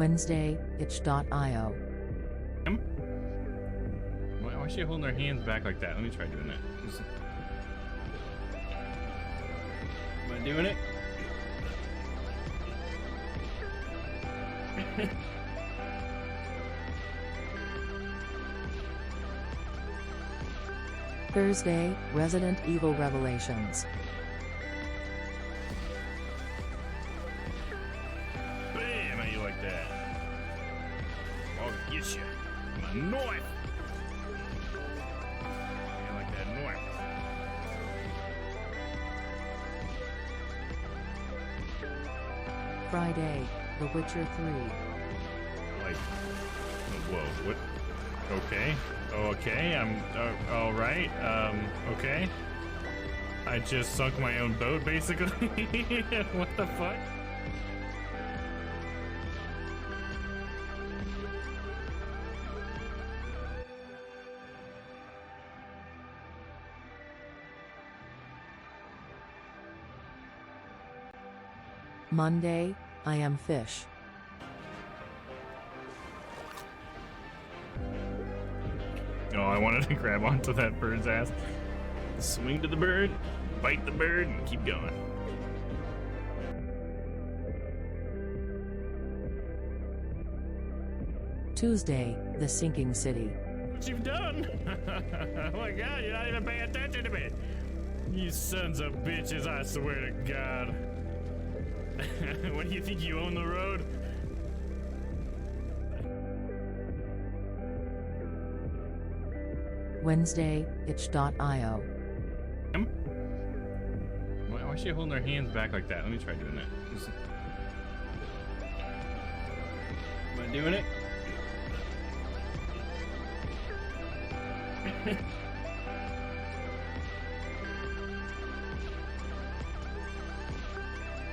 Wednesday, H.P.Lovecraft. Why is she holding her hands back like that? Let me try doing that. Am I doing it? Thursday, Resident Evil Revelations. Bam! How you like that? I'll get you. My knife! How you like that knife? Friday, The Witcher 3. Like, whoa, what? Okay. Okay, I'm, alright, okay. I just sunk my own boat, basically. What the fuck? Monday, I Am Fish. Oh, I wanted to grab onto that bird's ass. Swing to the bird, bite the bird, and keep going. Tuesday, The Sinking City. What you've done? Oh my god, you're not even paying attention to me. You sons of bitches, I swear to God. What do you think, you own the road? Wednesday, H.Io. Why is she holding her hands back like that? Let me try doing that. Am I doing it?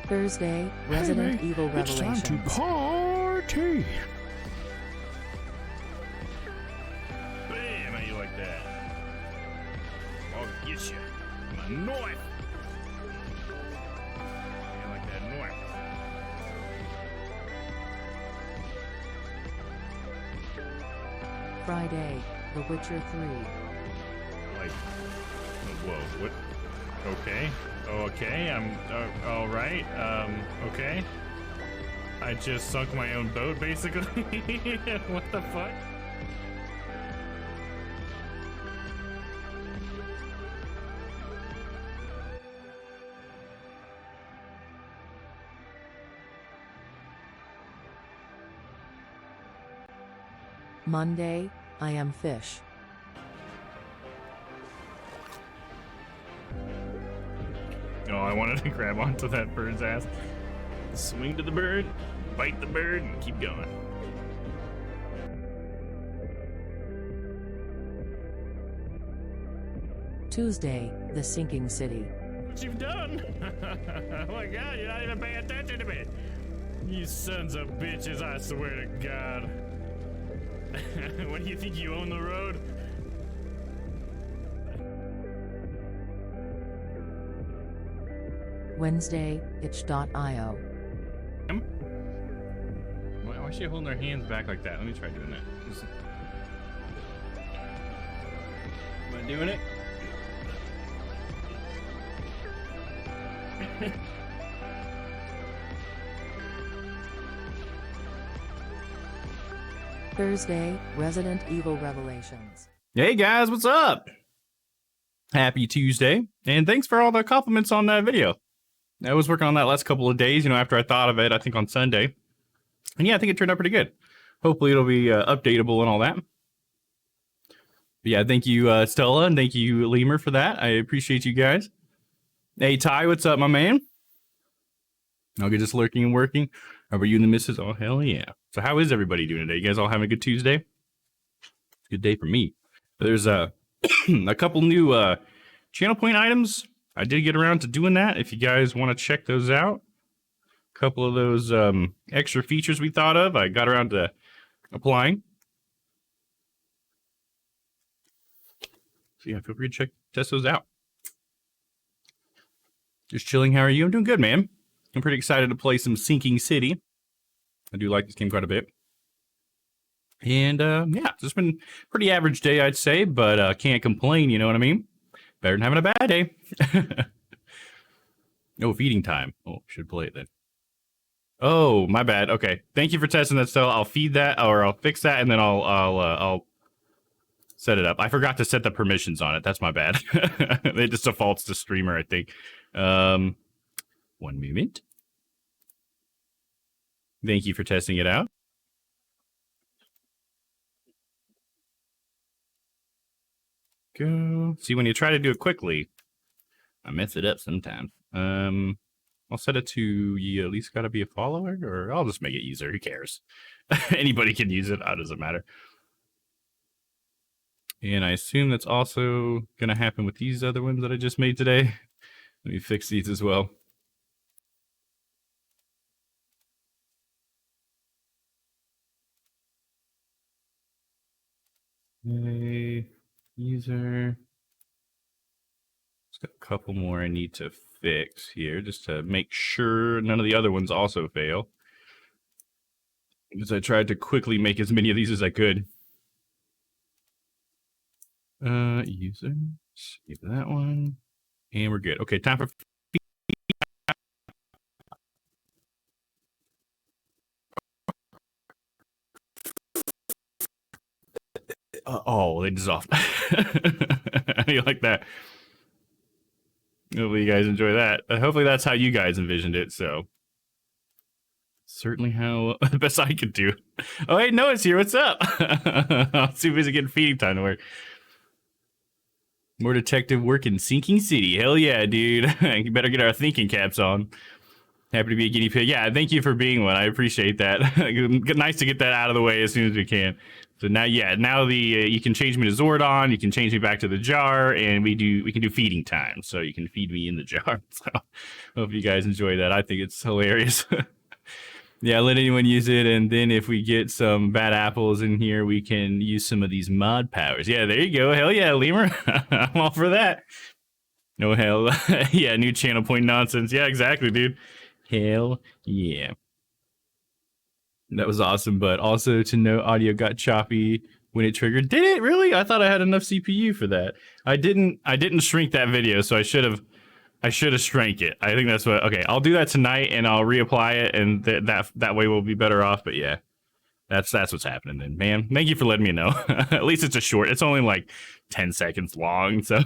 Thursday, Resident Evil Revelations. It's time to party! Bam! How you like that? I'll get you. My knife! How you like that knife? Friday, The Witcher 3. Like, whoa, what? Okay. Okay, I'm, alright, okay. I just sunk my own boat, basically. What the fuck? Monday, I Am Fish. Oh, I wanted to grab onto that bird's ass. Swing to the bird, bite the bird, and keep going. Tuesday, The Sinking City. What you've done? Oh my god, you're not even paying attention to me. You sons of bitches, I swear to God. What do you think, you own the road? Wednesday, H.Io. Why is she holding her hands back like that? Let me try doing that. Am I doing it? Thursday, Resident Evil Revelations. Hey guys, what's up? Happy Tuesday, and thanks for all the compliments on that video. I was working on that last couple of days, after I thought of it, I think on Sunday. And yeah, I think it turned out pretty good. Hopefully it'll be updatable and all that. But yeah, thank you, Stella, and thank you, Lemur, for that. I appreciate you guys. Hey, Ty, what's up, my man? I'll get just lurking and working. How about you and the missus? Oh, hell yeah. So how is everybody doing today? You guys all having a good Tuesday? Good day for me. There's a couple new channel point items. I did get around to doing that. If you guys want to check those out. A couple of those extra features we thought of, I got around to applying. So yeah, feel free to test those out. Just chilling. How are you? I'm doing good, man. I'm pretty excited to play some Sinking City. I do like this game quite a bit. And yeah, it's just been pretty average day, I'd say, but can't complain, you know what I mean? Better than having a bad day. No feeding time. Oh, should play it then. Oh, my bad. Okay, thank you for testing that. So I'll feed that, or I'll fix that, and then I'll set it up. I forgot to set the permissions on it. That's my bad. It just defaults to streamer, I think. 1 moment. Thank you for testing it out. Go. See, when you try to do it quickly, I mess it up sometimes. I'll set it to you at least gotta be a follower, or I'll just make it user. Who cares? Anybody can use it. How does it matter? And I assume that's also gonna happen with these other ones that I just made today. Let me fix these as well. Okay, user. Just got a couple more I need to fix here just to make sure none of the other ones also fail. Because I tried to quickly make as many of these as I could. User, save that one. And we're good. Okay, time for oh, they dissolved. You like that? Hopefully you guys enjoy that. Hopefully that's how you guys envisioned it. So certainly how the best I could do. Oh, hey, Noah's here. What's up? I'll see if he's getting feeding time to work. More detective work in Sinking City. Hell yeah, dude. You better get our thinking caps on. Happy to be a guinea pig. Yeah, thank you for being one. I appreciate that. Nice to get that out of the way as soon as we can. So now, yeah, now the you can change me to Zordon. You can change me back to the jar, and we can do feeding time. So you can feed me in the jar. So hope you guys enjoy that. I think it's hilarious. Yeah, let anyone use it, and then if we get some bad apples in here, we can use some of these mod powers. Yeah, there you go. Hell yeah, Lemur. I'm all for that. No hell. Yeah, new channel point nonsense. Yeah, exactly, dude. Hell yeah. That was awesome, but also to note audio got choppy when it triggered. Did it really? I thought I had enough CPU for that. I didn't shrink that video, so I should have shrank it. I think that's what. Okay, I'll do that tonight, and I'll reapply it, and that way we'll be better off. But yeah, that's what's happening then, man. Thank you for letting me know. At least it's a short. It's only like 10 seconds long, so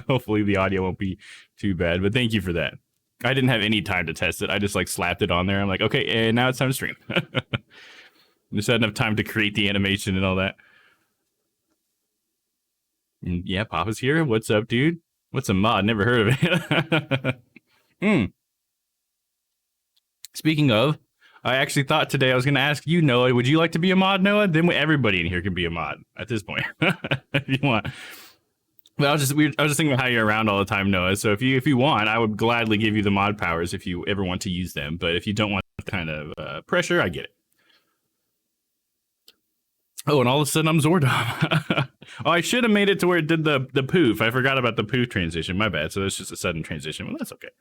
hopefully the audio won't be too bad. But thank you for that. I didn't have any time to test it. I just like slapped it on there. I'm like, okay, and now it's time to stream. Just had enough time to create the animation and all that. And yeah, Papa's here. What's up, dude? What's a mod? Never heard of it. Speaking of, I actually thought today I was going to ask you, Noah, would you like to be a mod, Noah? Then everybody in here can be a mod at this point, if you want. But I was just thinking about how you're around all the time, Noah. So if you want, I would gladly give you the mod powers if you ever want to use them. But if you don't want that kind of pressure, I get it. Oh, and all of a sudden I'm Zordon. Oh, I should have made it to where it did the poof. I forgot about the poof transition. My bad. So it's just a sudden transition. Well, that's okay.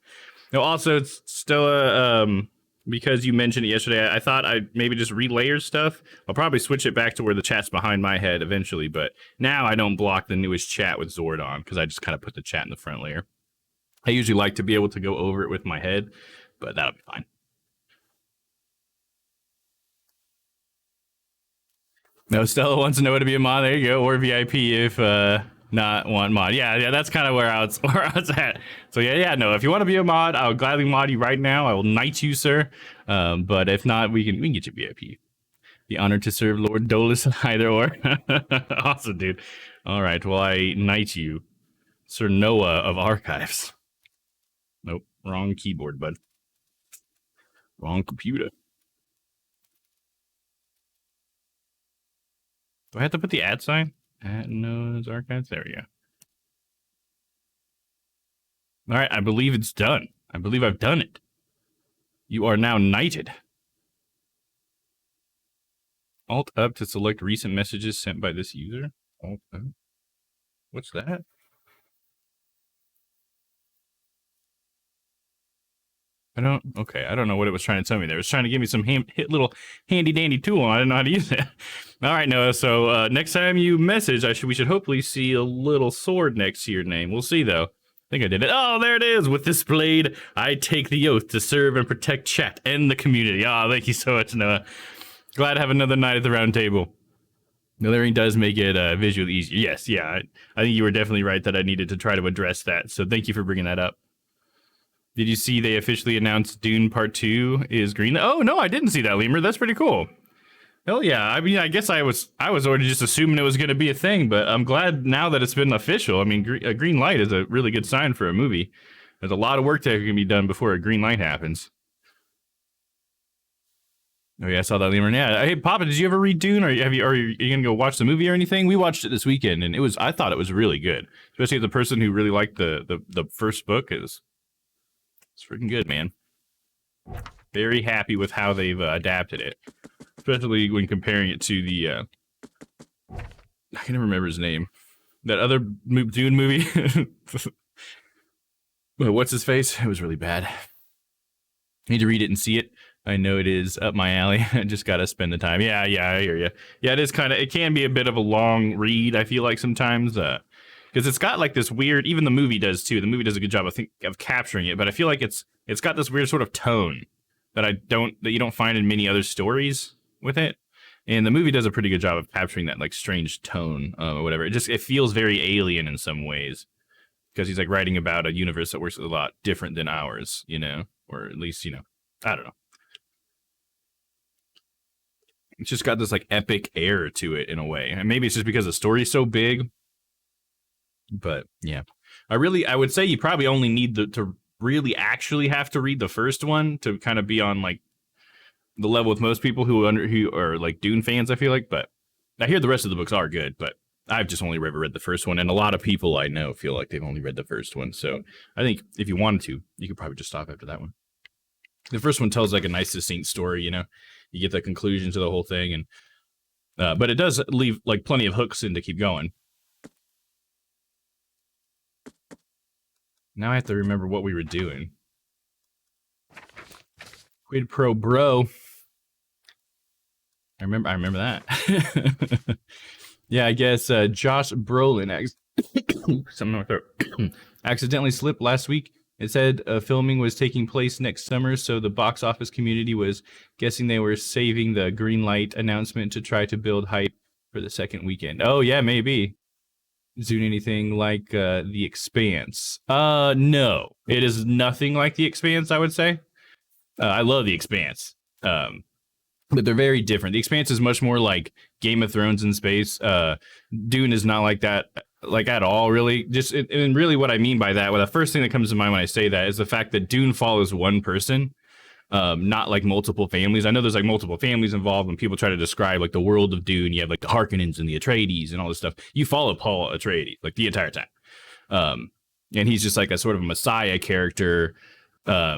No, also it's still because you mentioned it yesterday, I thought I'd maybe just relayer stuff. I'll probably switch it back to where the chat's behind my head eventually, but now I don't block the newest chat with Zordon because I just kind of put the chat in the front layer. I usually like to be able to go over it with my head, but that'll be fine. No, Stella wants to know what to be a mod. There you go, or VIP if not one mod. Yeah, that's kind of where I was at. So yeah, no, if you want to be a mod, I'll gladly mod you right now. I will knight you, sir. But if not, we can get you VIP. The honor to serve Lord Dolus, either or. Awesome, dude. All right, well, I knight you, Sir Noah of Archives. Nope, wrong keyboard, bud. Wrong computer. Do I have to put the @ sign? At Noah's Archives? There we go. All right, I believe it's done. I believe I've done it. You are now knighted. Alt up to select recent messages sent by this user. Alt up. What's that? I don't know what it was trying to tell me there. It was trying to give me some little handy dandy tool, and I didn't know how to use it. All right, Noah. So next time you message, we should hopefully see a little sword next to your name. We'll see, though. I think I did it. Oh, there it is. With this blade, I take the oath to serve and protect chat and the community. Oh, thank you so much, Noah. Glad to have another night at the round table. The lettering does make it visually easier. Yes, yeah. I think you were definitely right that I needed to try to address that. So thank you for bringing that up. Did you see they officially announced Dune Part 2 is green? Oh, no, I didn't see that, Lemur. That's pretty cool. Hell yeah. I mean, I guess I was already just assuming it was going to be a thing, but I'm glad now that it's been official. I mean, a green light is a really good sign for a movie. There's a lot of work that can be done before a green light happens. Oh yeah, I saw that, Lemur. Yeah. Hey, Papa, did you ever read Dune, or are you going to go watch the movie or anything? We watched it this weekend, and I thought it was really good, especially as a person who really liked the first book. It's freaking good, man. Very happy with how they've adapted it. Especially when comparing it to the, I can't even remember his name. That other Dune movie. What's his face? It was really bad. I need to read it and see it. I know it is up my alley. I just got to spend the time. Yeah, I hear you. Yeah, it can be a bit of a long read, I feel like sometimes. Because it's got like this weird, even the movie does too. The movie does a good job, I think, of capturing it. But I feel like it's got this weird sort of tone that you don't find in many other stories with it, and the movie does a pretty good job of capturing that like strange tone or whatever. It feels very alien in some ways because he's like writing about a universe that works a lot different than ours, or at least I don't know. It's just got this like epic air to it in a way, and maybe it's just because the story's so big. But yeah, I would say you probably only need to really actually have to read the first one to kind of be on like the level with most people who are like Dune fans, I feel like. But I hear the rest of the books are good, but I've just only ever read the first one, and a lot of people I know feel like they've only read the first one. So I think if you wanted to, you could probably just stop after that one. The first one tells like a nice succinct story, you get the conclusion to the whole thing, and but it does leave like plenty of hooks in to keep going. Now I have to remember what we were doing. Quid pro bro. I remember that. Yeah, I guess Josh Brolin accidentally slipped last week. It said filming was taking place next summer, so the box office community was guessing they were saving the green light announcement to try to build hype for the second weekend. Oh yeah, maybe. Doing anything like The Expanse? No, it is nothing like The Expanse, I would say. I love The Expanse, but they're very different. The Expanse is much more like Game of Thrones in space. Dune is not like that, like at all, really. And really what I mean by that, well, the first thing that comes to mind when I say that is the fact that Dune follows one person, not like multiple families. I know there's like multiple families involved when people try to describe like the world of Dune. You have like the Harkonnens and the Atreides and all this stuff. You follow Paul Atreides like the entire time. And he's just like a sort of messiah character,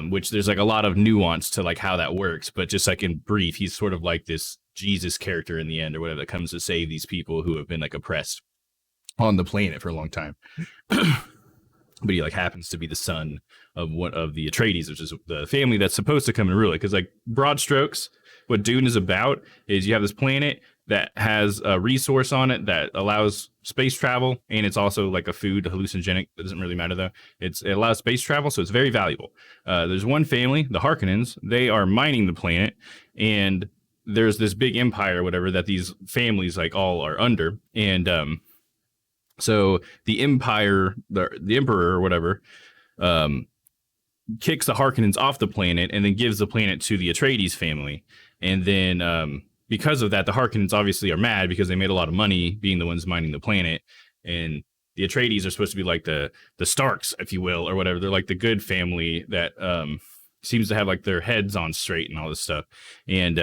which there's like a lot of nuance to like how that works. But just like in brief, he's sort of like this Jesus character in the end or whatever that comes to save these people who have been like oppressed on the planet for a long time. But he like happens to be the son of one of the Atreides, which is the family that's supposed to come and rule it. Because like broad strokes, what Dune is about is you have this planet that has a resource on it that allows space travel, and it's also like a food, hallucinogenic. It doesn't really matter though. It allows space travel, so it's very valuable. There's one family, the Harkonnens. They are mining the planet, and there's this big empire, or whatever, that these families like all are under, and so the empire, the emperor or whatever, kicks the Harkonnens off the planet and then gives the planet to the Atreides family. And then because of that, the Harkonnens obviously are mad because they made a lot of money being the ones mining the planet. And the Atreides are supposed to be like the Starks, if you will, or whatever. They're like the good family that seems to have like their heads on straight and all this stuff. And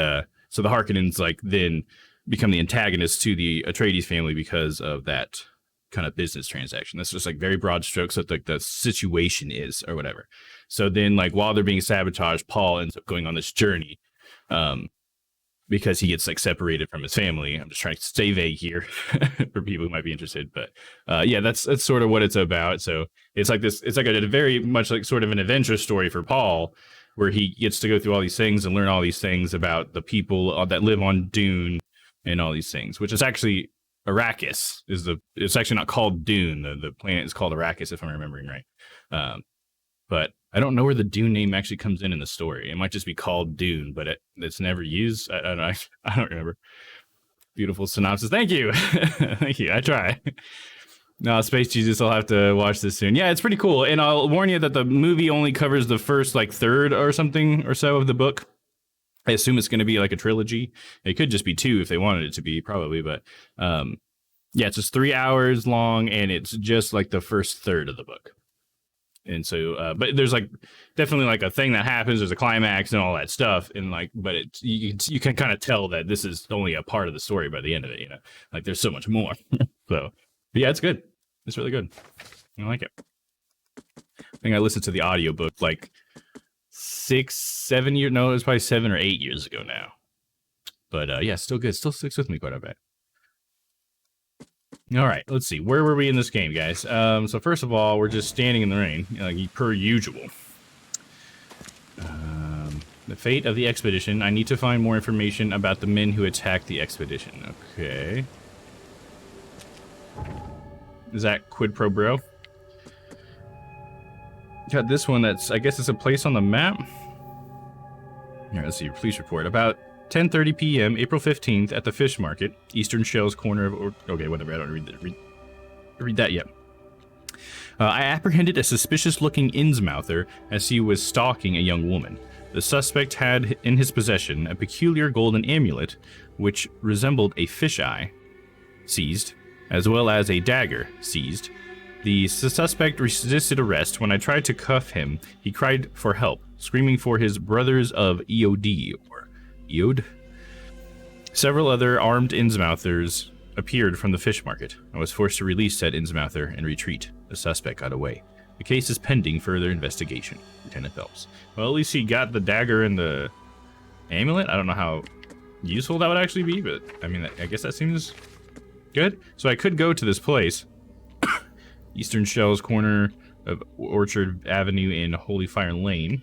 so the Harkonnens like then become the antagonists to the Atreides family because of that kind of business transaction. That's just like very broad strokes what like the situation is or whatever. So then like while they're being sabotaged, Paul ends up going on this journey because he gets like separated from his family. I'm just trying to stay vague here for people who might be interested, but yeah, that's sort of what it's about. So it's like a very much like sort of an adventure story for Paul, where he gets to go through all these things and learn all these things about the people that live on Dune and all these things, which is actually Arrakis. It's actually not called Dune. The planet is called Arrakis, if I'm remembering right. But I don't know where the Dune name actually comes in the story. It might just be called Dune, but it's never used. I don't remember. Beautiful synopsis. Thank you. Thank you. I try. No, Space Jesus, I'll have to watch this soon. Yeah, it's pretty cool. And I'll warn you that the movie only covers the first like third or something or so of the book. I assume it's going to be like a trilogy. It could just be 2 if they wanted it to be, probably. But yeah, it's just 3 hours long, and it's just like the first third of the book. And so, but there's like definitely like a thing that happens. There's a climax and all that stuff. And like, but you can kind of tell that this is only a part of the story by the end of it. You know, like there's so much more. So. But yeah, it's good. It's really good. I like it. I think I listened to the audiobook like 6, 7 years. No, it was probably 7 or 8 years ago now. But yeah, still good. Still sticks with me quite a bit. All right, let's see. Where were we in this game, guys? So first of all, we're just standing in the rain, like per usual. The fate of the expedition. I need to find more information about the men who attacked the expedition. Okay. Is that quid pro bro? Got this one that's, I guess it's a place on the map. Here, let's see your police report. About 10:30 p.m., April 15th, at the fish market, Eastern Shell's corner of... Okay, whatever, I don't read that yet. I apprehended a suspicious-looking Innsmouther as he was stalking a young woman. The suspect had in his possession a peculiar golden amulet, which resembled a fisheye, seized, as well as a dagger, seized. The suspect resisted arrest. When I tried to cuff him, he cried for help, screaming for his brothers of EOD, or EOD. Several other armed Innsmouthers appeared from the fish market. I was forced to release said Innsmouther and retreat. The suspect got away. The case is pending further investigation. Lieutenant Phelps. Well, at least he got the dagger and the amulet. I don't know how useful that would actually be, but I mean, I guess that seems... good. So I could go to this place, Eastern Shell's corner of Orchard Avenue and Holy Fire Lane.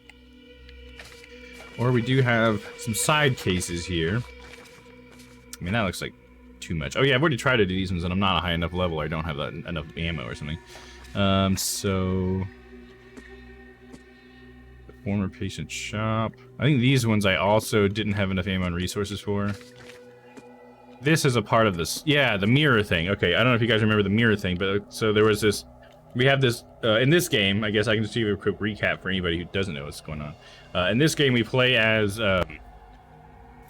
Or we do have some side cases here. I mean, that looks like too much. Oh yeah, I've already tried to do these ones and I'm not a high enough level, or I don't have enough ammo or something. So... the former patient shop. I think these ones I also didn't have enough ammo and resources for. This is a part of this. Yeah, the mirror thing. Okay, I don't know if you guys remember the mirror thing, but so there was this... we have this... in this game, I guess I can just give you a quick recap for anybody who doesn't know what's going on. In this game, we play as a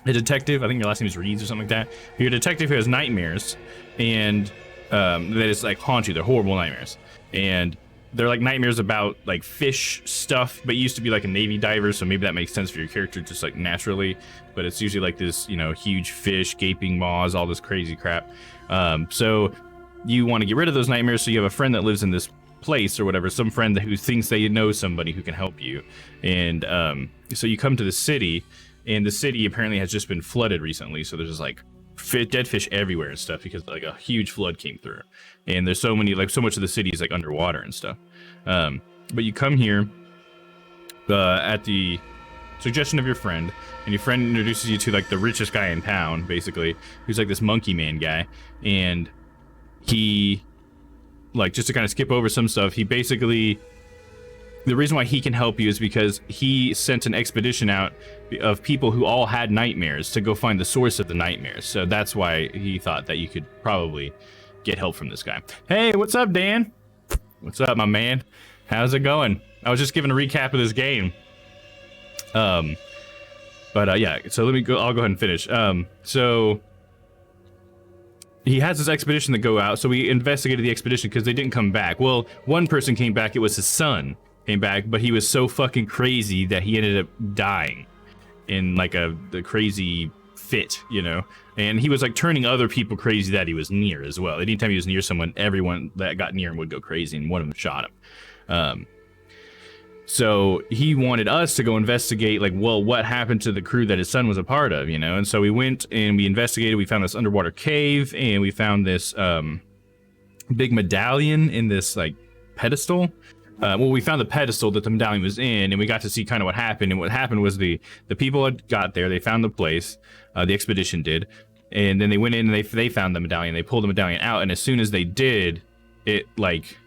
detective. I think your last name is Reeds or something like that. You're a detective who has nightmares, and that is like haunt you. They're horrible nightmares. And they're like nightmares about like fish stuff, but you used to be like a Navy diver, so maybe that makes sense for your character just like naturally. But it's usually like this, you know, huge fish, gaping maws, all this crazy crap. So you want to get rid of those nightmares, so you have a friend that lives in this place or whatever, some friend who thinks they know somebody who can help you. And so you come to the city, and the city apparently has just been flooded recently, so there's just like dead fish everywhere and stuff because like a huge flood came through. And there's so many, like so much of the city is like underwater and stuff. But you come here at the suggestion of your friend, and your friend introduces you to like the richest guy in town, basically, who's like this monkey man guy. And he, like, just to kind of skip over some stuff, he basically, the reason why he can help you is because he sent an expedition out of people who all had nightmares to go find the source of the nightmares. So that's why he thought that you could probably get help from this guy. Hey, what's up, Dan? What's up, my man? How's it going? I was just giving a recap of this game. Yeah, so let me go, I'll go ahead and finish. So he has this expedition to go out, so we investigated the expedition because they didn't come back. Well, one person came back, it was his son came back, but he was so fucking crazy that he ended up dying in like the crazy fit, you know? And he was like turning other people crazy that he was near as well. Anytime he was near someone, everyone that got near him would go crazy, and one of them shot him. So he wanted us to go investigate, like, well, what happened to the crew that his son was a part of, you know? And so we went and we investigated. We found this underwater cave, and we found this big medallion in this like pedestal well, we found the pedestal that the medallion was in, and we got to see kind of what happened. And what happened was the people had got there, they found the place, the expedition did, and then they went in and they found the medallion. They pulled the medallion out, and as soon as they did, it like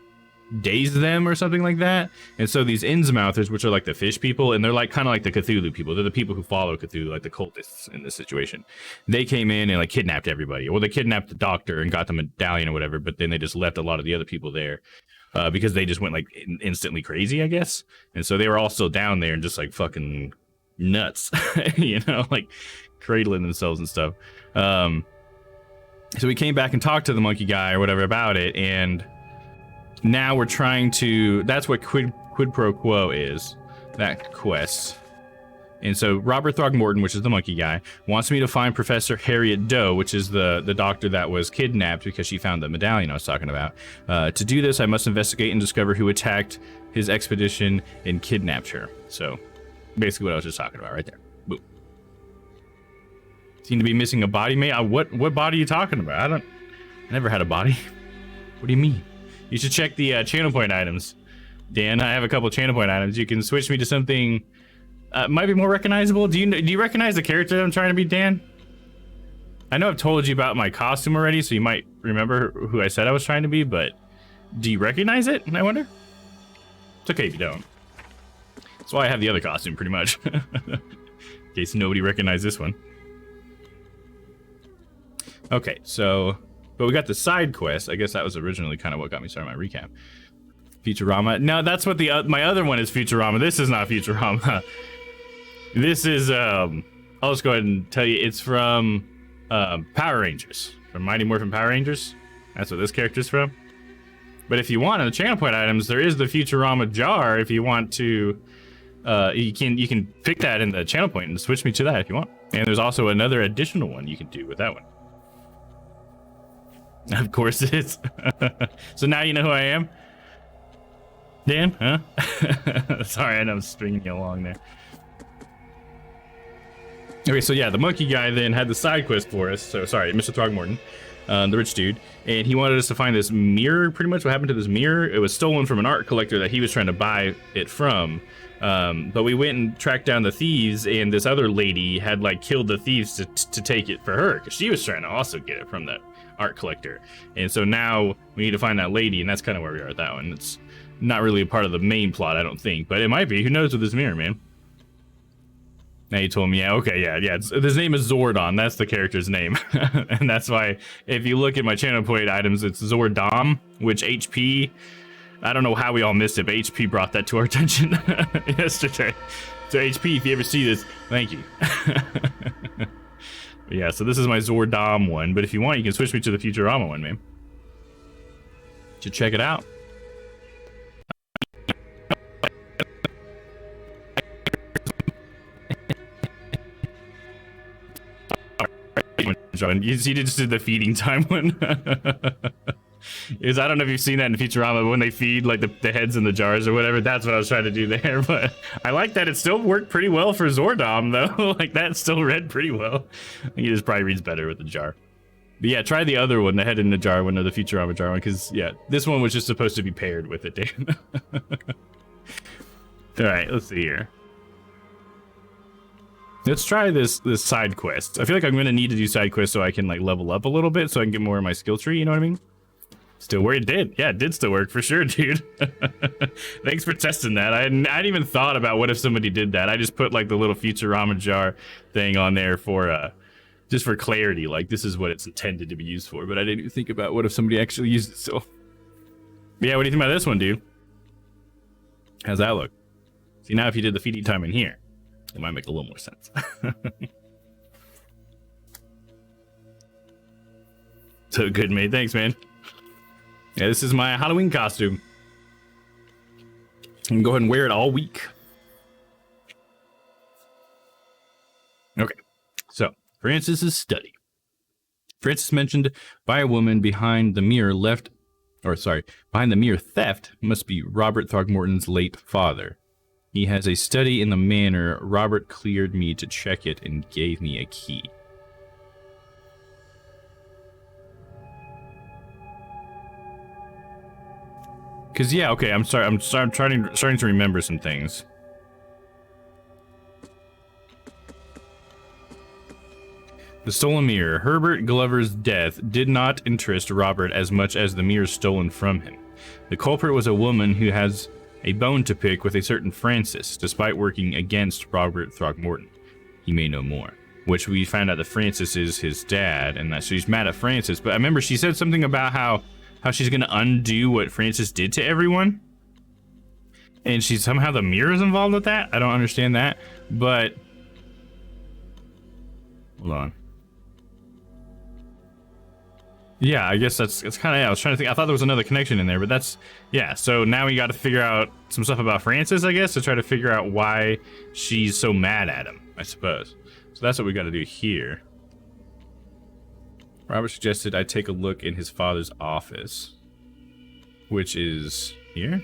dazed them or something like that. And so these Innsmouthers, which are like the fish people, and they're like kind of like the Cthulhu people. They're the people who follow Cthulhu, like the cultists in this situation. They came in and like kidnapped everybody. Well, they kidnapped the doctor and got the medallion or whatever, but then they just left a lot of the other people there. Because they just went like instantly crazy, I guess. And so they were all still down there and just like fucking nuts, you know, like cradling themselves and stuff. So we came back and talked to the monkey guy or whatever about it. And now we're trying to, that's what quid pro quo is, that quest. And so Robert Throgmorton, which is the monkey guy, wants me to find Professor Harriet Doe, which is the doctor that was kidnapped because she found the medallion I was talking about. To do this, I must investigate and discover who attacked his expedition and kidnapped her. So basically what I was just talking about right there. Boom. Seem to be missing a body, mate. What body are you talking about? I never had a body. What do you mean? You should check the channel point items. Dan, I have a couple channel point items. You can switch me to something might be more recognizable. Do you recognize the character I'm trying to be, Dan? I know I've told you about my costume already, so you might remember who I said I was trying to be, but do you recognize it, I wonder? It's okay if you don't. That's why I have the other costume, pretty much. In case nobody recognized this one. Okay, so, but we got the side quest. I guess that was originally kind of what got me started my recap. Futurama. No, that's what my other one is, Futurama. This is not Futurama. This is, I'll just go ahead and tell you, it's from Power Rangers. From Mighty Morphin Power Rangers. That's what this character's from. But if you want, in the channel point items, there is the Futurama jar. If you want to, you can pick that in the channel point and switch me to that if you want. And there's also another additional one you can do with that one. Of course it is. So now you know who I am? Dan, huh? Sorry, I know I'm stringing you along there. Okay, so yeah, the monkey guy then had the side quest for us. So sorry, Mr. Throgmorton, the rich dude, and he wanted us to find this mirror. Pretty much what happened to this mirror, it was stolen from an art collector that he was trying to buy it from. But we went and tracked down the thieves, and this other lady had like killed the thieves to take it for her, because she was trying to also get it from the art collector. And so now we need to find that lady, and that's kind of where we are at that one. It's not really a part of the main plot, I don't think, but it might be. Who knows with this mirror, man? Now you told me, yeah, okay, yeah. His name is Zordon. That's the character's name. And that's why, if you look at my channel point items, it's Zordom, which HP, I don't know how we all missed it, but HP brought that to our attention yesterday. So HP, if you ever see this, thank you. Yeah, so this is my Zordom one, but if you want, you can switch me to the Futurama one, man. You should check it out. You just did the feeding time one. I don't know if you've seen that in Futurama, but when they feed like the heads in the jars or whatever, that's what I was trying to do there. But I like that it still worked pretty well for Zordom though. Like that still read pretty well. I think it just probably reads better with the jar. But yeah, try the other one, the head in the jar one, or the Futurama jar one, because yeah, this one was just supposed to be paired with it, Dan. All right, let's see here. Let's try this side quest. I feel like I'm gonna need to do side quests so I can like level up a little bit, so I can get more of my skill tree. You know what I mean? Still where it did. Yeah, it did still work for sure, dude. Thanks for testing that. I hadn't even thought about what if somebody did that. I just put like the little Futurama jar thing on there for just for clarity. Like this is what it's intended to be used for. But I didn't even think about what if somebody actually used it. So yeah, what do you think about this one, dude? How's that look? See, now if you did the feeding time in here, it might make a little more sense. So good, mate. Thanks, man. Yeah, this is my Halloween costume. I'm gonna go ahead and wear it all week. Okay, so Francis's study. Francis mentioned by a woman behind the mirror behind the mirror theft must be Robert Throgmorton's late father. He has a study in the manor. Robert cleared me to check it and gave me a key. Cause yeah, okay, I'm sorry. I'm starting to remember some things. The stolen mirror. Herbert Glover's death did not interest Robert as much as the mirror stolen from him. The culprit was a woman who has a bone to pick with a certain Francis, despite working against Robert Throckmorton. He may know more. Which we found out that Francis is his dad, and that she's mad at Francis. But I remember she said something about how she's gonna undo what Francis did to everyone. And she's somehow the mirror's involved with that? I don't understand that. But hold on. Yeah, I guess that's kind of, yeah, I was trying to think. I thought there was another connection in there, but that's, yeah. So now we got to figure out some stuff about Francis, I guess, to try to figure out why she's so mad at him, I suppose. So that's what we got to do here. Robert suggested I take a look in his father's office, which is here.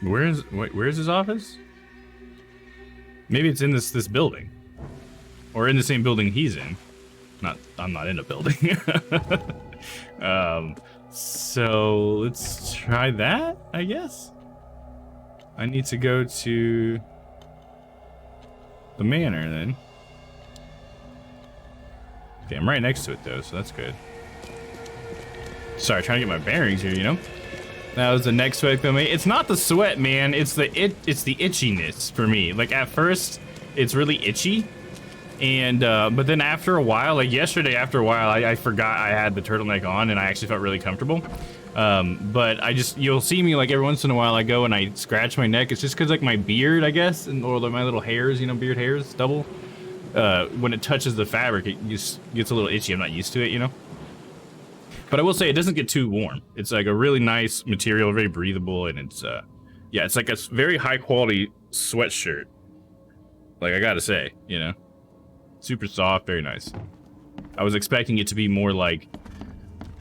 Where's his office? Maybe it's in this building, or in the same building he's in. I'm not in a building. So let's try that, I guess. I need to go to the manor then. Okay, I'm right next to it though, so that's good. Sorry, trying to get my bearings here, you know. That was the next sweat though, mate. It's not the sweat, man. It's the itchiness for me. Like at first, it's really itchy, and but then after a while, like yesterday, after a while, I forgot I had the turtleneck on, and I actually felt really comfortable. But you'll see me like every once in a while I go and I scratch my neck. It's just because like my beard, I guess, or like my little hairs, you know, beard hairs, stubble. When it touches the fabric, it just gets a little itchy. I'm not used to it, you know. But I will say it doesn't get too warm. It's like a really nice material, very breathable, and it's yeah, it's like a very high quality sweatshirt. Like I gotta say, you know, super soft, very nice. I was expecting it to be more like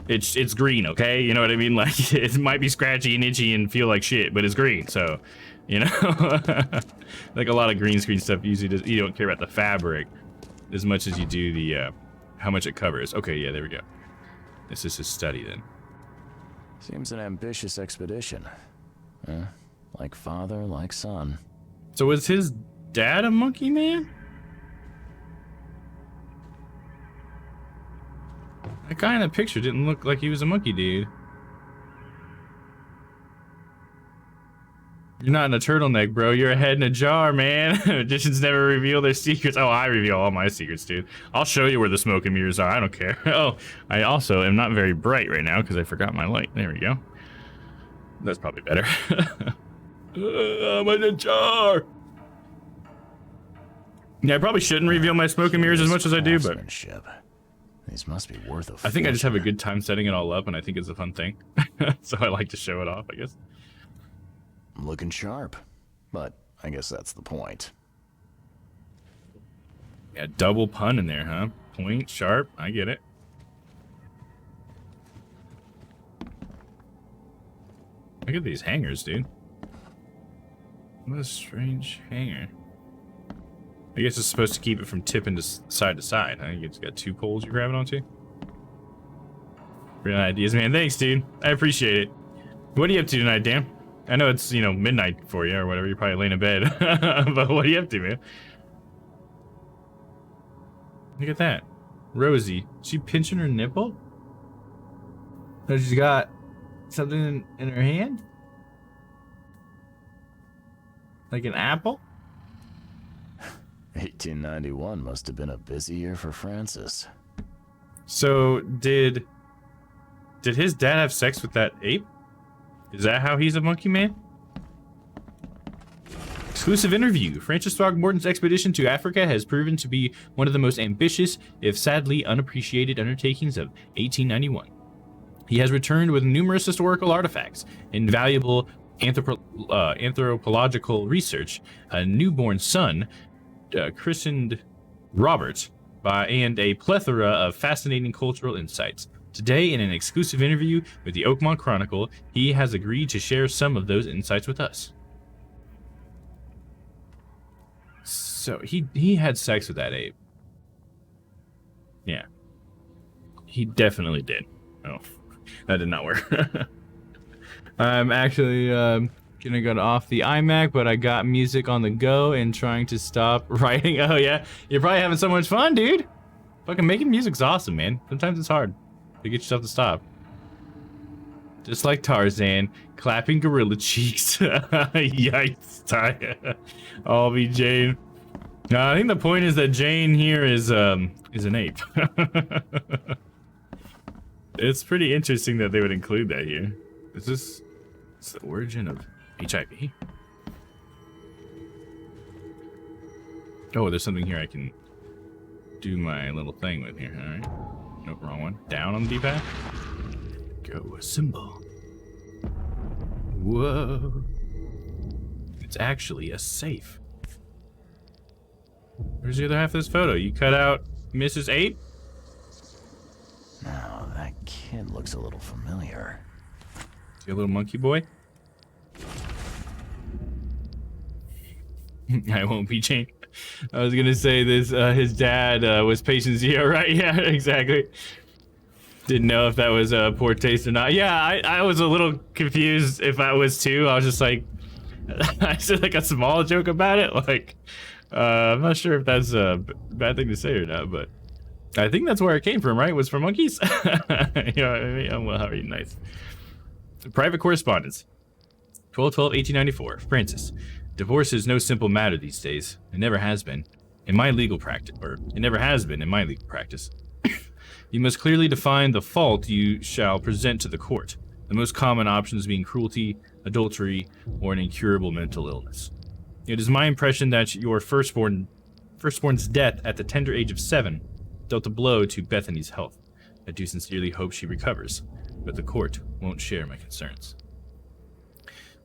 it's green, okay? You know what I mean? Like it might be scratchy and itchy and feel like shit, but it's green, so you know, like a lot of green screen stuff usually you don't care about the fabric as much as you do the how much it covers. Okay, yeah, there we go. This is his study then. Seems an ambitious expedition. Like father, like son. So was his dad a monkey man? That guy in the picture didn't look like he was a monkey dude. You're not in a turtleneck, bro. You're a head in a jar, man. Magicians never reveal their secrets. Oh, I reveal all my secrets, dude. I'll show you where the smoke and mirrors are. I don't care. Oh, I also am not very bright right now because I forgot my light. There we go. That's probably better. I'm in a jar. Yeah, I probably shouldn't reveal my smoke and mirrors as much as I do, but these must be worth a I think I just have a good time setting it all up, and I think it's a fun thing. So I like to show it off, I guess. Looking sharp, but I guess that's the point. Yeah, double pun in there, huh? Point, sharp, I get it. Look at these hangers, dude. What a strange hanger. I guess it's supposed to keep it from tipping to side to side. I think it's got two poles you're grabbing onto. Great ideas, man. Thanks, dude. I appreciate it. What are you up to tonight, Dan? I know it's, you know, midnight for you or whatever. You're probably laying in bed. But what are you up to, man? Look at that. Rosie. She pinching her nipple? So she's got something in her hand? Like an apple? 1891 must have been a busy year for Francis. So did his dad have sex with that ape? Is that how he's a monkey man? Exclusive interview. Francis Throckmorton's expedition to Africa has proven to be one of the most ambitious, if sadly unappreciated, undertakings of 1891. He has returned with numerous historical artifacts, invaluable anthropological research, a newborn son, christened Robert, and a plethora of fascinating cultural insights. Today, in an exclusive interview with the Oakmont Chronicle, he has agreed to share some of those insights with us. So he had sex with that ape. Yeah. He definitely did. Oh, that did not work. I'm actually gonna go off the iMac, but I got music on the go and trying to stop writing. Oh yeah, you're probably having so much fun, dude. Fucking making music's awesome, man. Sometimes it's hard to get yourself to stop. Just like Tarzan, clapping gorilla cheeks. Yikes, Ty. I'll be Jane. I think the point is that Jane here is an ape. It's pretty interesting that they would include that here. Is this the origin of HIV? Oh, there's something here I can do my little thing with here. All right. Nope, wrong one. Down on the D-pad. Go a symbol. Whoa. It's actually a safe. Where's the other half of this photo? You cut out Mrs. Ape? Now, that kid looks a little familiar. See a little monkey boy? I won't be Jane. I was gonna say this, his dad was patient zero, right? Yeah, exactly. Didn't know if that was poor taste or not. Yeah, I was a little confused if I was too. I was just like, I said like a small joke about it. Like, I'm not sure if that's a bad thing to say or not, but I think that's where it came from, right? Was from monkeys? You know what I mean? Oh, well, how are you? Nice. Private correspondence. 12/12/1894. Francis. Divorce is no simple matter these days. It never has been. In my legal practice, or it never has been in my legal practice. You must clearly define the fault you shall present to the court. The most common options being cruelty, adultery, or an incurable mental illness. It is my impression that your firstborn's death at the tender age of 7 dealt a blow to Bethany's health. I do sincerely hope she recovers, but the court won't share my concerns.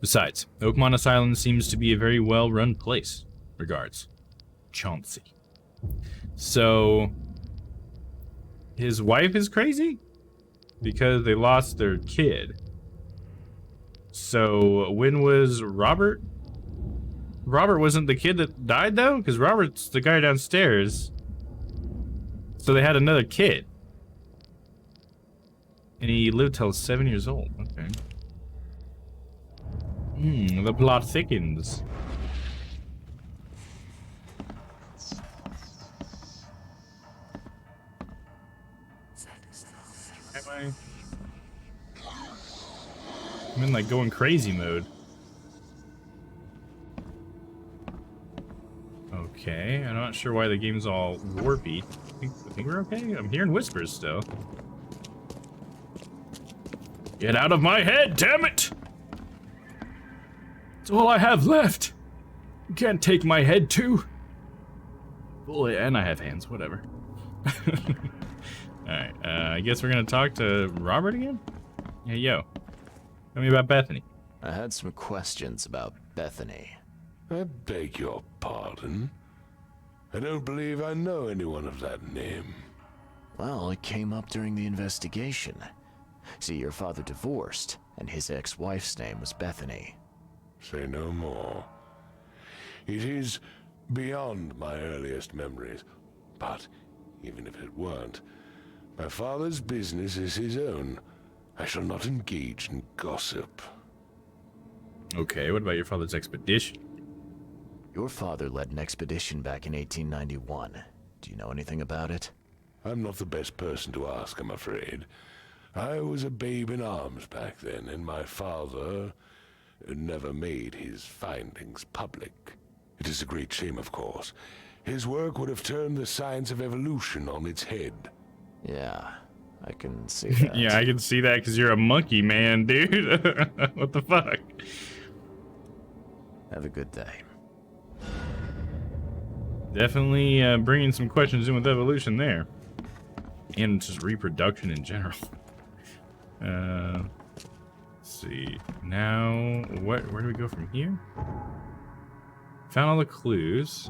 Besides, Oakmont Asylum seems to be a very well-run place. Regards, Chauncey. So, his wife is crazy? Because they lost their kid. So, when was Robert? Robert wasn't the kid that died, though? Because Robert's the guy downstairs. So they had another kid. And he lived till 7 years old. Okay. The plot thickens. I'm in like going crazy mode. Okay, I'm not sure why the game's all warpy. I think we're okay. I'm hearing whispers still. Get out of my head, damn it! It's all I have left. You can't take my head too. Boy, and I have hands, whatever. Alright, I guess we're gonna talk to Robert again? Hey, yo. Tell me about Bethany. I had some questions about Bethany. I beg your pardon. I don't believe I know anyone of that name. Well, it came up during the investigation. See, your father divorced, and his ex-wife's name was Bethany. Say no more. It is beyond my earliest memories, but even if it weren't, my father's business is his own. I shall not engage in gossip. Okay, what about your father's expedition? Your father led an expedition back in 1891. Do you know anything about it? I'm not the best person to ask, I'm afraid. I was a babe in arms back then, and my father never made his findings public. It is a great shame, of course. His work would have turned the science of evolution on its head. Yeah, I can see that. Yeah, I can see that because you're a monkey man, dude. What the fuck? Have a good day. Definitely bringing some questions in with evolution there. And just reproduction in general. Let's see. Now, where do we go from here? Found all the clues.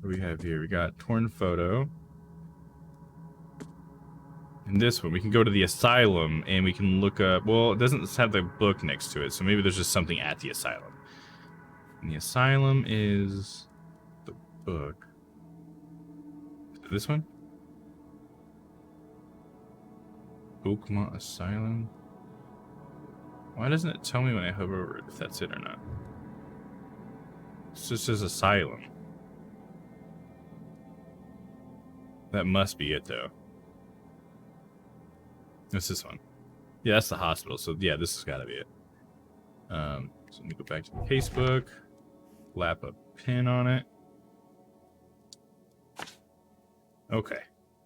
What do we have here? We got torn photo. And this one, we can go to the asylum and we can look up. Well, it doesn't have the book next to it, so maybe there's just something at the asylum. And the asylum is the book. This one? Oakmont Asylum. Why doesn't it tell me when I hover over it if that's it or not? It just says Asylum. That must be it though. What's this one? Yeah, that's the hospital. So yeah, this has got to be it. So let me go back to the casebook. Lap a pin on it. Okay,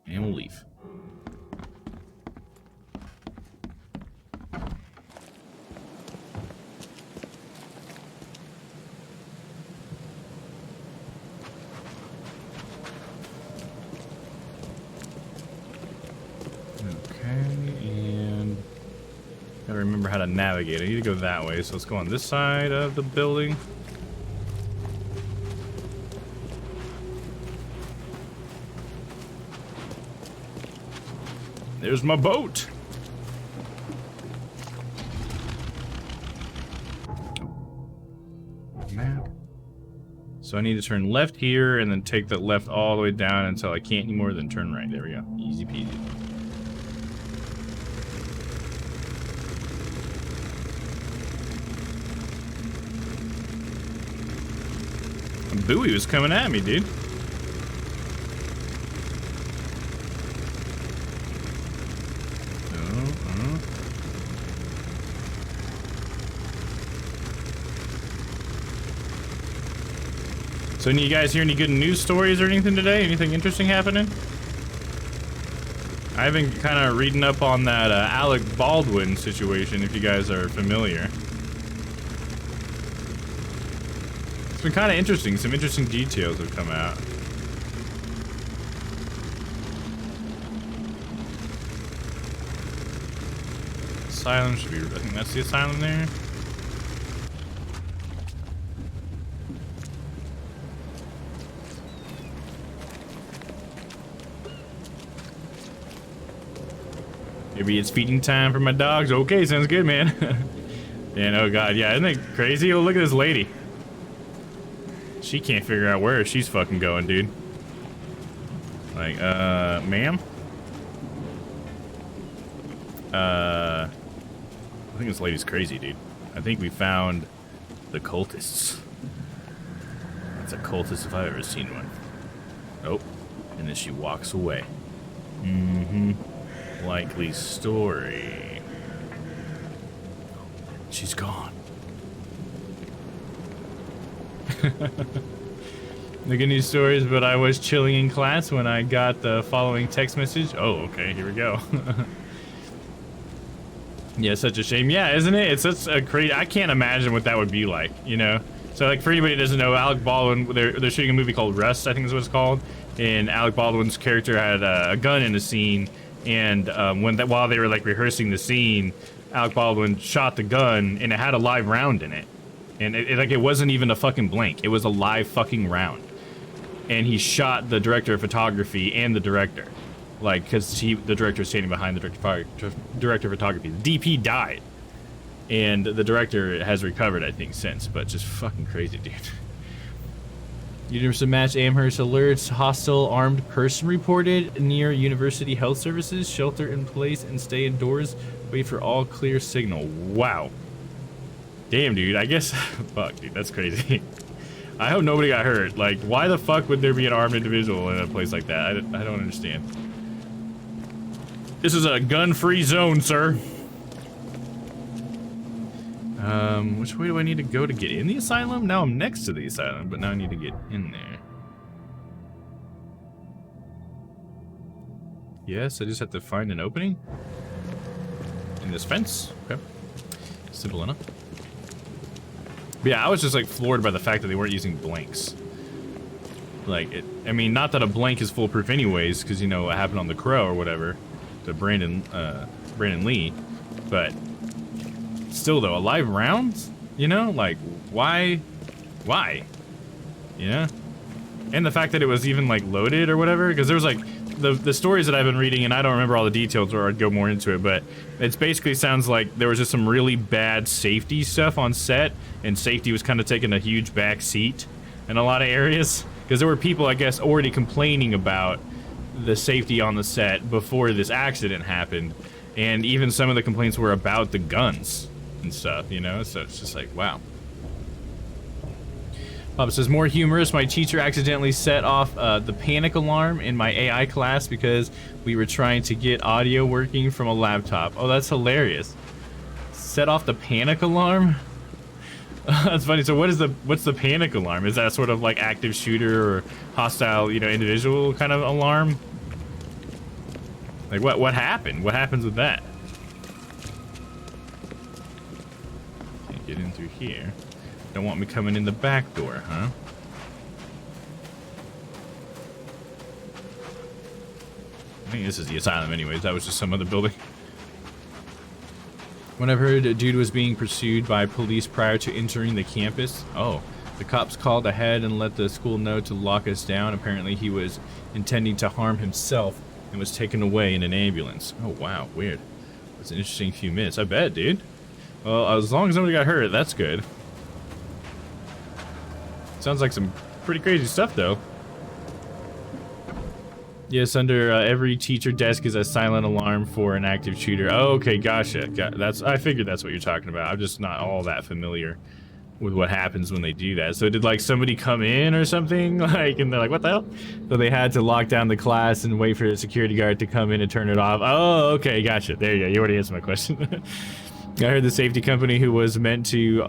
and we'll leave. Gotta remember how to navigate. I need to go that way, so let's go on this side of the building. There's my boat. Map. So I need to turn left here and then take the left all the way down until I can't anymore, then turn right. There we go. Easy peasy. Bowie was coming at me, dude. So, you guys hear any good news stories or anything today? Anything interesting happening? I've been kind of reading up on that Alec Baldwin situation, if you guys are familiar. It's been kind of interesting. Some interesting details have come out. Asylum should be, I think that's the asylum there. Maybe it's feeding time for my dogs. Okay, sounds good, man. And oh god, yeah, isn't it crazy? Oh, look at this lady. She can't figure out where she's fucking going, dude. Like, ma'am? I think this lady's crazy, dude. I think we found the cultists. That's a cultist if I've ever seen one. Oh, and then she walks away. Mm-hmm. Likely story. She's gone. The good news story is, but I was chilling in class when I got the following text message. Oh, okay, here we go. Yeah, such a shame. Yeah, isn't it? It's such a crazy. I can't imagine what that would be like, you know? So, like, for anybody who doesn't know, Alec Baldwin, they're shooting a movie called Rust, I think is what it's called. And Alec Baldwin's character had a gun in the scene. And while they were like rehearsing the scene, Alec Baldwin shot the gun, and it had a live round in it. And it wasn't even a fucking blank. It was a live fucking round. And he shot the director of photography and the director, like, because the director was standing behind the director of photography. The DP died, and the director has recovered, I think, since. But just fucking crazy, dude. University Match Amherst alerts hostile armed person reported near University Health Services. Shelter in place and stay indoors. Wait for all clear signal. Wow. Damn, dude. I guess. Fuck, dude. That's crazy. I hope nobody got hurt. Like, why the fuck would there be an armed individual in a place like that? I don't understand. This is a gun-free zone, sir. Which way do I need to go to get in the asylum? Now I'm next to the asylum, but now I need to get in there. Yes, I just have to find an opening in this fence. Okay. Simple enough. But yeah, I was just like floored by the fact that they weren't using blanks. Like, I mean, not that a blank is foolproof anyways, because you know what happened on The Crow or whatever to Brandon Lee, but still though, a live round, you know, like why, you know? And the fact that it was even like loaded or whatever, because there was like the stories that I've been reading, and I don't remember all the details, or I'd go more into it, but it basically sounds like there was just some really bad safety stuff on set, and safety was kind of taking a huge back seat in a lot of areas. because there were people, I guess, already complaining about the safety on the set before this accident happened, and even some of the complaints were about the guns and stuff, you know. So it's just like, wow. Bob says, more humorous, my teacher accidentally set off the panic alarm in my AI class because we were trying to get audio working from a laptop. Oh, that's hilarious. Set off the panic alarm? That's funny. So what's the panic alarm? Is that sort of like active shooter or hostile, you know, individual kind of alarm? Like what happened? What happens with that? Can't get in through here. Don't want me coming in the back door, huh? I think this is the asylum anyways. That was just some other building. When I heard a dude was being pursued by police prior to entering the campus. Oh, the cops called ahead and let the school know to lock us down. Apparently he was intending to harm himself and was taken away in an ambulance. Oh wow, weird. That's an interesting few minutes. I bet, dude. Well, as long as nobody got hurt, that's good. Sounds like some pretty crazy stuff, though. Yes, under every teacher desk is a silent alarm for an active shooter. Oh, okay, gotcha. I figured that's what you're talking about. I'm just not all that familiar with what happens when they do that. So did like somebody come in or something, like, and they're like, what the hell? So they had to lock down the class and wait for the security guard to come in and turn it off. Oh, okay, gotcha. There you go. You already answered my question. I heard the safety company who was meant to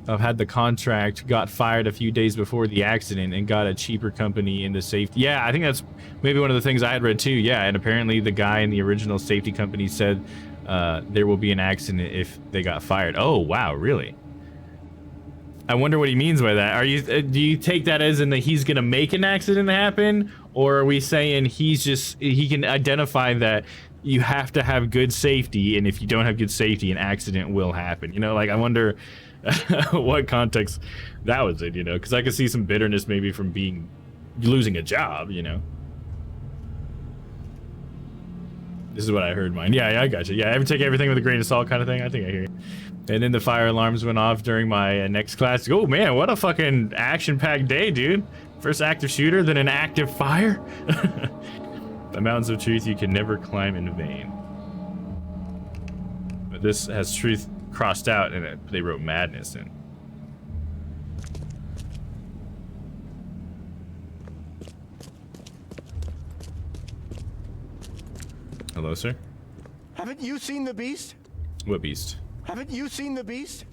have had the contract got fired a few days before the accident and got a cheaper company into safety. Yeah, I think that's maybe one of the things I had read too. Yeah, and apparently the guy in the original safety company said there will be an accident if they got fired. Oh, wow, really? I wonder what he means by that. Are you do you take that as in that he's gonna make an accident happen, or are we saying he can identify that you have to have good safety, and if you don't have good safety, an accident will happen? You know, like, I wonder what context that was in, you know, because I could see some bitterness maybe from losing a job, you know. This is what I heard mine. Yeah, I got you. Yeah, I ever take everything with a grain of salt kind of thing. I think I hear you. And then the fire alarms went off during my next class. Oh man, what a fucking action-packed day, dude. First active shooter, then an active fire. The mountains of truth you can never climb in vain. But this has truth crossed out, and they wrote madness in. Hello, sir. Haven't you seen the beast? What beast? Haven't you seen the beast?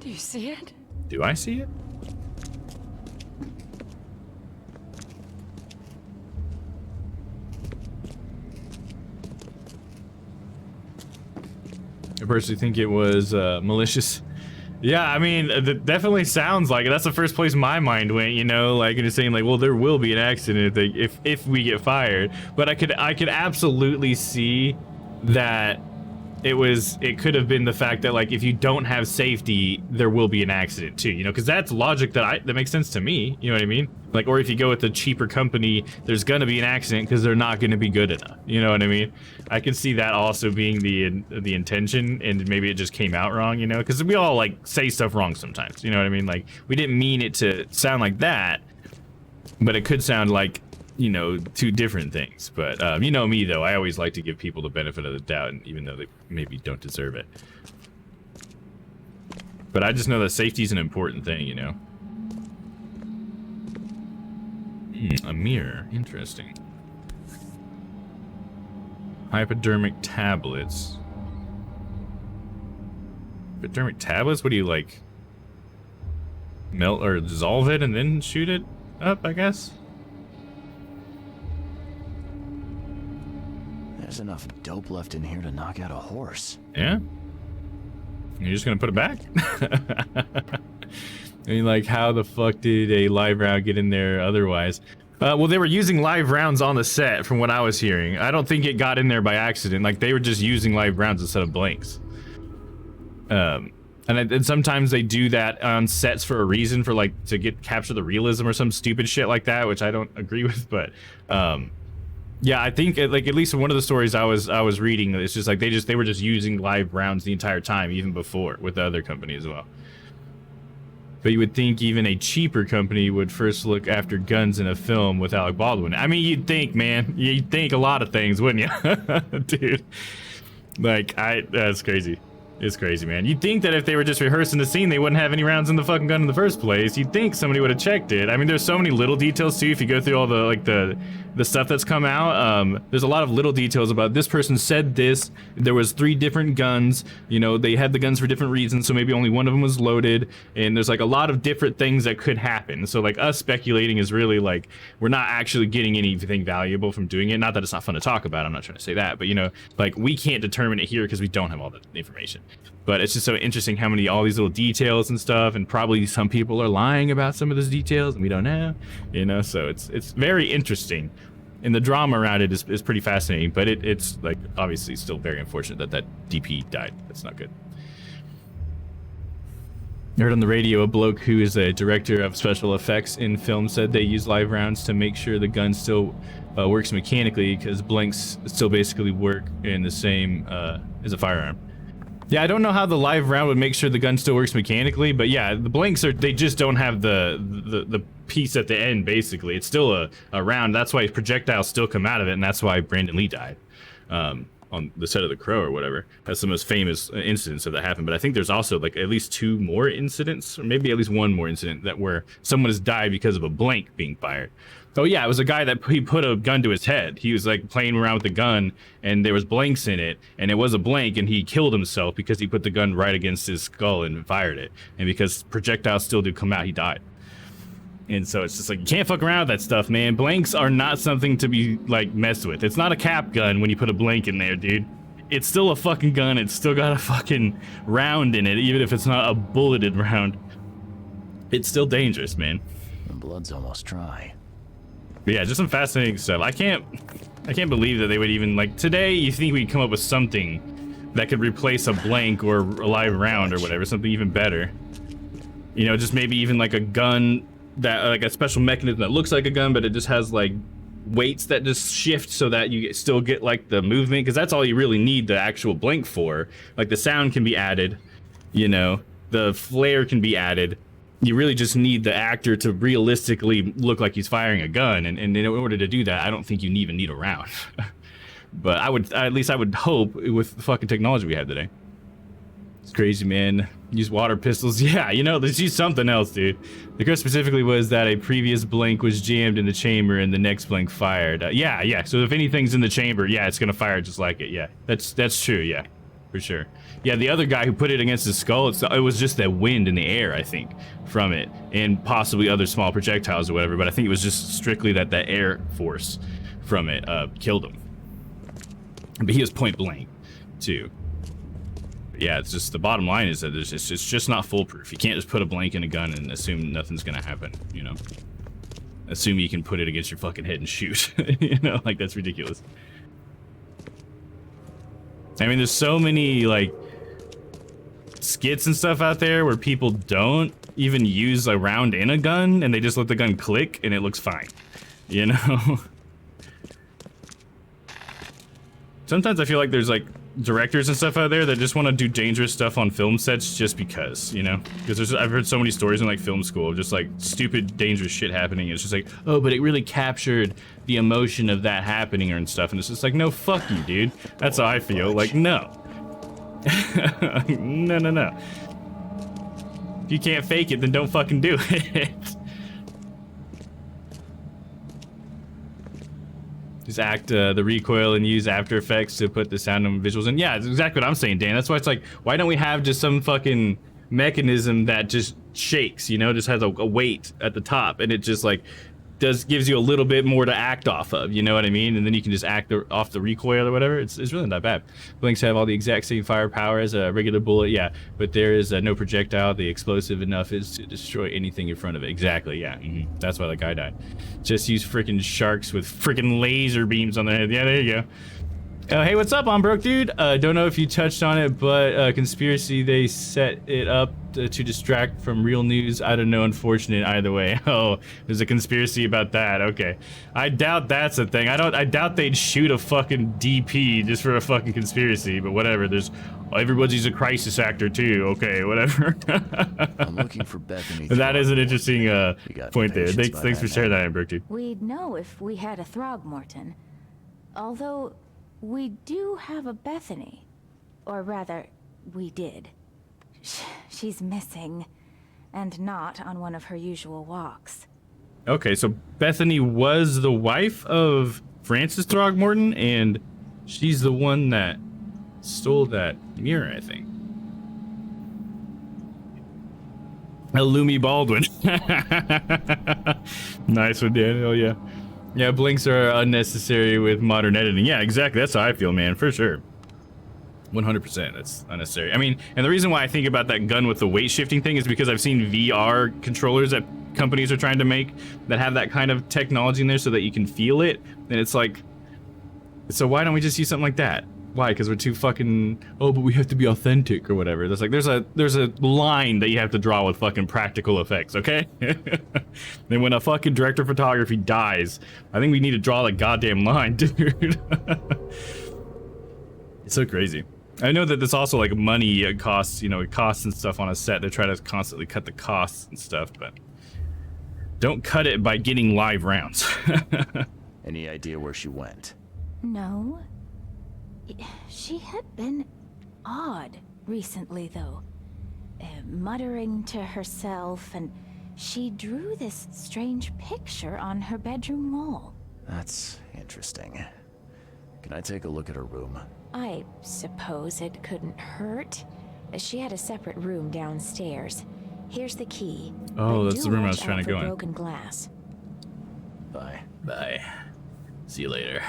Do you see it? Do I see it? I personally think it was malicious. Yeah, I mean, it definitely sounds like it. That's the first place my mind went, you know, like, and it's saying like, well, there will be an accident if we get fired. But I could absolutely see that it could have been the fact that, like, if you don't have safety, there will be an accident too, you know, because that's logic that makes sense to me, you know what I mean? Like, or if you go with the cheaper company, there's gonna be an accident because they're not gonna be good enough, you know what I mean? I could see that also being the intention, and maybe it just came out wrong, you know, because we all like say stuff wrong sometimes, you know what I mean? Like, we didn't mean it to sound like that, but it could sound like, you know, two different things. But you know me though, I always like to give people the benefit of the doubt, even though they maybe don't deserve it. But I just know that safety is an important thing, you know. A mirror, interesting. Hypodermic tablets. Hypodermic tablets? What do you, like, melt or dissolve it and then shoot it up, I guess? There's enough dope left in here to knock out a horse. Yeah? You're just gonna put it back? I mean, like, how the fuck did a live round get in there otherwise? Well, they were using live rounds on the set, from what I was hearing. I don't think it got in there by accident. Like, they were just using live rounds instead of blanks. And sometimes they do that on sets for a reason, for like to capture the realism or some stupid shit like that, which I don't agree with. But yeah, I think like at least in one of the stories I was reading, it's just like they were just using live rounds the entire time, even before, with the other company as well. But you would think even a cheaper company would first look after guns in a film with Alec Baldwin. I mean, you'd think, man. You'd think a lot of things, wouldn't you? Dude. Like, that's crazy. It's crazy, man. You'd think that if they were just rehearsing the scene, they wouldn't have any rounds in the fucking gun in the first place. You'd think somebody would have checked it. I mean, there's so many little details too. If you go through all the like the stuff that's come out, there's a lot of little details about this person said this. There was 3 different guns. You know, they had the guns for different reasons, so maybe only one of them was loaded. And there's like a lot of different things that could happen. So like us speculating is really like we're not actually getting anything valuable from doing it. Not that it's not fun to talk about. I'm not trying to say that, but you know, like we can't determine it here because we don't have all the information. But it's just so interesting how many all these little details and stuff, and probably some people are lying about some of those details and we don't know, you know. So it's very interesting, and the drama around it is pretty fascinating. But it's like obviously still very unfortunate that DP died. That's not good. I heard on the radio a bloke who is a director of special effects in film said they use live rounds to make sure the gun still works mechanically, because blanks still basically work in the same as a firearm. Yeah, I don't know how the live round would make sure the gun still works mechanically, but yeah, the blanks they just don't have the piece at the end. Basically, it's still a round. That's why projectiles still come out of it, and that's why Brandon Lee died on the set of The Crow or whatever. That's the most famous incidents of that happened. But I think there's also like at least 2 more incidents, or maybe at least 1 more incident that where someone has died because of a blank being fired. Oh yeah, it was a guy that he put a gun to his head. He was like playing around with the gun, and there was blanks in it, and it was a blank, and he killed himself because he put the gun right against his skull and fired it. And because projectiles still do come out, he died. And so it's just like, you can't fuck around with that stuff, man. Blanks are not something to be like messed with. It's not a cap gun when you put a blank in there, dude. It's still a fucking gun. It's still got a fucking round in it, even if it's not a bulleted round. It's still dangerous, man. The blood's almost dry. But yeah, just some fascinating stuff. I can't believe that they would even, like, today you think we'd come up with something that could replace a blank or a live round or whatever, something even better. You know, just maybe even like a gun that, like a special mechanism that looks like a gun, but it just has like weights that just shift so that you still get like the movement, because that's all you really need the actual blank for. Like the sound can be added, you know, the flare can be added. You really just need the actor to realistically look like he's firing a gun, and in order to do that, I don't think you even need a round. But I would hope with the fucking technology we have today. It's crazy, man. Use water pistols. Yeah, you know, let's use something else, dude. The case specifically was that a previous blank was jammed in the chamber and the next blank fired. Yeah. So if anything's in the chamber, yeah, it's gonna fire just like it. Yeah, that's true. Yeah, for sure. Yeah, the other guy who put it against his skull, it was just that wind in the air, I think, from it, and possibly other small projectiles or whatever. But I think it was just strictly that air force from it killed him. But he was point blank, too. But yeah, it's just the bottom line is that it's just not foolproof. You can't just put a blank in a gun and assume nothing's gonna happen. You know, assume you can put it against your fucking head and shoot. You know, like that's ridiculous. I mean, there's so many like skits and stuff out there where people don't even use a round in a gun and they just let the gun click and it looks fine, you know. Sometimes I feel like there's like directors and stuff out there that just want to do dangerous stuff on film sets just because, you know, because I've heard so many stories in like film school of just like stupid dangerous shit happening. It's just like, oh, but it really captured the emotion of that happening and stuff, and it's just like, no, fuck you, dude. That's how I feel. Like, no. No. If you can't fake it, then don't fucking do it. Just act the recoil and use After Effects to put the sound and visuals in. Yeah, it's exactly what I'm saying, Dan. That's why it's like, why don't we have just some fucking mechanism that just shakes, you know, just has a weight at the top, and it just like gives you a little bit more to act off of, you know what I mean? And then you can just act off the recoil or whatever. It's really not bad. Blanks have all the exact same firepower as a regular bullet, yeah, but there is no projectile. The explosive enough is to destroy anything in front of it. Exactly, yeah. That's why that guy died. Just use freaking sharks with freaking laser beams on their head. Yeah, there you go. Hey, what's up? I'm broke, dude. Don't know if you touched on it, but conspiracy, they set it up to distract from real news. I don't know, unfortunate either way. Oh, there's a conspiracy about that. Okay. I doubt that's a thing. I doubt they'd shoot a fucking DP just for a fucking conspiracy, but whatever. Everybody's a crisis actor too. Okay, whatever. I'm looking for Bethany. That is an interesting point there. patience Thanks by for sharing that, broke, dude. We'd know if we had a Throgmorton. Although, we do have a Bethany. Or rather, we did. She's missing, and not on one of her usual walks. Okay, so Bethany was the wife of Francis Throgmorton, and she's the one that stole that mirror, I think. Illumi Baldwin. Nice one, Dan. Hell yeah. Yeah, blinks are unnecessary with modern editing. Yeah, exactly. That's how I feel, man, for sure. 100%. That's unnecessary. I mean, and the reason why I think about that gun with the weight shifting thing is because I've seen VR controllers that companies are trying to make that have that kind of technology in there so that you can feel it. And it's like, so why don't we just use something like that? Why? Because we're too fucking, oh, but we have to be authentic or whatever. There's like, there's a line that you have to draw with fucking practical effects, okay? Then when a fucking director of photography dies, I think we need to draw the goddamn line, dude. It's so crazy. I know that there's also like money costs, you know, costs and stuff on a set. They try to constantly cut the costs and stuff, but don't cut it by getting live rounds. Any idea where she went? No. She had been odd recently, though. Muttering to herself, and she drew this strange picture on her bedroom wall. That's interesting. Can I take a look at her room? I suppose it couldn't hurt. She had a separate room downstairs. Here's the key. Oh, But that's do the room I was watch trying out to go for in. broken glass. Bye. Bye. See you later.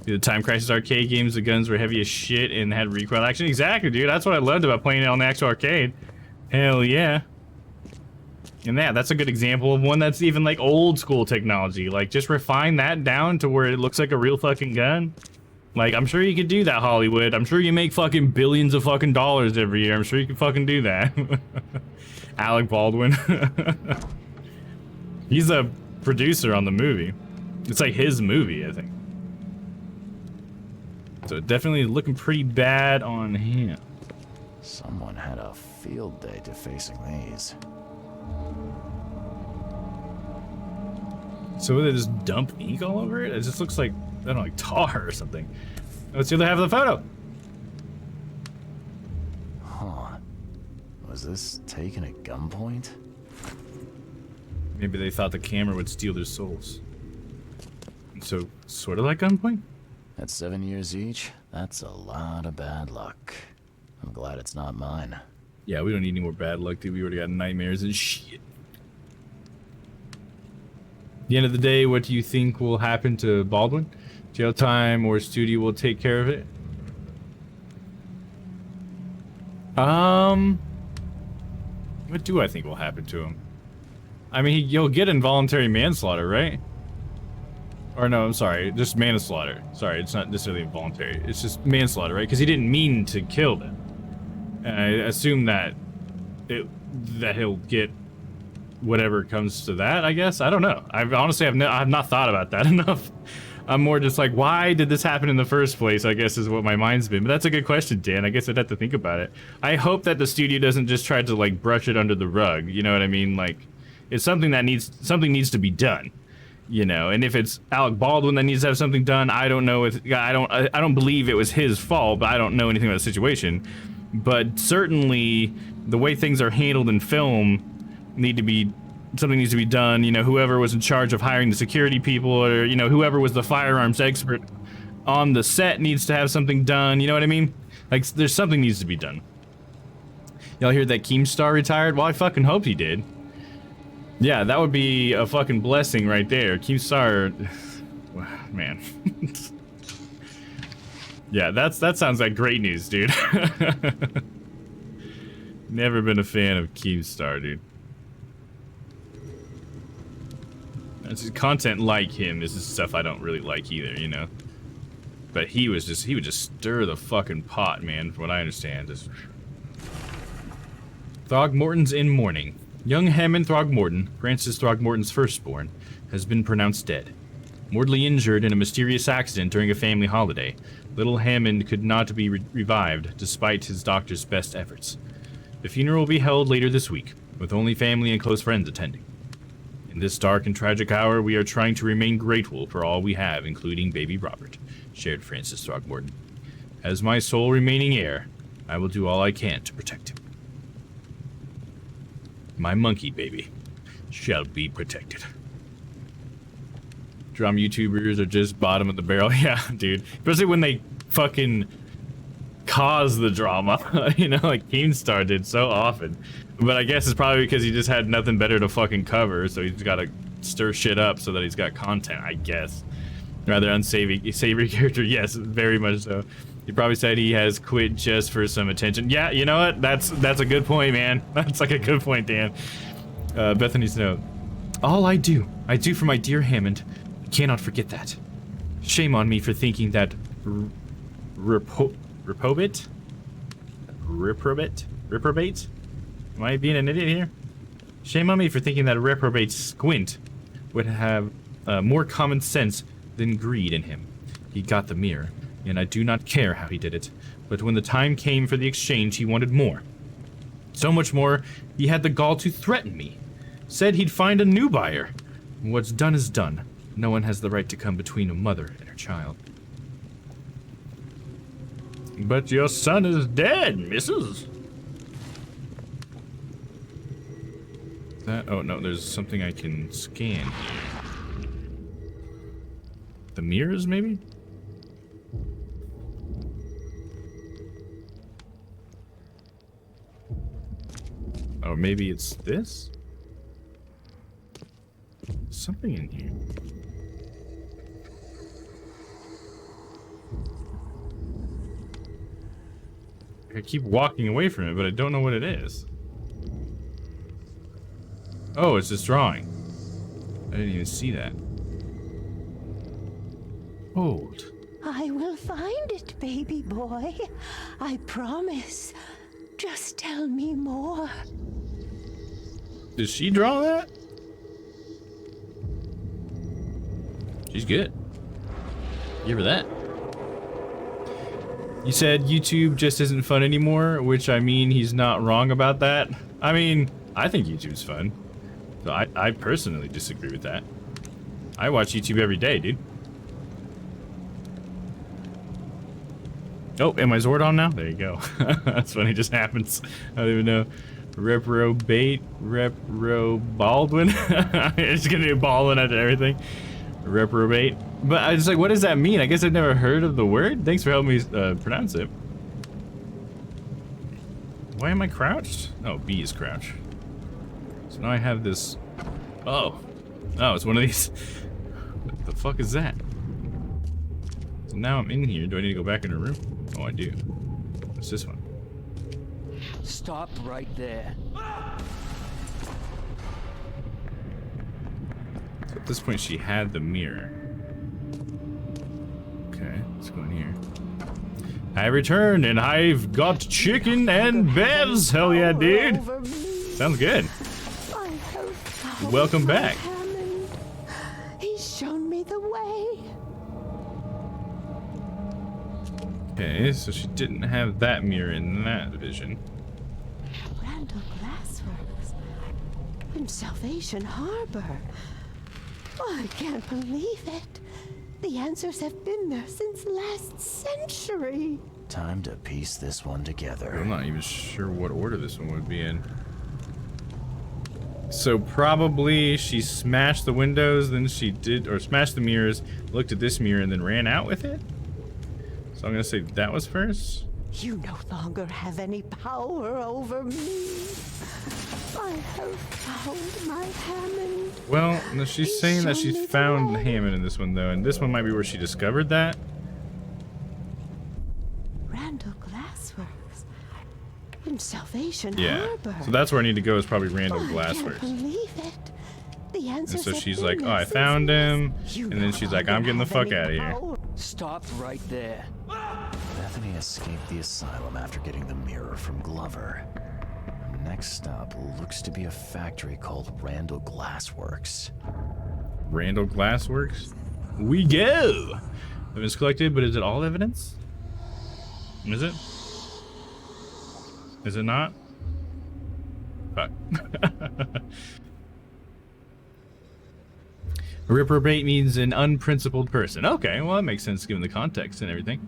The Time Crisis arcade games, the guns were heavy as shit and had recoil action. Exactly, dude. That's what I loved about playing it on the actual arcade. Hell yeah. And that's a good example of one that's even like old school technology. Like, just refine that down to where it looks like a real fucking gun. Like, I'm sure you could do that, Hollywood. I'm sure you make fucking billions of fucking dollars every year. I'm sure you can fucking do that. Alec Baldwin. He's a producer on the movie. It's like his movie, I think. So definitely looking pretty bad on him. Someone had a field day defacing these. So they just dump ink all over it? It just looks like, I don't know, like tar or something. Let's see the half of the photo. Huh. Was this taken at gunpoint? Maybe they thought the camera would steal their souls. So, sort of like gunpoint? At 7 years each, that's a lot of bad luck. I'm glad it's not mine. Yeah, we don't need any more bad luck, dude. We already got nightmares and shit. At the end of the day, what do you think will happen to Baldwin? Jail time or studio will take care of it? What do I think will happen to him? I mean, he'll get involuntary manslaughter, right? Or no, I'm sorry, just manslaughter. Sorry, it's not necessarily involuntary. It's just manslaughter, right? Because he didn't mean to kill them. And I assume that he'll get whatever comes to that, I guess. I don't know. I've not thought about that enough. I'm more just like, why did this happen in the first place, I guess is what my mind's been. But that's a good question, Dan. I guess I'd have to think about it. I hope that the studio doesn't just try to like brush it under the rug. You know what I mean? Like, it's something that needs to be done. You know, and if it's Alec Baldwin that needs to have something done, I don't know if I don't believe it was his fault, but I don't know anything about the situation. But certainly the way things are handled in film something needs to be done. You know, whoever was in charge of hiring the security people, or, you know, whoever was the firearms expert on the set needs to have something done. You know what I mean? Like, there's something needs to be done. Y'all hear that Keemstar retired? Well, I fucking hope he did. Yeah, that would be a fucking blessing right there. Keemstar, man. Yeah, that sounds like great news, dude. Never been a fan of Keemstar, dude. That's just content like him is just stuff I don't really like either, you know? But he would just stir the fucking pot, man, from what I understand. Just... Throgmorton's in mourning. Young Hammond Throgmorton, Francis Throgmorton's firstborn, has been pronounced dead. Mortally injured in a mysterious accident during a family holiday, little Hammond could not be revived despite his doctor's best efforts. The funeral will be held later this week, with only family and close friends attending. In this dark and tragic hour, we are trying to remain grateful for all we have, including baby Robert, shared Francis Throgmorton. As my sole remaining heir, I will do all I can to protect him. My monkey baby shall be protected. Drama YouTubers are just bottom of the barrel. Yeah, dude. Especially when they fucking cause the drama. You know, like Keemstar did so often. But I guess it's probably because he just had nothing better to fucking cover, so he's got to stir shit up so that he's got content, I guess. Rather unsavory character, yes, very much so. He probably said he has quit just for some attention. Yeah, you know what? That's a good point, man. That's like a good point, Dan. Bethany's note. All I do for my dear Hammond. I cannot forget that. Shame on me for thinking that reprobate? Am I being an idiot here? Shame on me for thinking that a reprobate squint would have more common sense than greed in him. He got the mirror, and I do not care how he did it, but when the time came for the exchange, he wanted more. So much more, he had the gall to threaten me. Said he'd find a new buyer. What's done is done. No one has the right to come between a mother and her child. But your son is dead, missus. That, oh no, there's something I can scan here. The mirrors, maybe? Oh, maybe it's this? Something in here. I keep walking away from it, but I don't know what it is. Oh, it's this drawing. I didn't even see that. Hold. I will find it, baby boy. I promise. Just tell me more. Did she draw that? She's good. Give her that. You said YouTube just isn't fun anymore, which I mean, he's not wrong about that. I mean, I think YouTube's fun. So I personally disagree with that. I watch YouTube every day, dude. Oh, am I Zord on now? There you go. That's funny, it just happens. I don't even know. Reprobate, Baldwin. It's gonna be Baldwin after everything. Reprobate. But I was like, what does that mean? I guess I've never heard of the word. Thanks for helping me pronounce it. Why am I crouched? Oh, B is crouch. So now I have this. Oh, it's one of these. What the fuck is that? So now I'm in here. Do I need to go back in the room? Oh, I do. What's this one? Stop right there. So at this point, she had the mirror. Okay, let's go in here. I returned and I've got chicken and bevs. Hell yeah, dude. Sounds good. Welcome back. He's shown me the way. Okay, so she didn't have that mirror in that vision. Randall Glassworks in Salvation Harbor. Oh, I can't believe it. The answers have been there since last century. Time to piece this one together. I'm not even sure what order this one would be in. So probably she smashed the windows, then she did, or smashed the mirrors, looked at this mirror, and then ran out with it? So I'm gonna say that was first. You no longer have any power over me. I have found my Hammond. Well, no, she's saying that she's found Hammond in this one, though, and this one might be where she discovered that. Randall Glassworks in Salvation Yeah, Harbor. so that's where I need to go, is probably Randall I Glassworks. can't believe it. The answers And so have she's been like, there oh, I since found him, you and then no she's like, longer I'm getting the have fuck any out of here. power. Stop right there. Bethany escaped the asylum after getting the mirror from Glover. Next stop looks to be a factory called Randall Glassworks. Randall Glassworks? We go! Evidence collected, but is it all evidence? Is it? Is it not? Fuck. A reprobate means an unprincipled person. Okay, well that makes sense given the context and everything.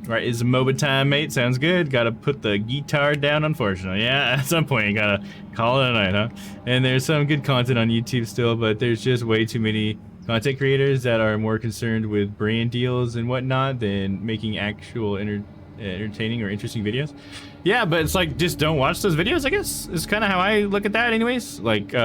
Right, it's MOBA time, mate. Sounds good. Gotta put the guitar down, unfortunately. Yeah, at some point you gotta call it a night, huh? And there's some good content on YouTube still, but there's just way too many content creators that are more concerned with brand deals and whatnot than making actual entertaining or interesting videos. Yeah, but it's like, just don't watch those videos, I guess. Is kind of how I look at that anyways. Like,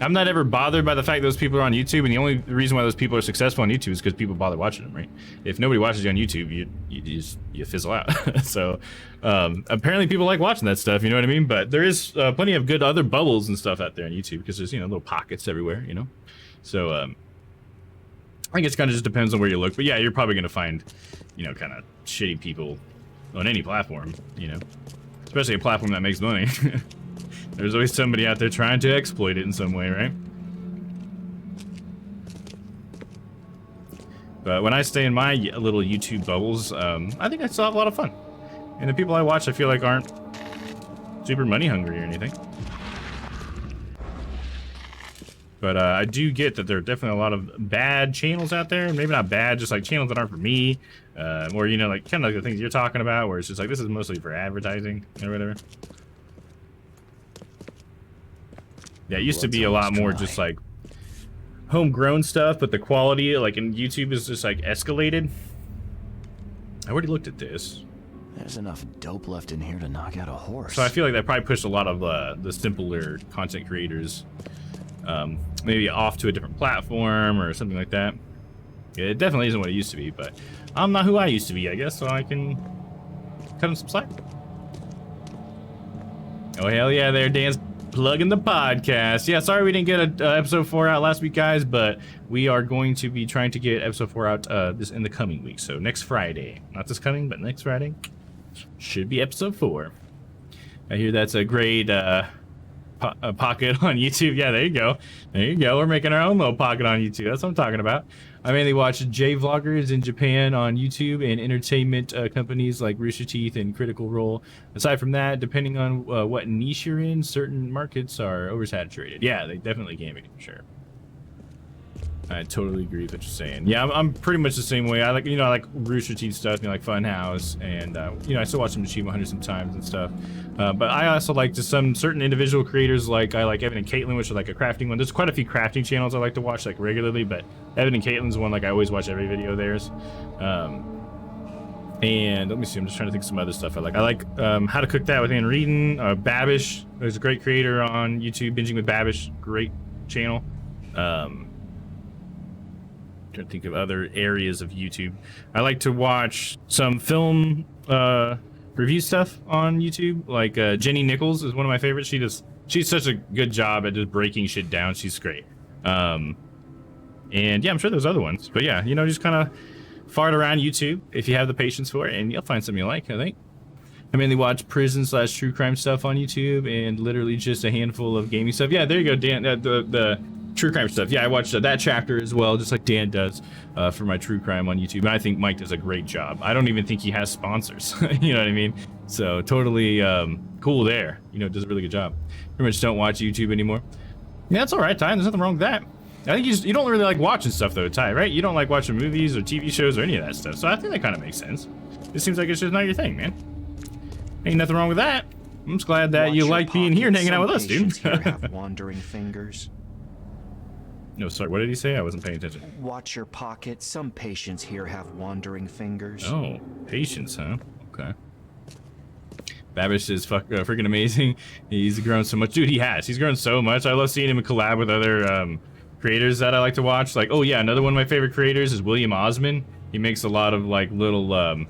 I'm not ever bothered by the fact those people are on YouTube, and the only reason why those people are successful on YouTube is because people bother watching them, right? If nobody watches you on YouTube, you fizzle out. So apparently people like watching that stuff, you know what I mean? But there is plenty of good other bubbles and stuff out there on YouTube because there's, you know, little pockets everywhere, you know? So I guess it kind of just depends on where you look. But yeah, you're probably going to find, you know, kind of shitty people on any platform, you know? Especially a platform that makes money. There's always somebody out there trying to exploit it in some way, right? But when I stay in my little YouTube bubbles, I think I still have a lot of fun. And the people I watch, I feel like aren't super money hungry or anything. But I do get that there are definitely a lot of bad channels out there. Maybe not bad, just like channels that aren't for me. Or, you know, like kind of like the things you're talking about, where it's just like, this is mostly for advertising or whatever. Yeah, it used to be a lot more just like homegrown stuff, but the quality, like in YouTube, is just like escalated. I already looked at this. There's enough dope left in here to knock out a horse. So I feel like that probably pushed a lot of the simpler content creators maybe off to a different platform or something like that. Yeah, it definitely isn't what it used to be, but I'm not who I used to be, I guess, so I can cut him some slack. Oh, hell yeah, there, Dan's plugging the podcast. Yeah, sorry we didn't get a episode 4 out last week, guys, but we are going to be trying to get episode 4 out this in the coming week. So next Friday, not this coming, but next Friday should be episode 4. I hear that's a great pocket on YouTube. Yeah, there you go. There you go. We're making our own little pocket on YouTube. That's what I'm talking about. I mainly watch J-vloggers in Japan on YouTube and entertainment companies like Rooster Teeth and Critical Role. Aside from that, depending on what niche you're in, certain markets are oversaturated. Yeah, they definitely can be, for sure. I totally agree with what you're saying. Yeah, I'm pretty much the same way. I like, you know, I like Rooster Teeth stuff, you know, like Funhouse, and you know, I still watch them Achievement Hunter sometimes and stuff. But I also like just some certain individual creators, like I like Evan and Caitlin, which is like a crafting one. There's quite a few crafting channels I like to watch like regularly, but Evan and Caitlin's one like I always watch every video of theirs. And let me see, I'm just trying to think of some other stuff I like. I like How to Cook That with Ann Reedon. Babish, there's a great creator on YouTube, Binging with Babish, great channel. Trying to think of other areas of YouTube. I like to watch some film review stuff on YouTube. Like Jenny Nichols is one of my favorites. She's such a good job at just breaking shit down. She's great. And yeah, I'm sure there's other ones. But yeah, you know, just kind of fart around YouTube if you have the patience for it, and you'll find something you like, I think. I mainly watch prison/true crime stuff on YouTube, and literally just a handful of gaming stuff. Yeah, there you go, Dan. The true crime stuff. Yeah, I watched that chapter as well, just like Dan does for my true crime on YouTube. And I think Mike does a great job. I don't even think he has sponsors. You know what I mean? So totally cool there. You know, does a really good job. Pretty much don't watch YouTube anymore. Yeah, that's all right, Ty. There's nothing wrong with that. I think you don't really like watching stuff though, Ty, right? You don't like watching movies or TV shows or any of that stuff. So I think that kind of makes sense. It seems like it's just not your thing, man. Ain't nothing wrong with that. I'm just glad that you like being here and hanging out with us, dude. Here have wandering fingers. No, sorry, what did he say? I wasn't paying attention. Watch your pocket. Some patients here have wandering fingers. Oh, patience, huh? Okay. Babish is freaking amazing. He's grown so much. Dude, he has. He's grown so much. I love seeing him collab with other creators that I like to watch. Like, oh yeah, another one of my favorite creators is William Osman. He makes a lot of like little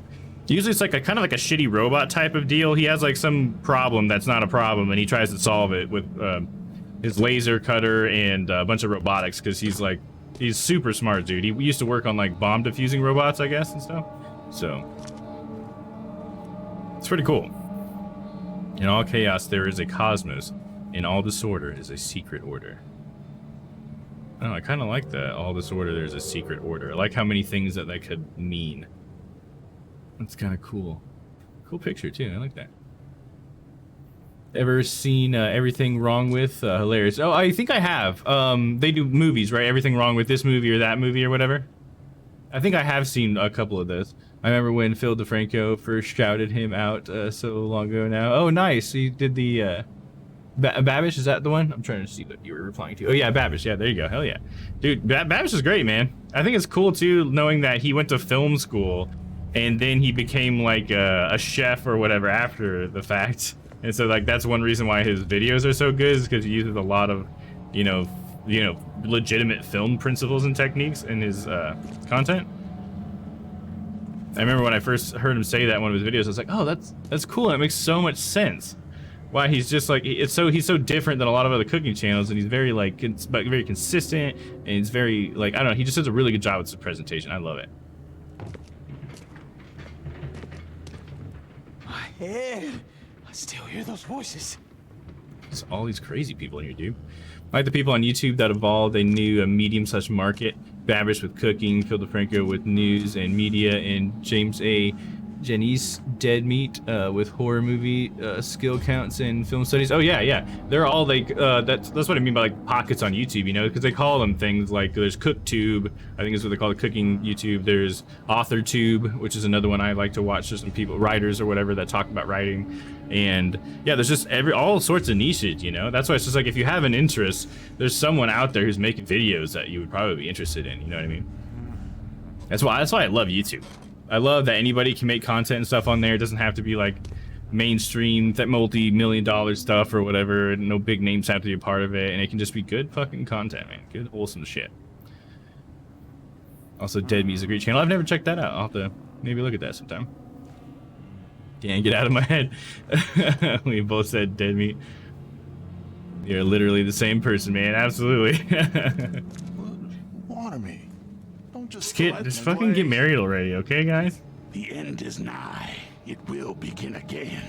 usually it's like a kind of like a shitty robot type of deal. He has like some problem that's not a problem, and he tries to solve it with his laser cutter and a bunch of robotics, because he's like He's super smart, dude. He used to work on like bomb defusing robots, I guess, and stuff. So it's pretty cool. In all chaos, there is a cosmos. In all disorder is a secret order. Oh, I kind of like that. All disorder, there's a secret order. I like how many things that could mean. That's kind of cool. Cool picture, too. I like that. Ever seen Everything Wrong With? Hilarious. Oh, I think I have. They do movies, right? Everything Wrong With this movie or that movie or whatever. I think I have seen a couple of those. I remember when Phil DeFranco first shouted him out so long ago now. Oh, nice. He did the... Babish, is that the one? I'm trying to see what you were replying to. Oh yeah, Babish. Yeah, there you go. Hell yeah. Dude, Babish is great, man. I think it's cool too, knowing that he went to film school and then he became like a chef or whatever after the fact. And so like that's one reason why his videos are so good, is because he uses a lot of, you know, legitimate film principles and techniques in his content. I remember when I first heard him say that in one of his videos, I was like, oh, that's cool. It makes so much sense. Why he's just like, he's so different than a lot of other cooking channels, and he's very like very consistent, and he's very like, I don't know, he just does a really good job with his presentation. I love it. My head. I still hear those voices. There's all these crazy people in here, dude. Like the people on YouTube that evolved a new medium/market. Babish with cooking, Phil DeFranco with news and media, and James A. Janice Dead Meat with horror movie skill counts and film studies. Oh yeah, they're all like that's what I mean by like pockets on YouTube, you know, because they call them things like there's CookTube, I think is what they call it, cooking YouTube. There's AuthorTube, which is another one I like to watch. There's some people, writers or whatever, that talk about writing, and yeah, there's just all sorts of niches, you know. That's why it's just like if you have an interest, there's someone out there who's making videos that you would probably be interested in. You know what I mean? That's why I love YouTube. I love that anybody can make content and stuff on there. It doesn't have to be like mainstream, that multi-million-dollar stuff or whatever. No big names have to be a part of it, and it can just be good fucking content, man. Good, wholesome shit. Also, Dead Meat is a great channel. I've never checked that out. I'll have to maybe look at that sometime. Can't get out of my head. We both said Dead Meat. You're literally the same person, man. Absolutely. Water me. Just fucking get married already, okay, guys? The end is nigh. It will begin again.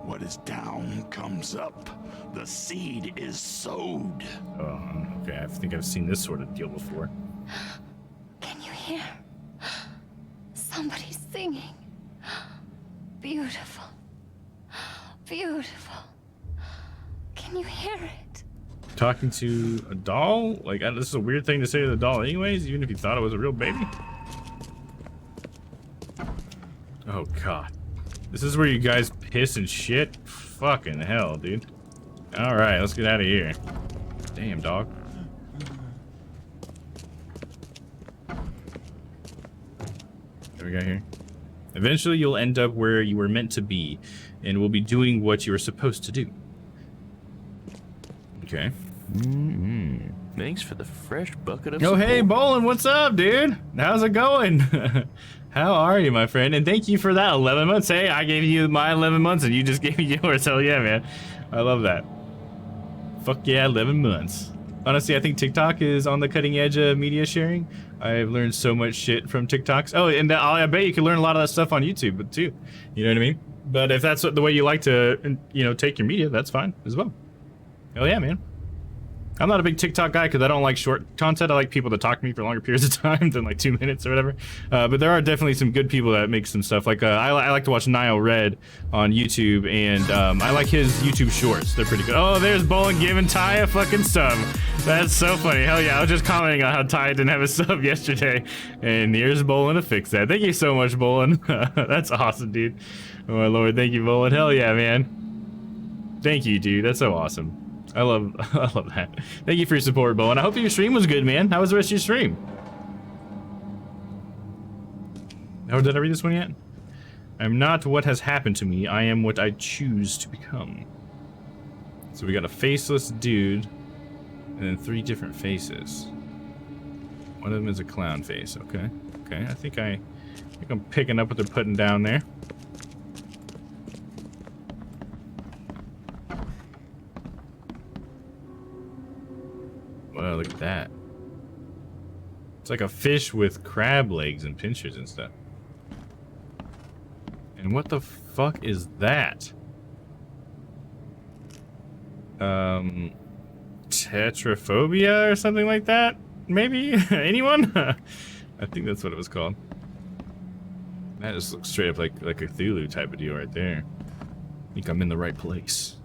What is down comes up. The seed is sowed. Oh, okay. I think I've seen this sort of deal before. Can you hear? Somebody's singing. Beautiful. Beautiful. Can you hear it? Talking to a doll? Like, this is a weird thing to say to the doll anyways, even if you thought it was a real baby. Oh god. This is where you guys piss and shit? Fucking hell, dude. Alright, let's get out of here. Damn, dog. What we got here? Eventually you'll end up where you were meant to be, and will be doing what you were supposed to do. Okay. Thanks for the fresh bucket of Oh, support. hey, Bolin, what's up, dude? How's it going? How are you, my friend? And thank you for that 11 months. Hey, I gave you my 11 months and you just gave me yours. Hell yeah, man. I love that. Fuck yeah, 11 months. Honestly, I think TikTok is on the cutting edge of media sharing. I've learned so much shit from TikToks. Oh, and I bet you can learn a lot of that stuff on YouTube too. You know what I mean? But if that's the way you like to, you know, take your media, that's fine as well. Hell yeah, man. I'm not a big TikTok guy because I don't like short content. I like people that talk to me for longer periods of time than like 2 minutes or whatever. But there are definitely some good people that make some stuff. Like I like to watch Nile Red on YouTube, and I like his YouTube shorts. They're pretty good. Oh, there's Bolin giving Ty a fucking sub. That's so funny. Hell yeah, I was just commenting on how Ty didn't have a sub yesterday, and here's Bolin to fix that. Thank you so much, Bolin. That's awesome, dude. Oh my lord, thank you, Bolin. Hell yeah, man. Thank you, dude. That's so awesome. I love that. Thank you for your support, Bo, and I hope your stream was good, man. How was the rest of your stream? Oh, did I read this one yet? I'm not what has happened to me. I am what I choose to become. So we got a faceless dude, and then 3 different faces. One of them is a clown face. Okay, okay. I think I'm picking up what they're putting down there. Wow, look at that. like a fish with crab legs and pinchers and stuff. And what the fuck is that? Tetraphobia or something like that? Maybe? Anyone? I think that's what it was called. That just looks straight up like a Cthulhu type of deal right there. I think I'm in the right place.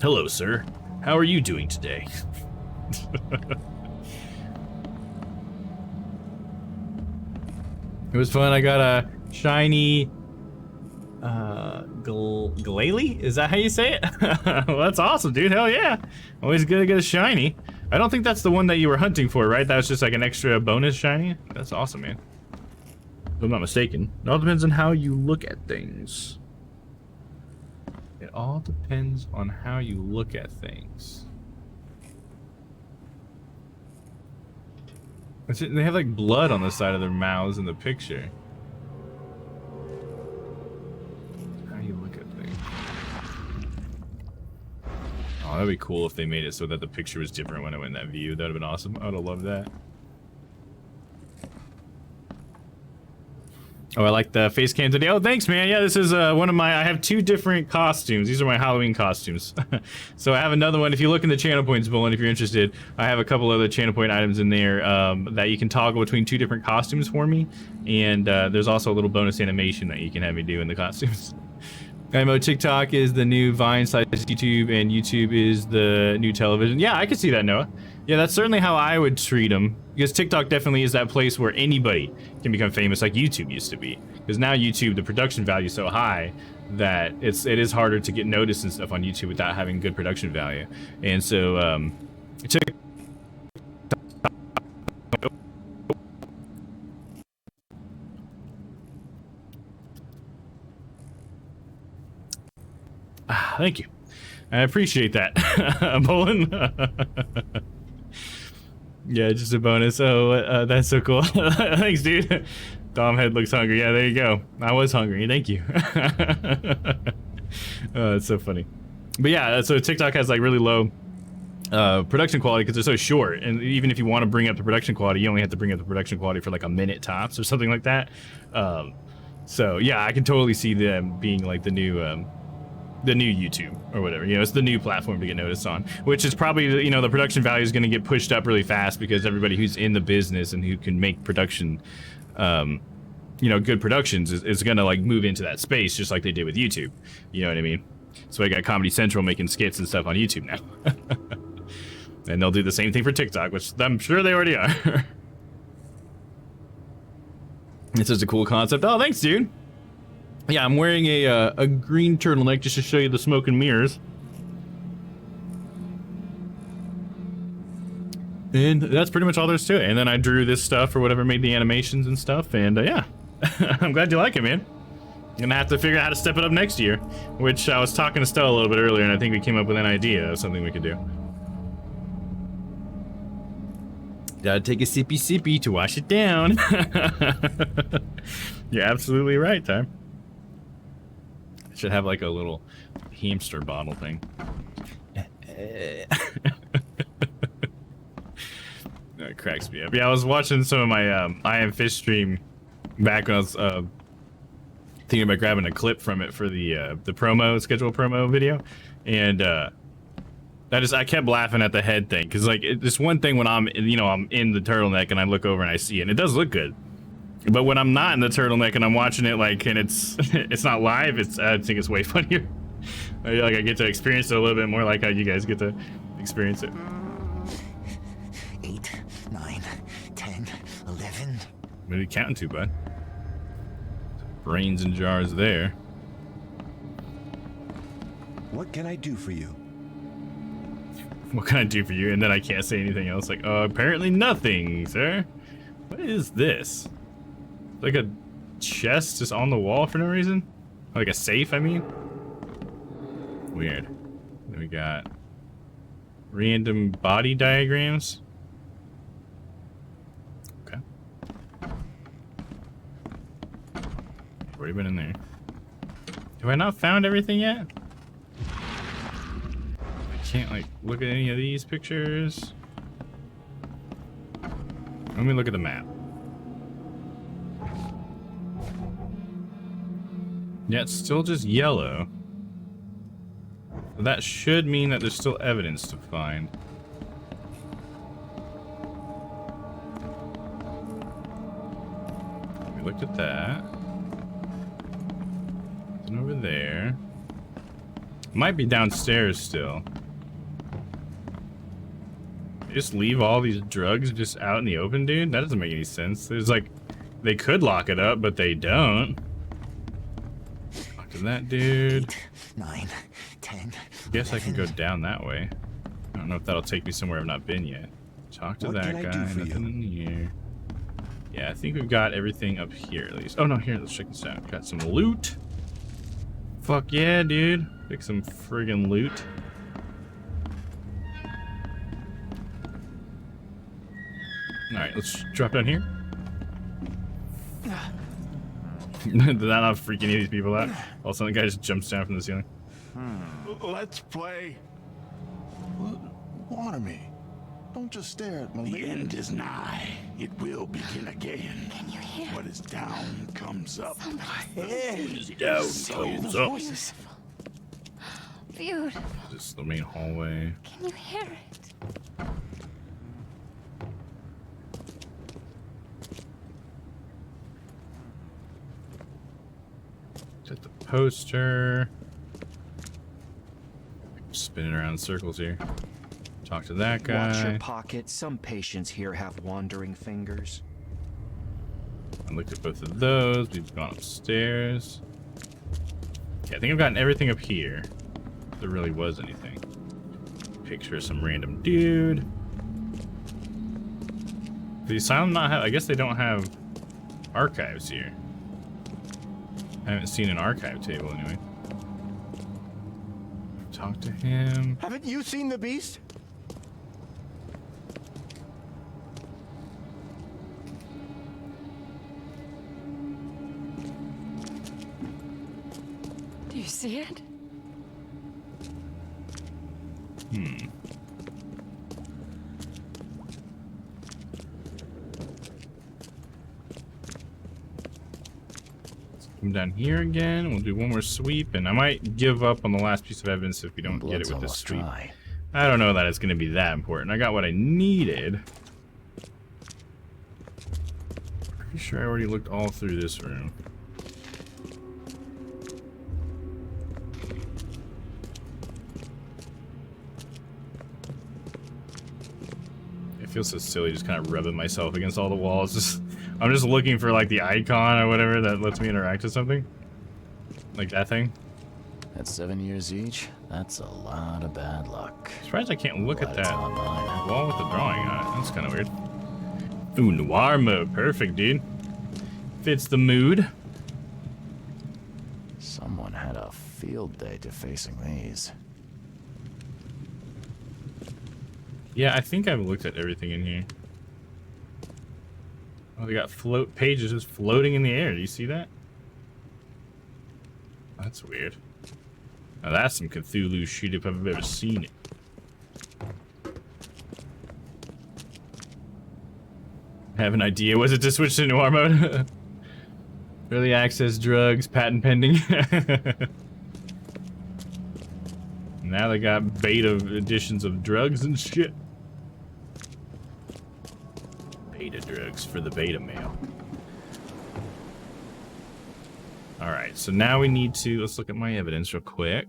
Hello, sir. How are you doing today? It was fun. I got a shiny glalie? Is that how you say it? Well, that's awesome, dude. Hell yeah. Always good to get a shiny. I don't think that's the one that you were hunting for, right? That was just like an extra bonus shiny? That's awesome, man. If I'm not mistaken. It all depends on how you look at things. It all depends on how you look at things. They have like blood on the side of their mouths in the picture. How you look at things. Oh, that'd be cool if they made it so that the picture was different when it went in that view. That'd have been awesome. I would have loved that. Oh, I like the face cam today. Oh, thanks, man. Yeah, this is one of my... I have 2 different costumes. These are my Halloween costumes. So I have another one. If you look in the channel points, Bullen, if you're interested, I have a couple other channel point items in there that you can toggle between 2 different costumes for me. And there's also a little bonus animation that you can have me do in the costumes. I know TikTok is the new Vine / YouTube, and YouTube is the new television. Yeah, I could see that, Noah. Yeah, that's certainly how I would treat them. Because TikTok definitely is that place where anybody can become famous like YouTube used to be. Because now YouTube, the production value is so high that it is harder to get noticed and stuff on YouTube without having good production value. And so, thank you. I appreciate that, Bolin. Yeah, just a bonus. Oh, that's so cool. Thanks, dude. Domhead looks hungry. Yeah, there you go. I was hungry. Thank you. Oh, it's so funny. But yeah, so TikTok has like really low production quality because they're so short. And even if you want to bring up the production quality, you only have to bring up the production quality for like a minute tops or something like that. So yeah, I can totally see them being like the new YouTube or whatever. You know, it's the new platform to get noticed on, which is probably, you know, the production value is going to get pushed up really fast because everybody who's in the business and who can make production, you know, good productions is going to like move into that space just like they did with YouTube. You know what I mean? So I got Comedy Central making skits and stuff on YouTube now. And they'll do the same thing for TikTok, which I'm sure they already are. It's just a cool concept. Oh, thanks, dude. Yeah, I'm wearing a green turtleneck just to show you the smoke and mirrors. And that's pretty much all there's to it. And then I drew this stuff or whatever, made the animations and stuff. And yeah, I'm glad you like it, man. I'm gonna have to figure out how to step it up next year, which I was talking to Stella a little bit earlier, and I think we came up with an idea of something we could do. Gotta take a sippy to wash it down. You're absolutely right, Time. Should have like a little hamster bottle thing. That cracks me up. Yeah, I was watching some of my I Am Fish stream back when I was thinking about grabbing a clip from it for the promo, scheduled promo video, and I kept laughing at the head thing because like it's one thing when I'm in the turtleneck and I look over and I see it, and it does look good. But when I'm not in the turtleneck and I'm watching it like and it's not live, I think it's way funnier. Like I get to experience it a little bit more like how you guys get to experience it. 8, 9, 10, 11. What are you counting to, bud? Brains in jars there. What can I do for you? What can I do for you? And then I can't say anything else. Like, apparently nothing, sir. What is this? Like a chest just on the wall for no reason? Like a safe, I mean? Weird. Then we got random body diagrams. Okay. Already been in there. Have I not found everything yet? I can't like look at any of these pictures. Let me look at the map. Yeah, it's still just yellow. That should mean that there's still evidence to find. We looked at that. And over there. Might be downstairs still. Just leave all these drugs just out in the open, dude? That doesn't make any sense. There's like, they could lock it up, but they don't. Talk to that dude. 8, 9, 10. Guess I can go down that way. I don't know if that'll take me somewhere I've not been yet. Talk to that guy. Nothing in here. Yeah, I think we've got everything up here at least. Oh no, here, let's check this out. Got some loot. Fuck yeah, dude. Pick some friggin' loot. Alright, let's drop down here. Did that not freak any of these people out? All of a sudden the guy just jumps down from the ceiling. Let's play. Water me. Don't just stare at me. The end is nigh. It will begin again. Can you hear? What is down comes up. Down comes up. Beautiful. Beautiful. This is the main hallway. Can you hear it? Set the poster. Spinning around in circles here. Talk to that guy. Watch your pocket. Some patients here have wandering fingers. I looked at both of those. We've gone upstairs. Okay, I think I've gotten everything up here. If there really was anything. Picture of some random dude. The asylum not have, I guess they don't have archives here. I haven't seen an archive table anyway. Talk to him. Haven't you seen the beast? Do you see it? Come down here again. We'll do one more sweep, and I might give up on the last piece of evidence if we don't get it with this sweep. Dry. I don't know that it's going to be that important. I got what I needed. Pretty sure I already looked all through this room. It feels so silly just kind of rubbing myself against all the walls. I'm just looking for like the icon or whatever that lets me interact with something. Like that thing. At 7 years each, that's a lot of bad luck. Surprised I can't look at Glad it's that not mine. wall with the drawing on it. That's kind of weird. Ooh, noir mode. Perfect, dude. Fits the mood. Someone had a field day defacing these. Yeah, I think I've looked at everything in here. Oh, they got float pages just floating in the air. Do you see that? That's weird. Now that's some Cthulhu shit if I've ever seen it. I have an idea. Was it to switch to noir mode? Early access drugs, patent pending. Now they got beta editions of drugs and shit. Beta drugs for the beta male. Alright, so now we need to, let's look at my evidence real quick.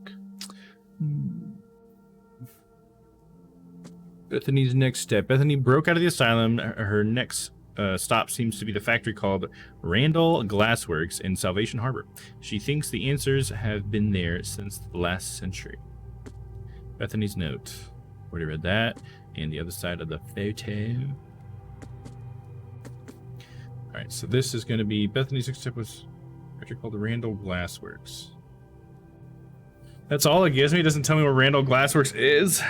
Bethany's next step. Bethany broke out of the asylum. Her next stop seems to be the factory called Randall Glassworks in Salvation Harbor. She thinks the answers have been there since the last century. Bethany's note. Already read that. And the other side of the photo. Alright, so this is going to be Bethany's next step was actually called the Randall Glassworks. That's all it gives me. It doesn't tell me where Randall Glassworks is.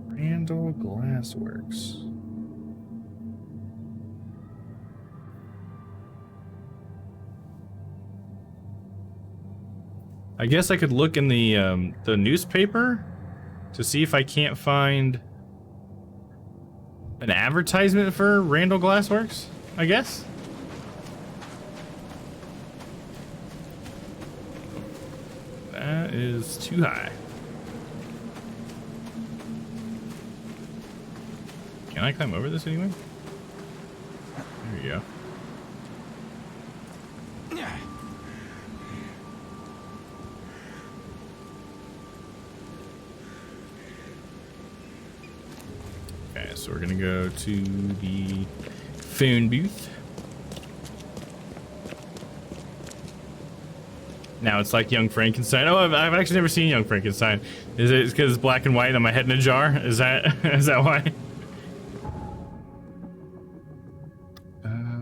Randall Glassworks. I guess I could look in the newspaper to see if I can't find an advertisement for Randall Glassworks, I guess. That is too high. Can I climb over this anyway? There you go. Okay, so we're gonna go to the phone booth. Now it's like Young Frankenstein. Oh, I've actually never seen Young Frankenstein. Is it because it's black and white and my head in a jar? Is that why?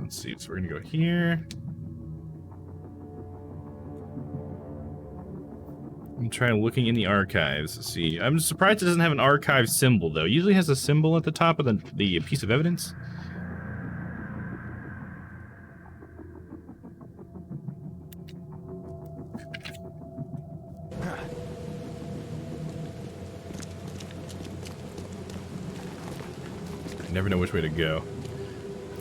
Let's see. So we're gonna go here. I'm trying looking in the archives to see. I'm surprised it doesn't have an archive symbol though. It usually has a symbol at the top of the piece of evidence. I never know which way to go.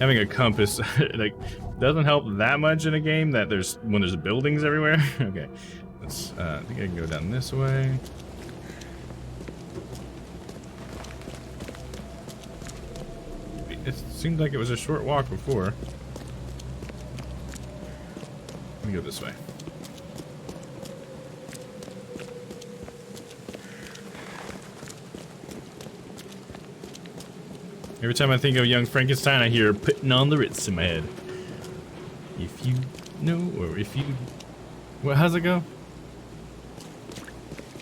Having a compass like doesn't help that much in a game that when there's buildings everywhere. Okay. Let's I think I can go down this way. It seemed like it was a short walk before. Let me go this way. Every time I think of Young Frankenstein, I hear putting on the Ritz in my head. If you know, or if you... What, how's it go?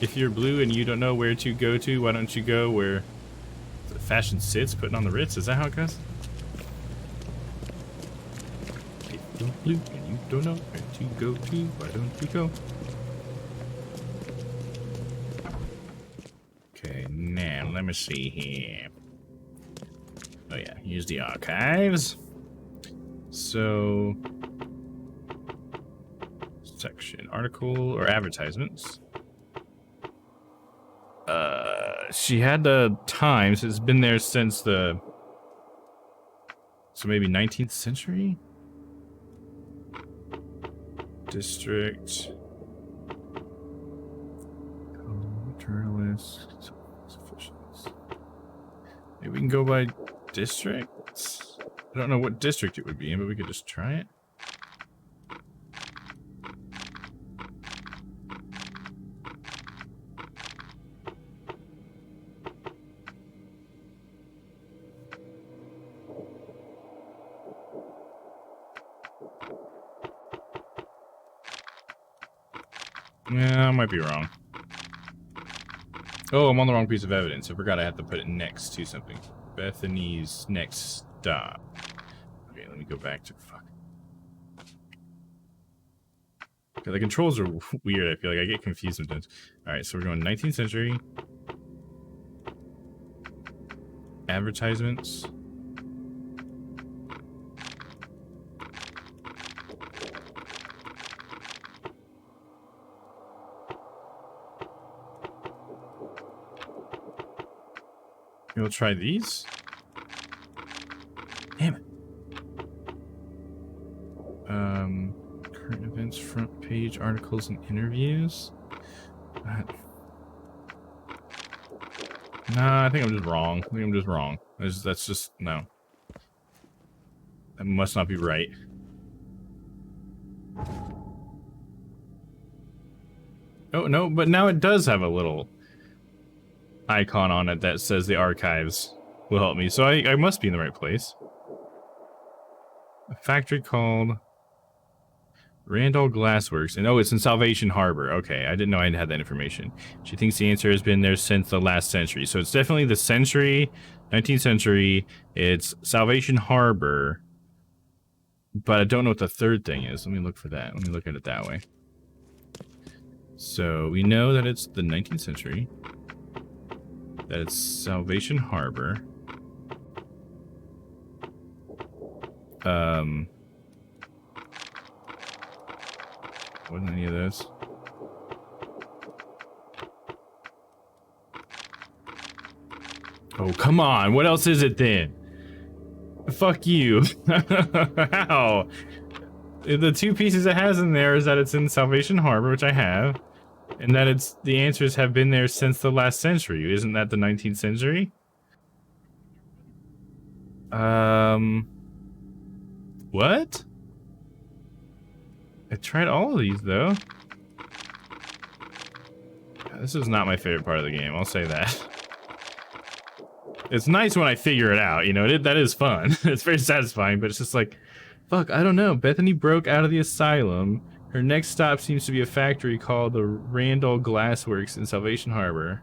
If you're blue and you don't know where to go to, why don't you go where the fashion sits, putting on the Ritz? Is that how it goes? If you're blue and you don't know where to go to, why don't you go? Okay, now let me see here. Oh yeah, use the archives. So, section, article, or advertisements. She had the Times. It's been there since so maybe 19th century? District. Journalists. Officials. Maybe we can go by districts? I don't know what district it would be in, but we could just try it. Yeah, I might be wrong. Oh, I'm on the wrong piece of evidence. I forgot I have to put it next to something. Bethany's next stop. Okay, let me go back to... Fuck. Okay, the controls are weird. I feel like I get confused sometimes. Alright, so we're going 19th century. Advertisements. We'll try these. Damn it. Current events, front page, articles, and interviews. Nah, I think I'm just wrong. I think I'm just wrong. That's just, no. That must not be right. Oh, no, but now it does have a little icon on it that says the archives will help me. So I must be in the right place. A factory called Randall Glassworks. And oh, it's in Salvation Harbor. Okay, I didn't know I had that information. She thinks the answer has been there since the last century. So it's definitely the century, 19th century. It's Salvation Harbor. But I don't know what the third thing is. Let me look for that. Let me look at it that way. So we know that it's the 19th century. That it's Salvation Harbor. Wasn't any of those. Oh, come on. What else is it then? Fuck you. How? The two pieces it has in there is that it's in Salvation Harbor, which I have, and that it's the answers have been there since the last century. Isn't that the 19th century? What? I tried all of these though. This is not my favorite part of the game, I'll say that. It's nice when I figure it out, you know, that is fun. It's very satisfying, but it's just like, fuck, I don't know. Bethany broke out of the asylum. Her next stop seems to be a factory called the Randall Glassworks in Salvation Harbor.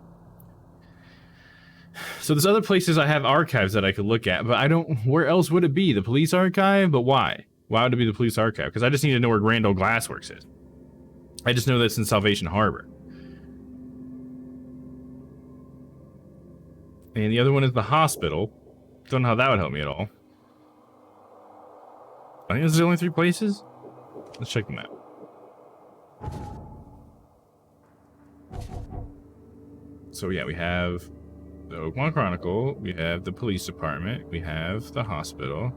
So there's other places I have archives that I could look at, but I don't, where else would it be? The police archive? But why? Why would it be the police archive? Because I just need to know where Randall Glassworks is. I just know that's in Salvation Harbor. And the other one is the hospital. Don't know how that would help me at all. I think those are the only 3 places. Let's check them out. So yeah, we have the Oakmont Chronicle, we have the police department, we have the hospital.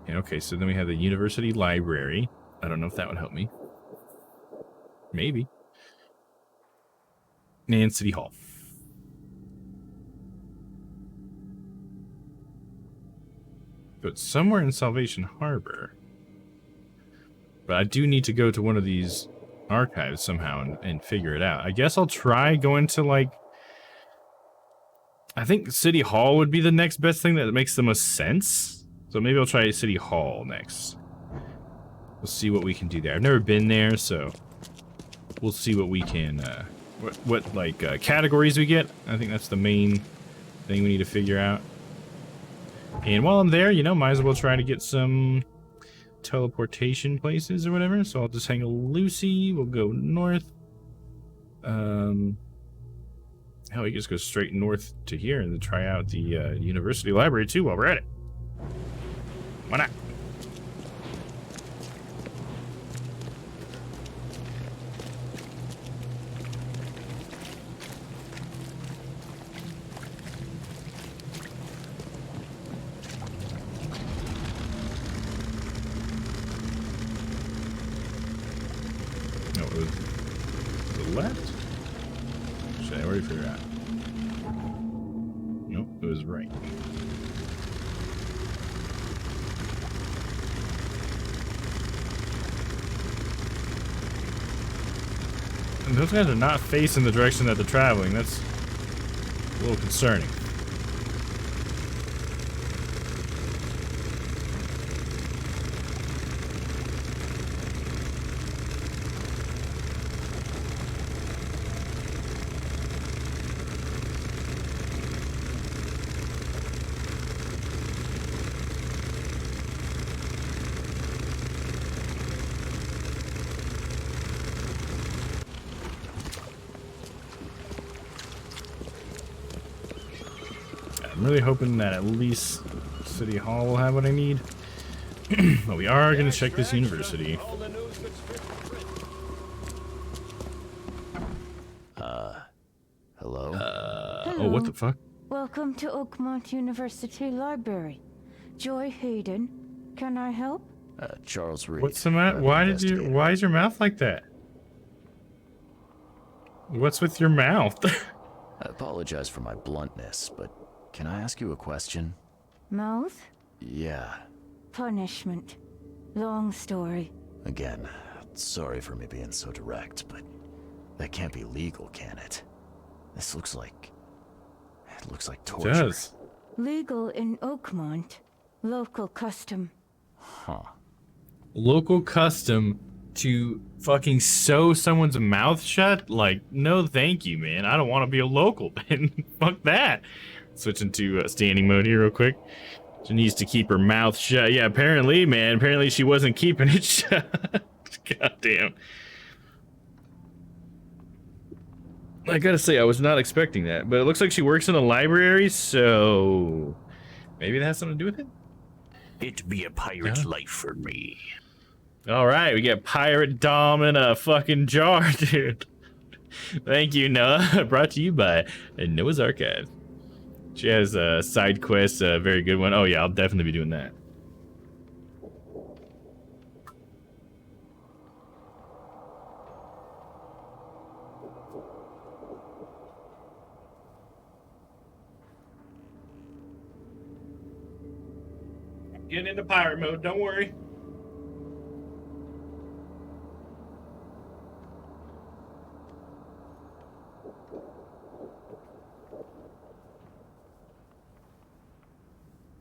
And okay, so then we have the university library. I don't know if that would help me. Maybe. And City Hall. But somewhere in Salvation Harbor. But I do need to go to one of these archives somehow and figure it out. I guess I'll try going to, like, I think City Hall would be the next best thing that makes the most sense. So maybe I'll try City Hall next. We'll see what we can do there. I've never been there, so we'll see what we can, what categories we get. I think that's the main thing we need to figure out. And while I'm there, you know, might as well try to get some teleportation places or whatever. So I'll just hang a loosey. We'll go north. Hell, we just go straight north to here and then try out the university library too while we're at it. Why not? Left? Should I already figure out? Nope, it was right. And those guys are not facing the direction that they're traveling. That's a little concerning. I'm really hoping that at least City Hall will have what I need. But we are going to check this university. Hello? Hello. Oh, what the fuck? Welcome to Oakmont University Library. Joy Hayden. Can I help? Charles Reed. What's the matter? Why is your mouth like that? What's with your mouth? I apologize for my bluntness, but can I ask you a question? Mouth? Yeah. Punishment. Long story. Again, sorry for me being so direct, but that can't be legal, can it? This looks like... It looks like torture. It does. Legal in Oakmont. Local custom. Huh. Local custom to fucking sew someone's mouth shut? Like, no thank you, man. I don't want to be a local, man. Fuck that. Switching to standing mode here real quick. She needs to keep her mouth shut. Yeah, apparently, man. Apparently she wasn't keeping it shut. God damn. I gotta say, I was not expecting that. But it looks like she works in a library, so... maybe that has something to do with it? It'd be a pirate's life for me. Alright, we get Pirate Dom in a fucking jar, dude. Thank you, Noah. Brought to you by Noah's Archive. She has a side quest, a very good one. Oh yeah, I'll definitely be doing that. Getting into pirate mode, don't worry.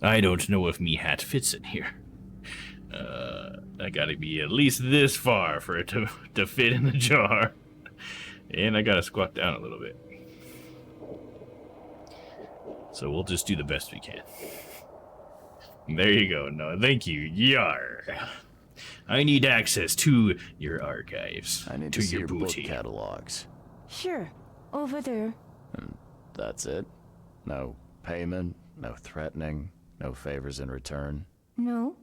I don't know if me hat fits in here. I gotta be at least this far for it to fit in the jar. And I gotta squat down a little bit. So we'll just do the best we can. There you go. No, thank you. Yar. I need access to your archives. I need to see your book booty. catalogs. Sure. Over there. And that's it? No payment, no threatening, no favors in return? No.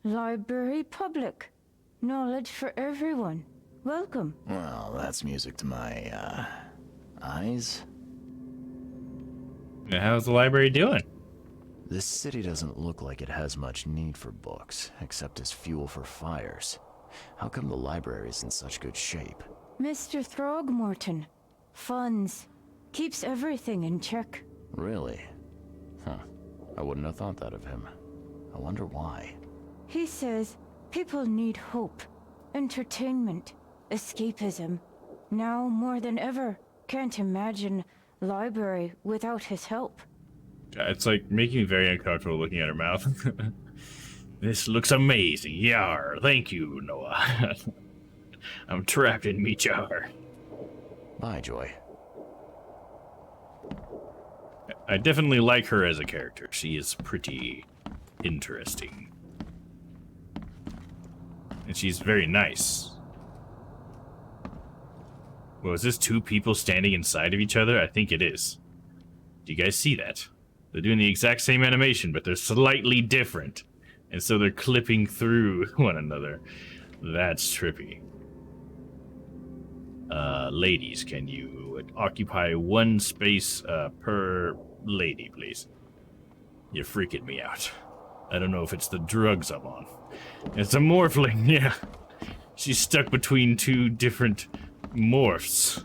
Library public. Knowledge for everyone. Welcome. Well, that's music to my, eyes. Now, how's the library doing? This city doesn't look like it has much need for books, except as fuel for fires. How come the library's in such good shape? Mr. Throgmorton. Funds. Keeps everything in check. Really? Huh. I wouldn't have thought that of him. I wonder why. He says people need hope, entertainment, escapism. Now more than ever, can't imagine library without his help. It's like making me very uncomfortable looking at her mouth. This looks amazing. Yar. Thank you, Noah. I'm trapped in me jar. Bye, Joy. I definitely like her as a character. She is pretty interesting. And she's very nice. Well, is this two people standing inside of each other? I think it is. Do you guys see that? They're doing the exact same animation, but they're slightly different. And so they're clipping through one another. That's trippy. Ladies, can you occupy one space per lady, please? You're freaking me out. I don't know if it's the drugs I'm on. It's a morphling, yeah. She's stuck between two different morphs.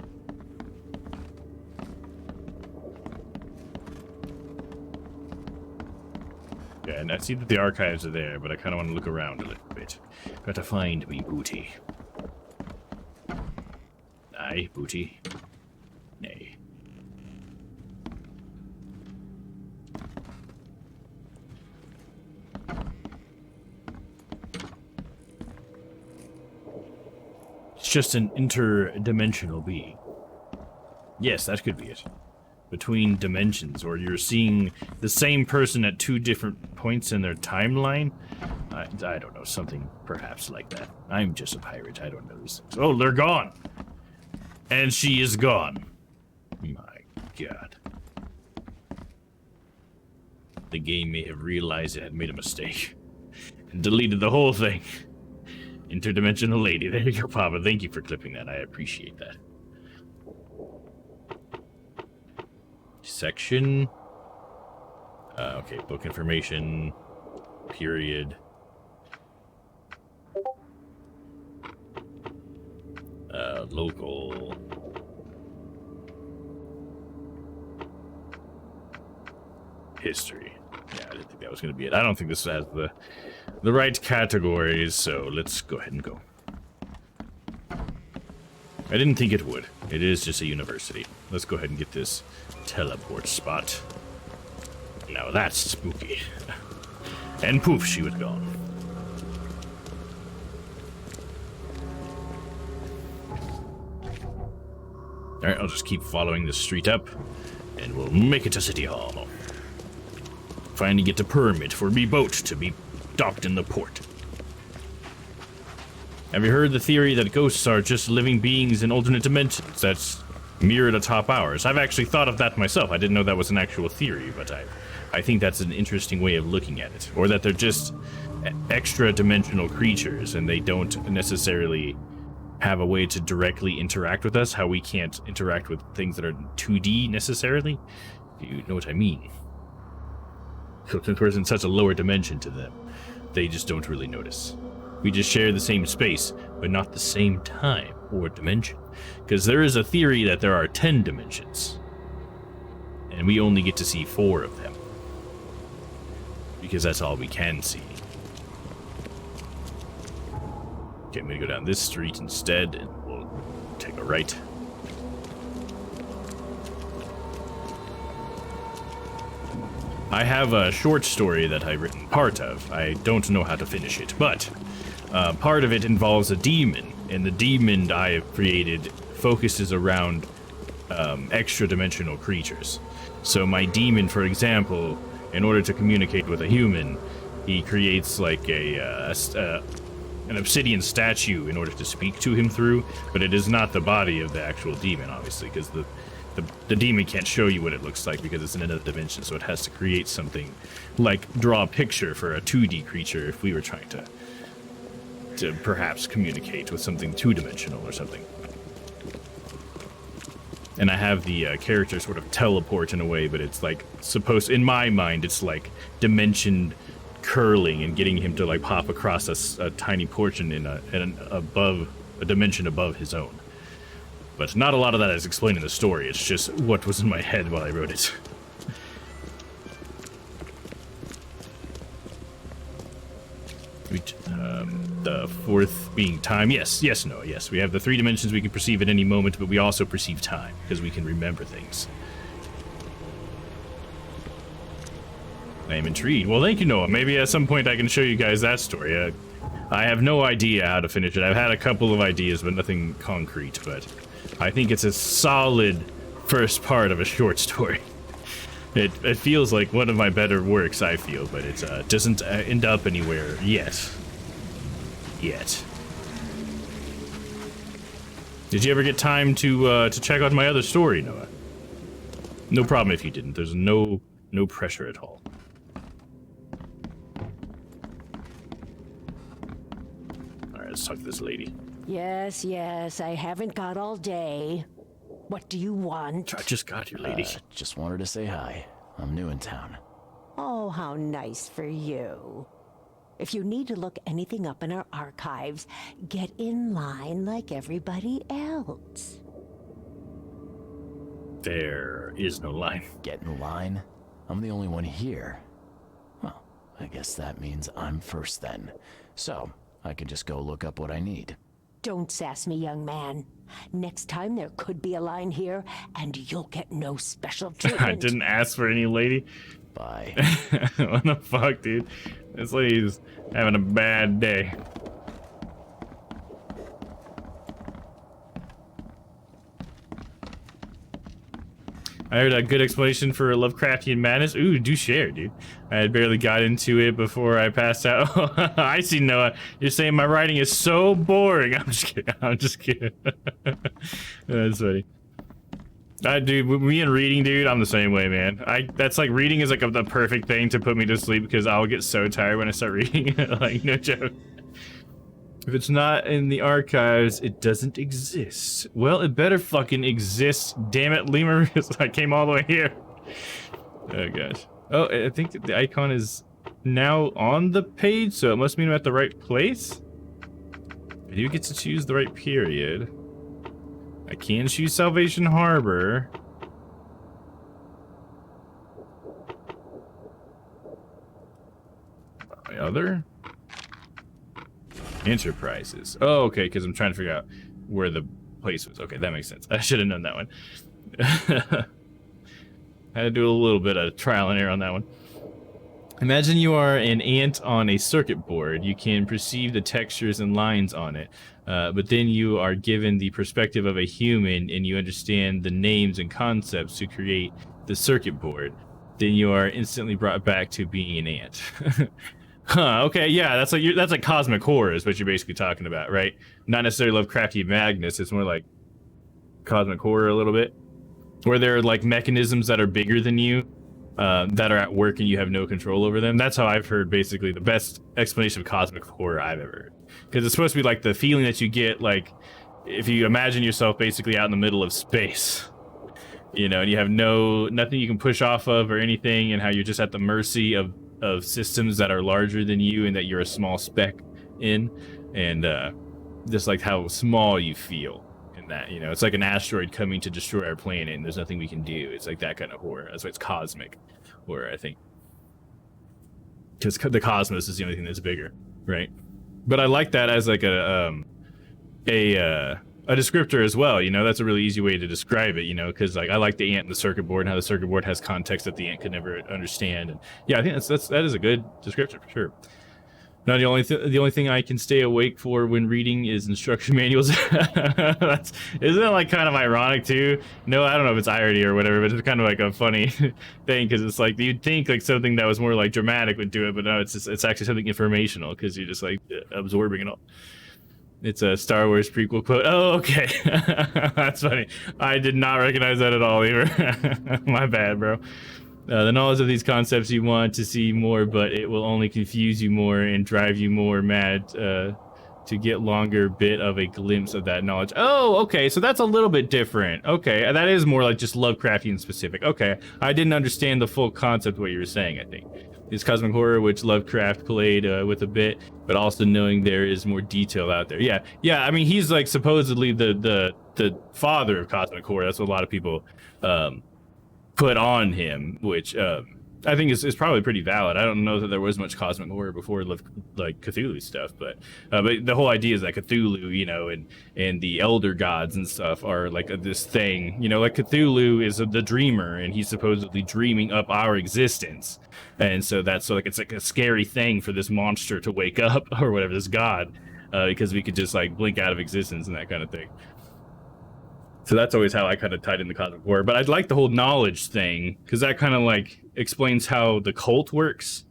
Yeah, and I see that the archives are there, but I kind of want to look around a little bit. Gotta find me booty. Aye, booty. Nay. It's just an interdimensional being. Yes, that could be it. Between dimensions, or you're seeing the same person at two different points in their timeline. I don't know, something perhaps like that. I'm just a pirate, I don't know these things. Oh, they're gone! And she is gone. My god. The game may have realized it had made a mistake. And deleted the whole thing. Interdimensional lady. There you go, Papa. Thank you for clipping that. I appreciate that. Section. Okay, book information. Period. Local. History. Yeah, I didn't think that was going to be it. I don't think this has the right categories, so let's go ahead and go. I didn't think it would. It is just a university. Let's go ahead and get this teleport spot. Now that's spooky. And poof, she was gone. Alright, I'll just keep following this street up, and we'll make it to City Hall. Finally get a permit for me boat to be docked in the port. Have you heard the theory that ghosts are just living beings in alternate dimensions that's mirrored atop ours? I've actually thought of that myself. I didn't know that was an actual theory, but I think that's an interesting way of looking at it. Or that they're just extra-dimensional creatures, and they don't necessarily have a way to directly interact with us, how we can't interact with things that are 2D necessarily. You know what I mean. So since we're in such a lower dimension to them, they just don't really notice. We just share the same space, but not the same time or dimension. Because there is a theory that there are 10 dimensions. And we only get to see 4 of them. Because that's all we can see. Okay, I'm gonna go down this street instead, and we'll take a right. I have a short story that I've written part of. I don't know how to finish it, but part of it involves a demon, and the demon I have created focuses around extra-dimensional creatures. So my demon, for example, in order to communicate with a human, he creates like an obsidian statue in order to speak to him through, but it is not the body of the actual demon, obviously, because the demon can't show you what it looks like because it's in another dimension, so it has to create something like draw a picture for a 2D creature if we were trying to perhaps communicate with something 2-dimensional or something. And I have the character sort of teleport in a way, but it's like supposed, in my mind, it's like dimension curling and getting him to like pop across a tiny portion in a dimension above his own. But not a lot of that is explained in the story. It's just what was in my head while I wrote it. The 4th being time. Yes, Noah, yes. We have the 3 dimensions we can perceive at any moment, but we also perceive time, because we can remember things. I am intrigued. Well, thank you, Noah. Maybe at some point I can show you guys that story. I have no idea how to finish it. I've had a couple of ideas, but nothing concrete, but I think it's a solid first part of a short story. It feels like one of my better works, I feel, but it doesn't end up anywhere yet. Did you ever get time to check out my other story, Noah? No problem if you didn't. There's no pressure at all. All right, let's talk to this lady. Yes, I haven't got all day. What do you want? I just got here, lady. Just wanted to say hi. I'm new in town. Oh, how nice for you. If you need to look anything up in our archives, get in line like everybody else. There is no line. Get in line? I'm the only one here. Well, I guess that means I'm first then. So, I can just go look up what I need. Don't sass me, young man. Next time there could be a line here, and you'll get no special treatment. I didn't ask for any, lady. Bye. What the fuck, dude? This lady's having a bad day. I heard a good explanation for Lovecraftian madness. Ooh, do share, dude. I had barely got into it before I passed out. I see, Noah. You're saying my writing is so boring. I'm just kidding. That's funny. Dude, me and reading, dude, I'm the same way, man. That's like, reading is like the perfect thing to put me to sleep because I'll get so tired when I start reading. Like, no joke. If it's not in the archives, it doesn't exist. Well, it better fucking exist. Damn it, Lemur, because I came all the way here. Oh, gosh. Oh, I think that the icon is now on the page, so it must mean I'm at the right place. I do get to choose the right period. I can choose Salvation Harbor. My other? Enterprises. Oh, okay, because I'm trying to figure out where the place was. Okay, that makes sense. I should have known that one. I had to do a little bit of trial and error on that one. Imagine you are an ant on a circuit board. You can perceive the textures and lines on it, but then you are given the perspective of a human and you understand the names and concepts to create the circuit board. Then you are instantly brought back to being an ant. Huh, okay, yeah, that's like cosmic horror is what you're basically talking about, right? Not necessarily Lovecraftian madness, it's more like cosmic horror a little bit. Where there are like mechanisms that are bigger than you, that are at work and you have no control over them. That's how I've heard basically the best explanation of cosmic horror I've ever heard. Because it's supposed to be like the feeling that you get like if you imagine yourself basically out in the middle of space. you know, and you have nothing you can push off of or anything, and how you're just at the mercy of systems that are larger than you and that you're a small speck in, and just like how small you feel in that, you know, it's like an asteroid coming to destroy our planet and there's nothing we can do. It's like that kind of horror. That's why it's cosmic horror, I think, because the cosmos is the only thing that's bigger, right? But I like that as like a descriptor as well, you know. That's a really easy way to describe it, you know, because like I like the ant and the circuit board and how the circuit board has context that the ant could never understand. And yeah, I think that is a good description for sure. Now the only thing I can stay awake for when reading is instruction manuals. Isn't that like kind of ironic too? No, I don't know if it's irony or whatever, but it's kind of like a funny thing, because it's like you'd think like something that was more like dramatic would do it, but no, it's actually something informational, because you're just like absorbing it all. It's a Star Wars prequel quote. Oh, okay. That's funny. I did not recognize that at all either. My bad, bro. The knowledge of these concepts you want to see more, but it will only confuse you more and drive you more mad to get longer bit of a glimpse of that knowledge. Oh, okay, so that's a little bit different. Okay, that is more like just Lovecraftian specific. Okay, I didn't understand the full concept of what you were saying, I think. It's cosmic horror, which Lovecraft played with a bit, but also knowing there is more detail out there. Yeah, I mean, he's like supposedly the father of cosmic horror. That's what a lot of people put on him, which I think is probably pretty valid. I don't know that there was much cosmic horror before like Cthulhu stuff, but the whole idea is that Cthulhu, you know, and the elder gods and stuff are like this thing, you know, like Cthulhu is the dreamer, and he's supposedly dreaming up our existence, and so that's so like it's like a scary thing for this monster to wake up or whatever, this god, because we could just like blink out of existence and that kind of thing. So that's always how I kind of tied in the cosmic horror. But I'd like the whole knowledge thing, because that kind of like explains how the cult works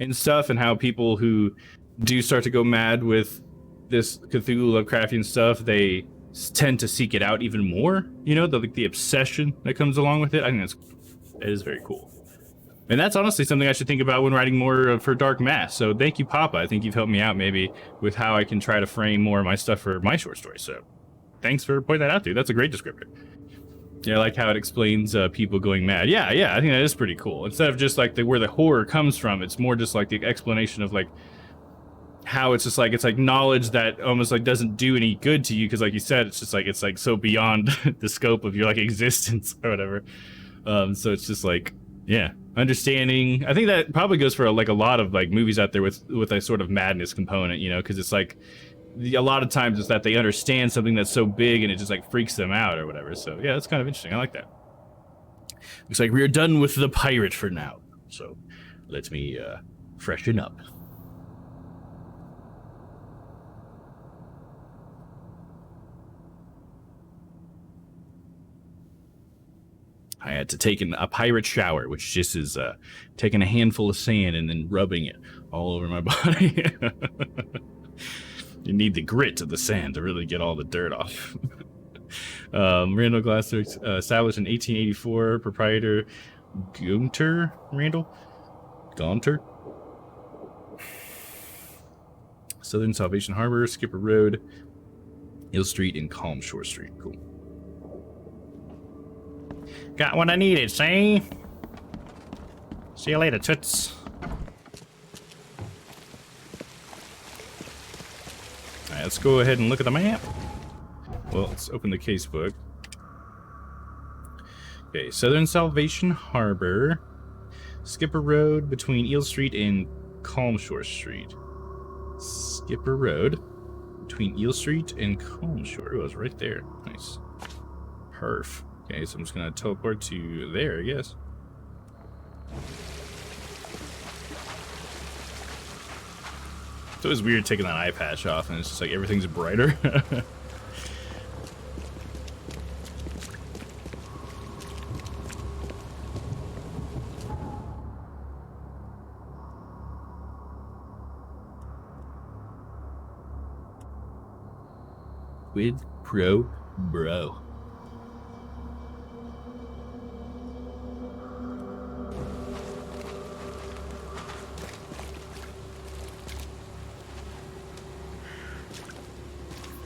and stuff, and how people who do start to go mad with this Cthulhu Lovecraftian stuff, they tend to seek it out even more. You know, the obsession that comes along with it. I think it is very cool. And that's honestly something I should think about when writing more for Dark Mass. So thank you, Papa. I think you've helped me out maybe with how I can try to frame more of my stuff for my short stories. So thanks for pointing that out, dude. That's a great descriptor. Yeah, I like how it explains people going mad. Yeah, I think that is pretty cool. Instead of just like where the horror comes from, it's more just like the explanation of like how it's just like, it's like knowledge that almost like doesn't do any good to you, because like you said, it's just like, it's like so beyond the scope of your like existence or whatever. So it's just like, yeah, understanding. I think that probably goes for like a lot of like movies out there with a sort of madness component, you know, because it's like a lot of times it's that they understand something that's so big and it just like freaks them out or whatever. So yeah, that's kind of interesting. I like that. Looks like we're done with the pirate for now. So let me freshen up. I had to take a pirate shower, which just is taking a handful of sand and then rubbing it all over my body. You need the grit of the sand to really get all the dirt off. Randall Glasser, established in 1884, proprietor Gunter Randall? Gaunter? Southern Salvation Harbor, Skipper Road, Hill Street, and Calm Shore Street. Cool. Got what I needed, see? See you later, toots. Alright, let's go ahead and look at the map. Well, let's open the casebook. Okay, Southern Salvation Harbor, Skipper Road between Eel Street and Calm Shore Street. Skipper Road between Eel Street and Calm Shore. Oh, it was right there. Nice. Perf. Okay, so I'm just gonna teleport to there, I guess. So it was weird taking that eye patch off, and it's just like everything's brighter. Quid pro bro.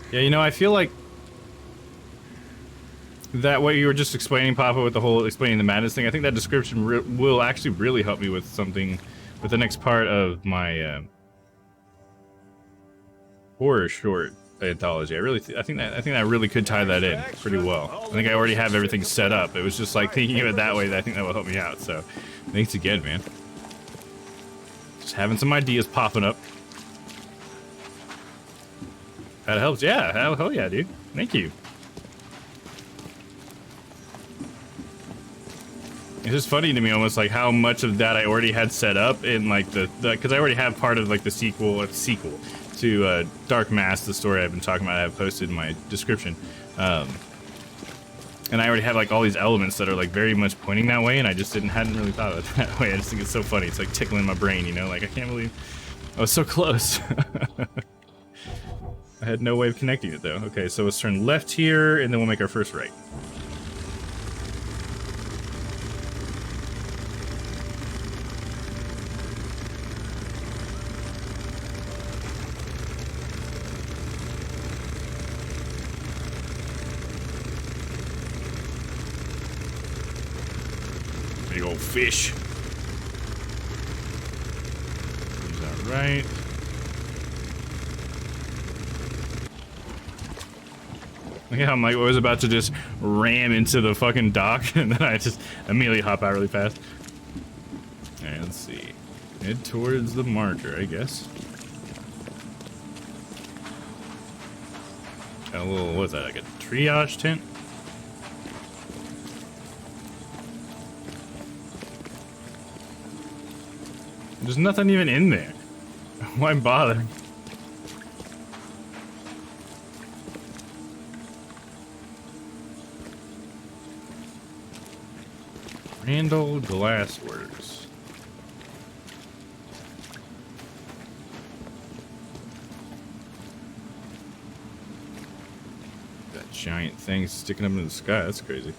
Yeah, you know, I feel like that what you were just explaining, Papa, with the whole explaining the madness thing, I think that description will actually really help me with something, with the next part of my horror short anthology. I think that really could tie that in pretty well. I think I already have everything set up. It was just like thinking of it that way that I think that will help me out. So, thanks again, man. Just having some ideas popping up. That helps. Yeah, hell yeah, dude. Thank you. It's just funny to me almost like how much of that I already had set up in like the because I already have part of like the sequel to Dark Mass, the story I've been talking about. I have posted in my description. And I already have like all these elements that are like very much pointing that way, and I just hadn't really thought of it that way. I just think it's so funny. It's like tickling my brain, you know? Like I can't believe I was so close. I had no way of connecting it though. Okay, so let's turn left here, and then we'll make our first right. Big old fish. Is that right? Yeah, I'm like, I was about to just ram into the fucking dock, and then I just immediately hop out really fast. And let's see. Head towards the marker, I guess. Got a little, what's that, like a triage tent? There's nothing even in there. Why bother? Randall Glassworks. That giant thing sticking up in the sky, that's crazy.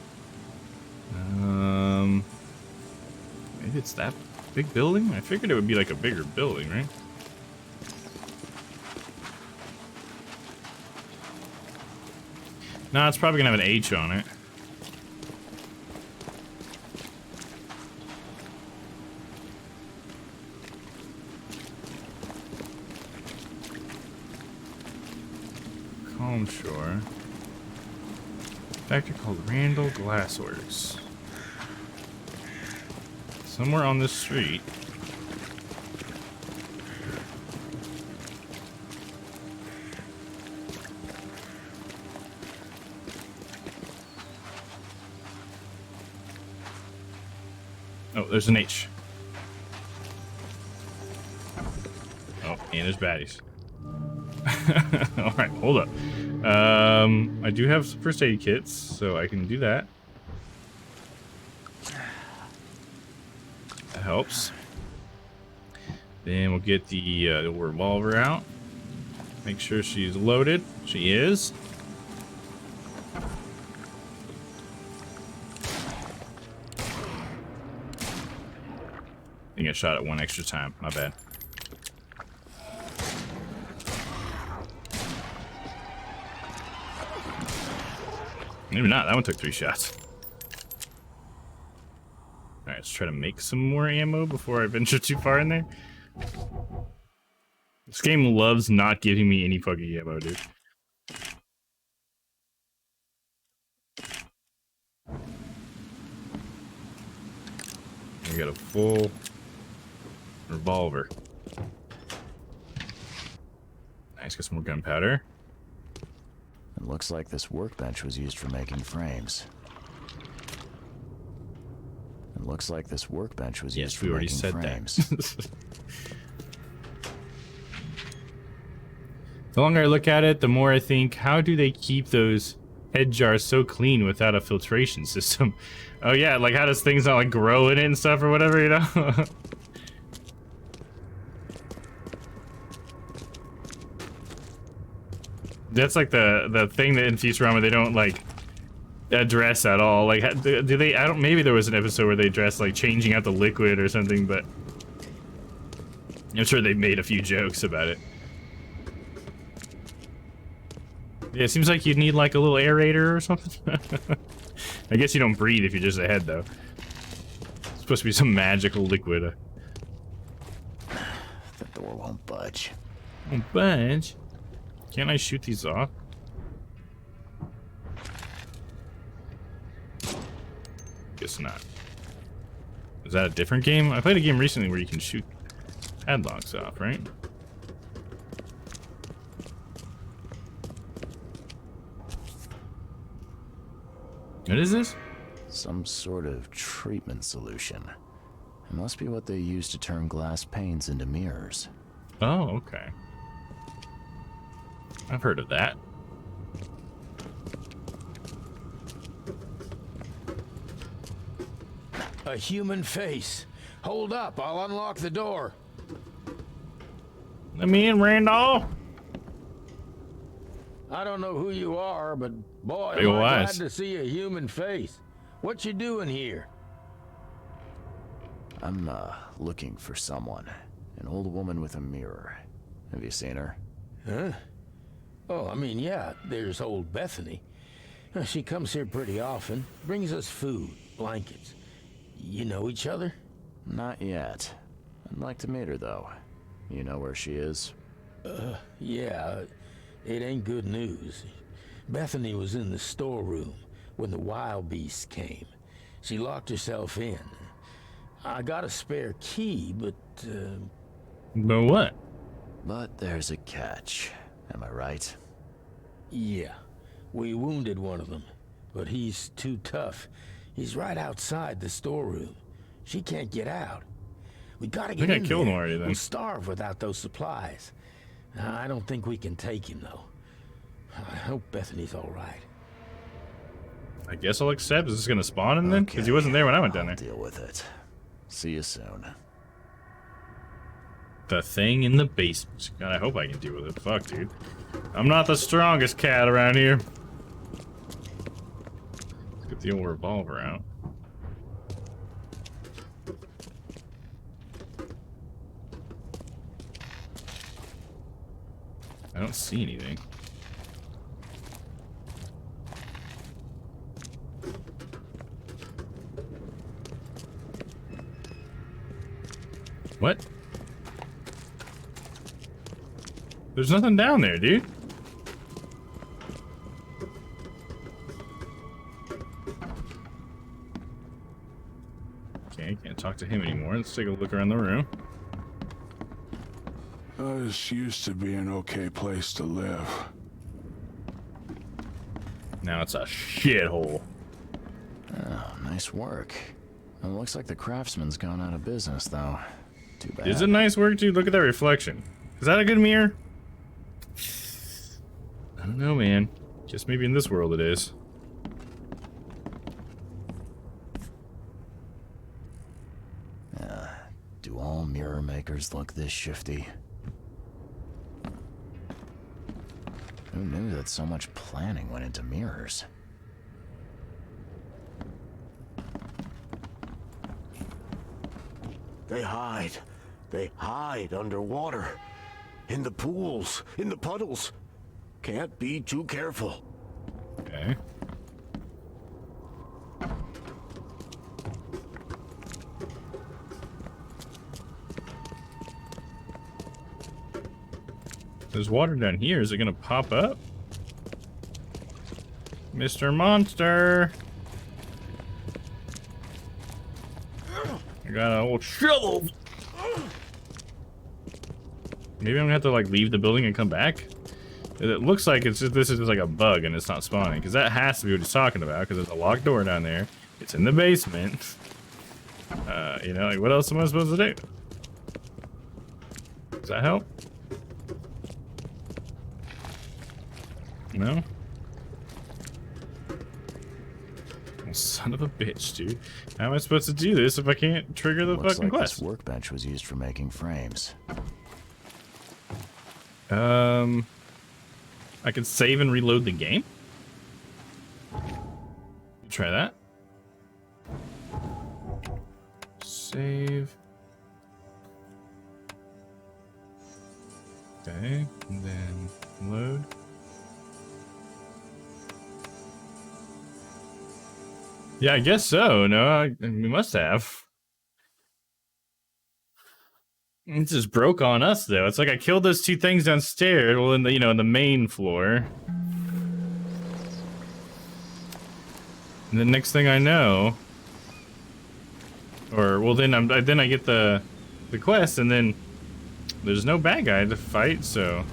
Maybe it's that big building? I figured it would be like a bigger building, right? No, it's probably gonna have an H on it. Calm Shore. Factory called Randall Glassworks. Somewhere on this street. Oh, there's an H. Oh, and there's baddies. Alright, hold up. I do have some first aid kits, so I can do that. That helps. Then we'll get the revolver out. Make sure she's loaded. She is. I think I shot it one extra time. My bad. Maybe not. That one took 3 shots. Alright, let's try to make some more ammo before I venture too far in there. This game loves not giving me any fucking ammo, dude. I got a full revolver. Nice, got some more gunpowder. It looks like this workbench was used for making frames. It looks like this workbench was used for making frames. Yes, we already said that. The longer I look at it, the more I think, how do they keep those head jars so clean without a filtration system? Oh yeah, like how does things not like grow in it and stuff or whatever, you know? That's like the thing that in Futurama they don't like address at all. Like, do they? I don't. Maybe there was an episode where they addressed like changing out the liquid or something, but I'm sure they made a few jokes about it. Yeah, it seems like you'd need like a little aerator or something. I guess you don't breathe if you're just ahead, though. It's supposed to be some magical liquid. The door won't budge. Won't budge? Can't I shoot these off? Guess not. Is that a different game? I played a game recently where you can shoot padlocks off, right? What is this? Some sort of treatment solution. It must be what they use to turn glass panes into mirrors. Oh, okay. I've heard of that. A human face. Hold up, I'll unlock the door. Let me in, Randall. I don't know who you are, but boy, Big am I glad eyes. to see a human face. What you doing here? I'm, looking for someone. An old woman with a mirror. Have you seen her? Huh? Oh, I mean, yeah, there's old Bethany. She comes here pretty often, brings us food, blankets. You know each other? Not yet. I'd like to meet her, though. You know where she is? Yeah, it ain't good news. Bethany was in the storeroom when the wild beasts came. She locked herself in. I got a spare key, but, But what? But there's a catch. Am I right? Yeah, we wounded one of them, but he's too tough. He's right outside the storeroom. She can't get out. We gotta get in I killed him there. already then. We'll starve without those supplies. I don't think we can take him, though. I hope Bethany's all right. I guess I'll accept. Is this gonna spawn him then? Because he wasn't there when I went down there. Deal with it. See you soon. The thing in the basement. God, I hope I can deal with it. Fuck, dude. I'm not the strongest cat around here. Let's get the old revolver out. I don't see anything. What? There's nothing down there, dude. Okay, can't talk to him anymore. Let's take a look around the room. This used to be an okay place to live. Now it's a shithole. Oh, nice work. It looks like the craftsman's gone out of business, though. Too bad. Is it nice work, dude? Look at that reflection. Is that a good mirror? I don't know, man. Guess maybe in this world it is. Do all mirror makers look this shifty? Who knew that so much planning went into mirrors? They hide. They hide underwater. In the pools, in the puddles. Can't be too careful. Okay. There's water down here. Is it gonna pop up? Mr. Monster! I got an old shovel! Maybe I'm gonna have to like leave the building and come back? It looks like it's just, this is just like a bug and it's not spawning. Because that has to be what he's talking about. Because there's a locked door down there. It's in the basement. You know, like what else am I supposed to do? Does that help? No? Oh, son of a bitch, dude. How am I supposed to do this if I can't trigger the Looks fucking like quest? this workbench was used for making frames. I can save and reload the game? Try that. Save. Okay, and then load. Yeah, I guess so. No, we must have. It just broke on us though. It's like I killed those two things downstairs. Well, in the in the main floor. And the next thing I know, or well, then I get the quest, and then there's no bad guy to fight. So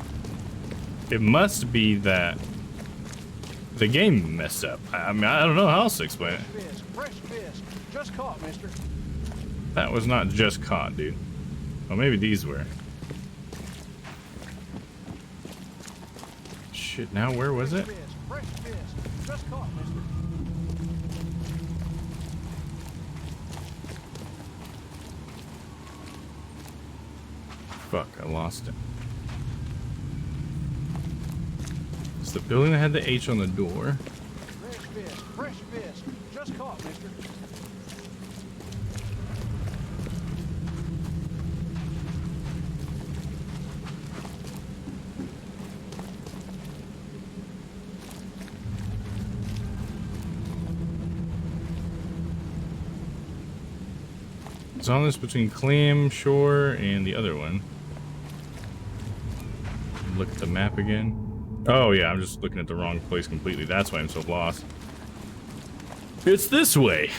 it must be that the game messed up. I mean, I don't know how else to explain it. Fresh fish. Just caught, mister. That was not just caught, dude. Well, maybe these were. Shit, now where was it? Fresh fish. Just caught, mister. Fuck, I lost it. It's the building that had the H on the door. Fresh fish. Fresh fish. Just caught, mister. It's on this between Clam, Shore, and the other one. Look at the map again. Oh yeah, I'm just looking at the wrong place completely. That's why I'm so lost. It's this way.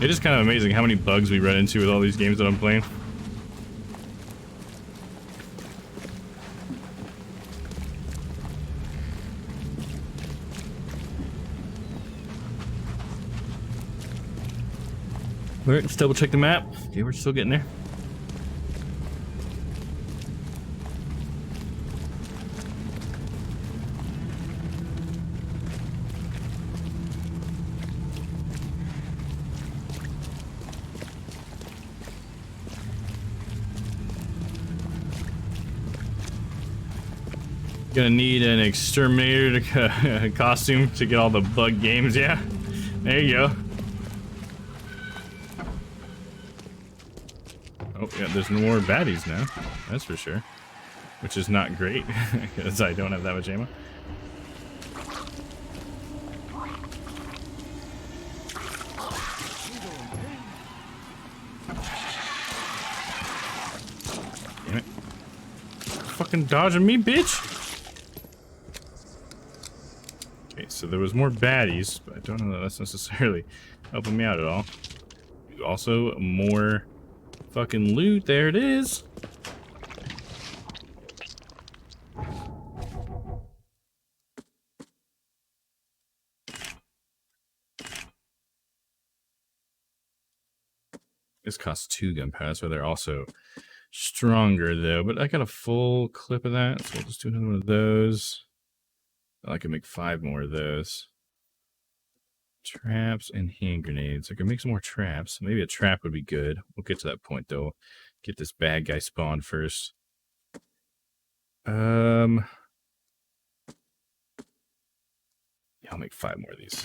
It is kind of amazing how many bugs we run into with all these games that I'm playing. Alright, let's double check the map. Okay, we're still getting there. Gonna need an exterminator costume to get all the bug games, yeah? There you go. Oh, yeah, there's no more baddies now. That's for sure. Which is not great, because I don't have that much ammo. Damn it. Fucking dodging me, bitch! Okay, so there was more baddies, but I don't know that that's necessarily helping me out at all. Also, more fucking loot. There it is. This costs 2 gunpowder, so they're also stronger though. But I got a full clip of that, so I'll just do another one of those. I can make 5 more of those. Traps and hand grenades. I can make some more traps. Maybe a trap would be good. We'll get to that point though. Get this bad guy spawned first. Yeah, I'll make 5 more of these.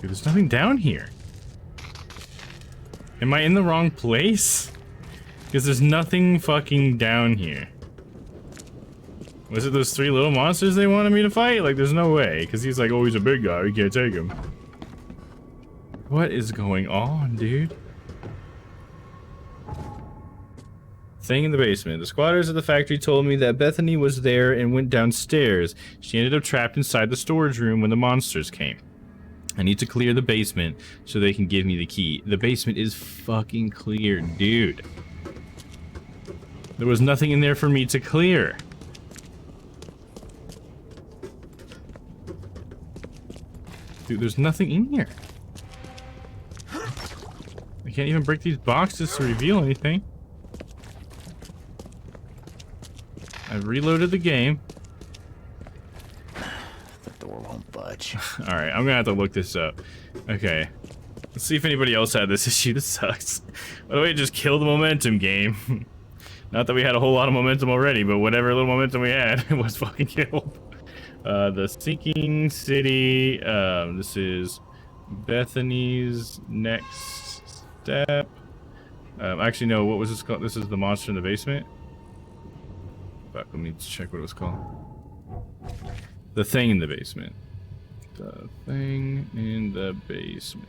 Dude, there's nothing down here. Am I in the wrong place? Because there's nothing fucking down here. Was it those 3 little monsters they wanted me to fight? Like, there's no way. Because he's like, oh, he's a big guy. We can't take him. What is going on, dude? Thing in the basement. The squatters at the factory told me that Bethany was there and went downstairs. She ended up trapped inside the storage room when the monsters came. I need to clear the basement so they can give me the key. The basement is fucking clear, dude. There was nothing in there for me to clear. Dude, there's nothing in here. I can't even break these boxes to reveal anything. I've reloaded the game. Won't budge. Alright, I'm gonna have to look this up. Okay. Let's see if anybody else had this issue. This sucks. By the way, just kill the momentum game. Not that we had a whole lot of momentum already, but whatever little momentum we had was fucking killed. The sinking city. This is Bethany's next step. Actually, no. What was this called? This is the monster in the basement. Fuck, let me check what it was called. The thing in the basement. The thing in the basement.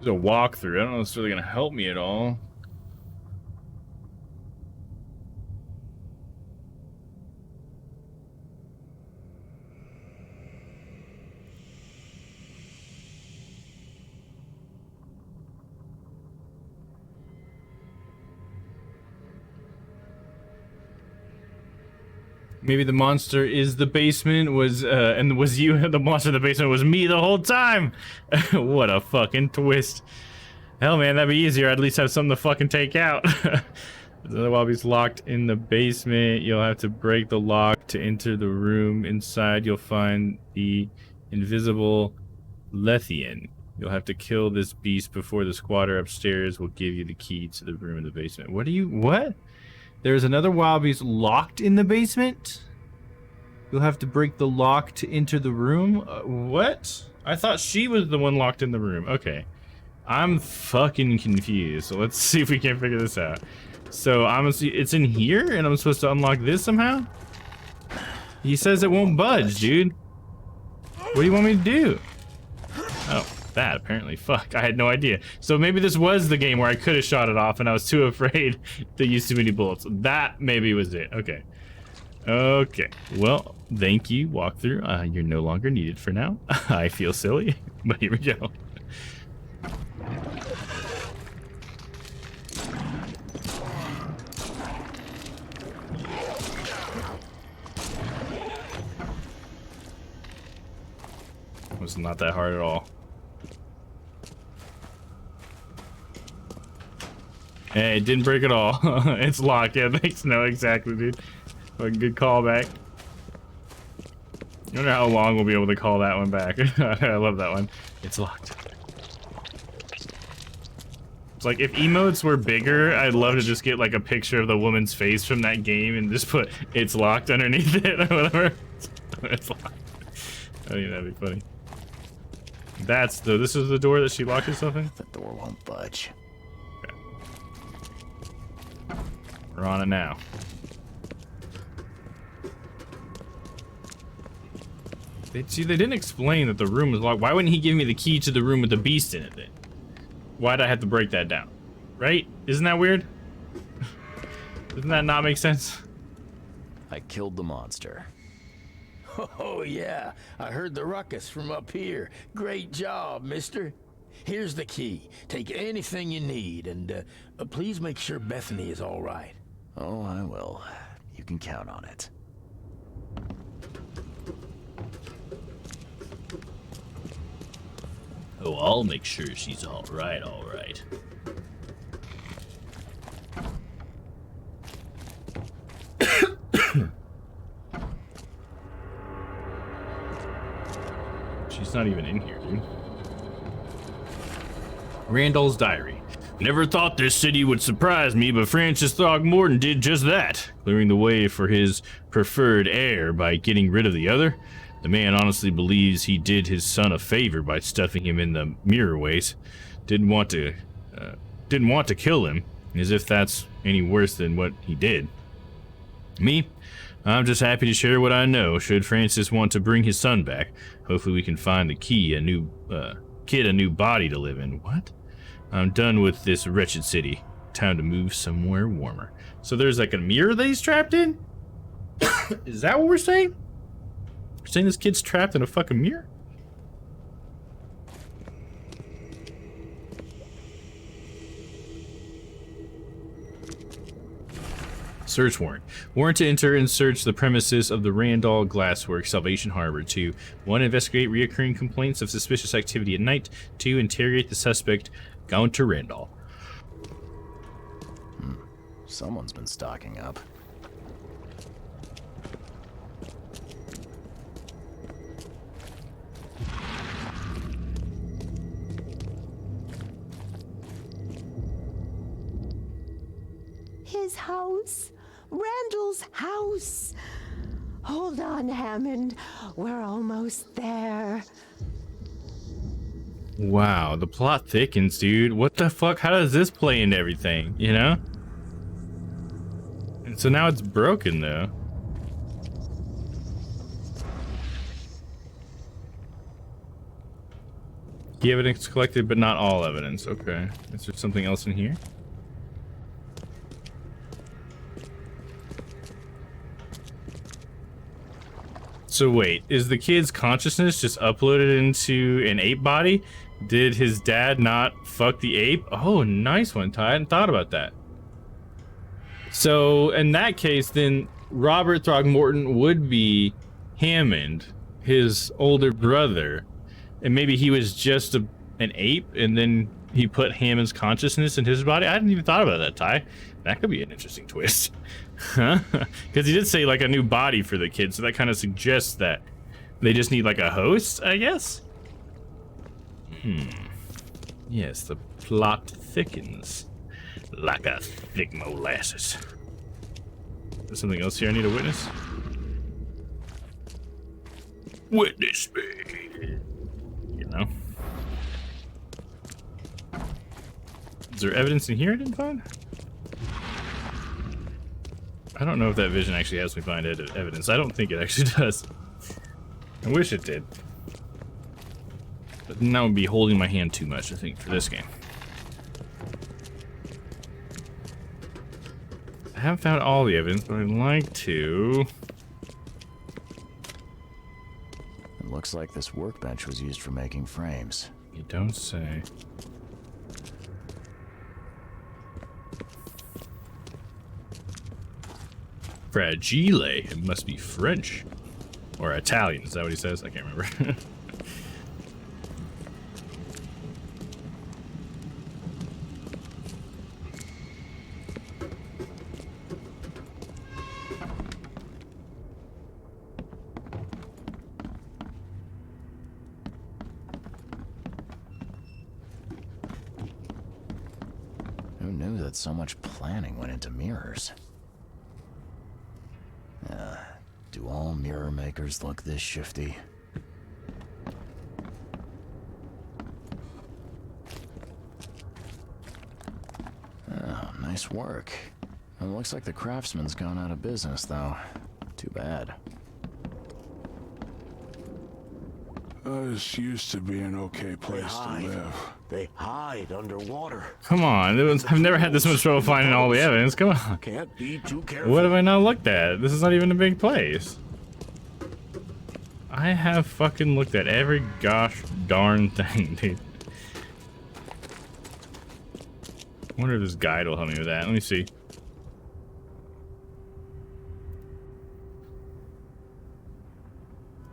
There's a walkthrough. I don't know if it's really gonna help me at all. Maybe the monster is the basement, and was you the monster in the basement was me the whole time. What a fucking twist. Hell, man, that'd be easier. I'd at least have something to fucking take out. The Wallaby's locked in the basement. You'll have to break the lock to enter the room. Inside, you'll find the invisible Lethian. You'll have to kill this beast before the squatter upstairs will give you the key to the room in the basement. What? There's another Wallaby's locked in the basement? You'll have to break the lock to enter the room? What? I thought she was the one locked in the room. Okay. I'm fucking confused. So let's see if we can figure this out. So it's in here and I'm supposed to unlock this somehow? He says it won't budge, dude. What do you want me to do? Oh, that apparently. Fuck, I had no idea. So maybe this was the game where I could have shot it off and I was too afraid to use too many bullets. That maybe was it. Okay. Okay. Well, thank you, walkthrough. You're no longer needed for now. I feel silly, but here we go. It was not that hard at all. Hey, it didn't break at all. It's locked. Yeah, thanks. No, exactly, dude. Fucking good callback. I wonder how long we'll be able to call that one back. I love that one. It's locked. It's like if emotes were bigger, I'd love to just get like a picture of the woman's face from that game and just put "it's locked" underneath it or whatever. It's locked. I think that'd be funny. This is the door that she locked herself in? The door won't budge. Okay. We're on it now. They didn't explain that the room was locked. Why wouldn't he give me the key to the room with the beast in it then? Why'd I have to break that down? Right? Isn't that weird? Doesn't that not make sense? I killed the monster. Oh, yeah. I heard the ruckus from up here. Great job, mister. Here's the key. Take anything you need, and please make sure Bethany is all right. Oh, I will. You can count on it. Oh, I'll make sure she's all right, all right. She's not even in here, dude. Randall's diary. Never thought this city would surprise me, but Francis Throgmorton did just that, clearing the way for his preferred heir by getting rid of the other. The man honestly believes he did his son a favor by stuffing him in the mirror waste. Didn't want to kill him, as if that's any worse than what he did. Me? I'm just happy to share what I know, should Francis want to bring his son back. Hopefully we can find the key, a new body to live in. What? I'm done with this wretched city. Time to move somewhere warmer. So there's like a mirror that he's trapped in? Is that what we're saying? We're saying this kid's trapped in a fucking mirror? Search warrant. Warrant to enter and search the premises of the Randall Glassworks, Salvation Harbor. 2. 1. Investigate reoccurring complaints of suspicious activity at night. 2. Interrogate the suspect, Gaunter Randall. Someone's been stocking up. Randall's house. Hold on, Hammond. We're almost there. Wow, the plot thickens, dude. What the fuck? How does this play into everything, you know? And so now it's broken, though. Key evidence collected, but not all evidence. Okay. Is there something else in here? So wait, is the kid's consciousness just uploaded into an ape body? Did his dad not fuck the ape? Oh, nice one, Ty. I hadn't thought about that. So in that case, then Robert Throckmorton would be Hammond, his older brother. And maybe he was just an ape, and then he put Hammond's consciousness in his body. I hadn't even thought about that, Ty. That could be an interesting twist. Huh? Because he did say like a new body for the kid, so that kind of suggests that they just need like a host, I guess. Yes, the plot thickens like a thick molasses. There's something else here I need to witness. Witness me. You know. Is there evidence in here I didn't find? I don't know if that vision actually has me find evidence. I don't think it actually does. I wish it did. But then that would be holding my hand too much, I think, for this game. I haven't found all the evidence, but I'd like to. It looks like this workbench was used for making frames. You don't say. Fragile. It must be French. Or Italian. Is that what he says? I can't remember. Who knew that so much planning went into mirrors? Do all mirror makers look this shifty? Oh, nice work. It looks like the craftsman's gone out of business, though. Too bad. This used to be an okay place to live. They hide underwater. Come on, I've never had this much trouble finding all the evidence. Come on. Can't be too careful. What have I not looked at? This is not even a big place. I have fucking looked at every gosh darn thing, dude. I wonder if this guide will help me with that. Let me see.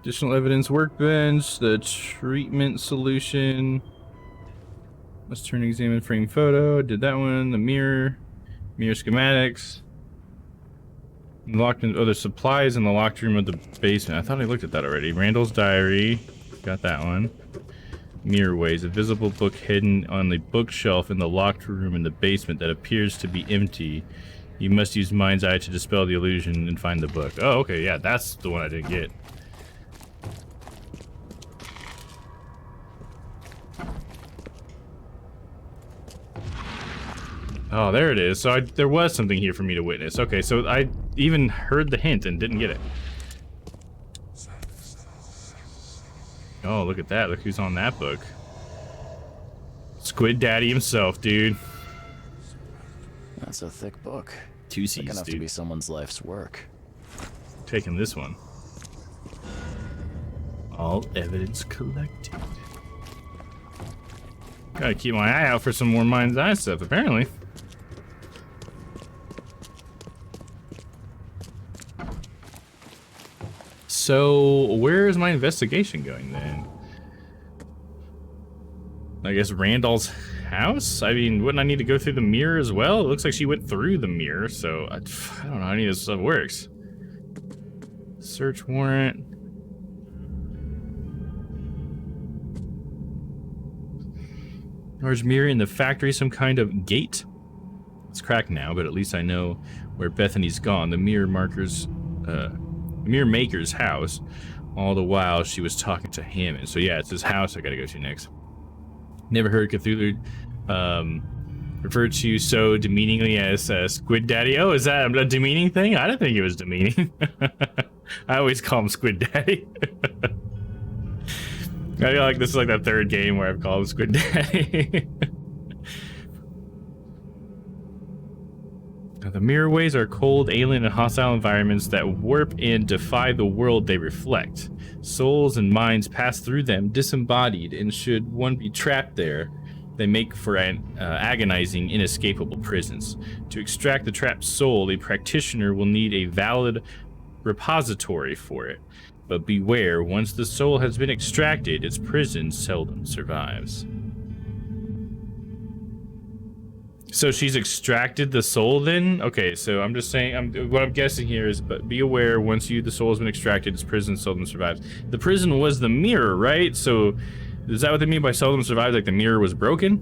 Additional evidence workbench, the treatment solution. Let's turn and examine frame photo. Did that one. The mirror schematics. Locked in. Oh, there's supplies in the locked room of the basement. I thought I looked at that already. Randall's diary. Got that one. Mirror ways. A visible book hidden on the bookshelf in the locked room in the basement that appears to be empty. You must use mind's eye to dispel the illusion and find the book. Oh, okay. Yeah, that's the one I didn't get. Oh, there it is. So there was something here for me to witness. Okay, so I even heard the hint and didn't get it. Oh, look at that. Look who's on that book. Squid Daddy himself, dude. That's a thick book. Two Thick C's, enough dude. to be someone's life's work. Taking this one. All evidence collected. Gotta keep my eye out for some more mind's eye stuff, apparently. So, where is my investigation going then? I guess Randall's house? I mean, wouldn't I need to go through the mirror as well? It looks like she went through the mirror, so I don't know how any of this stuff works. Search warrant. Large mirror in the factory, some kind of gate. It's cracked now, but at least I know where Bethany's gone, the mirror maker's house. All the while she was talking to Hammond. So yeah, it's his house I gotta go to next. Never heard Cthulhu referred to so demeaningly as Squid Daddy. Oh, is that a demeaning thing? I don't think it was demeaning. I always call him Squid Daddy. I feel like this is like the third game where I've called him Squid Daddy. The mirrorways are cold, alien, and hostile environments that warp and defy the world they reflect. Souls and minds pass through them disembodied, and should one be trapped there, they make for agonizing, inescapable prisons. To extract the trapped soul, a practitioner will need a valid repository for it. But beware, once the soul has been extracted, its prison seldom survives. So she's extracted the soul then? Okay, so I'm just saying, what I'm guessing here is, but be aware, once the soul has been extracted, its prison seldom survives. The prison was the mirror, right? So is that what they mean by seldom survives? Like the mirror was broken?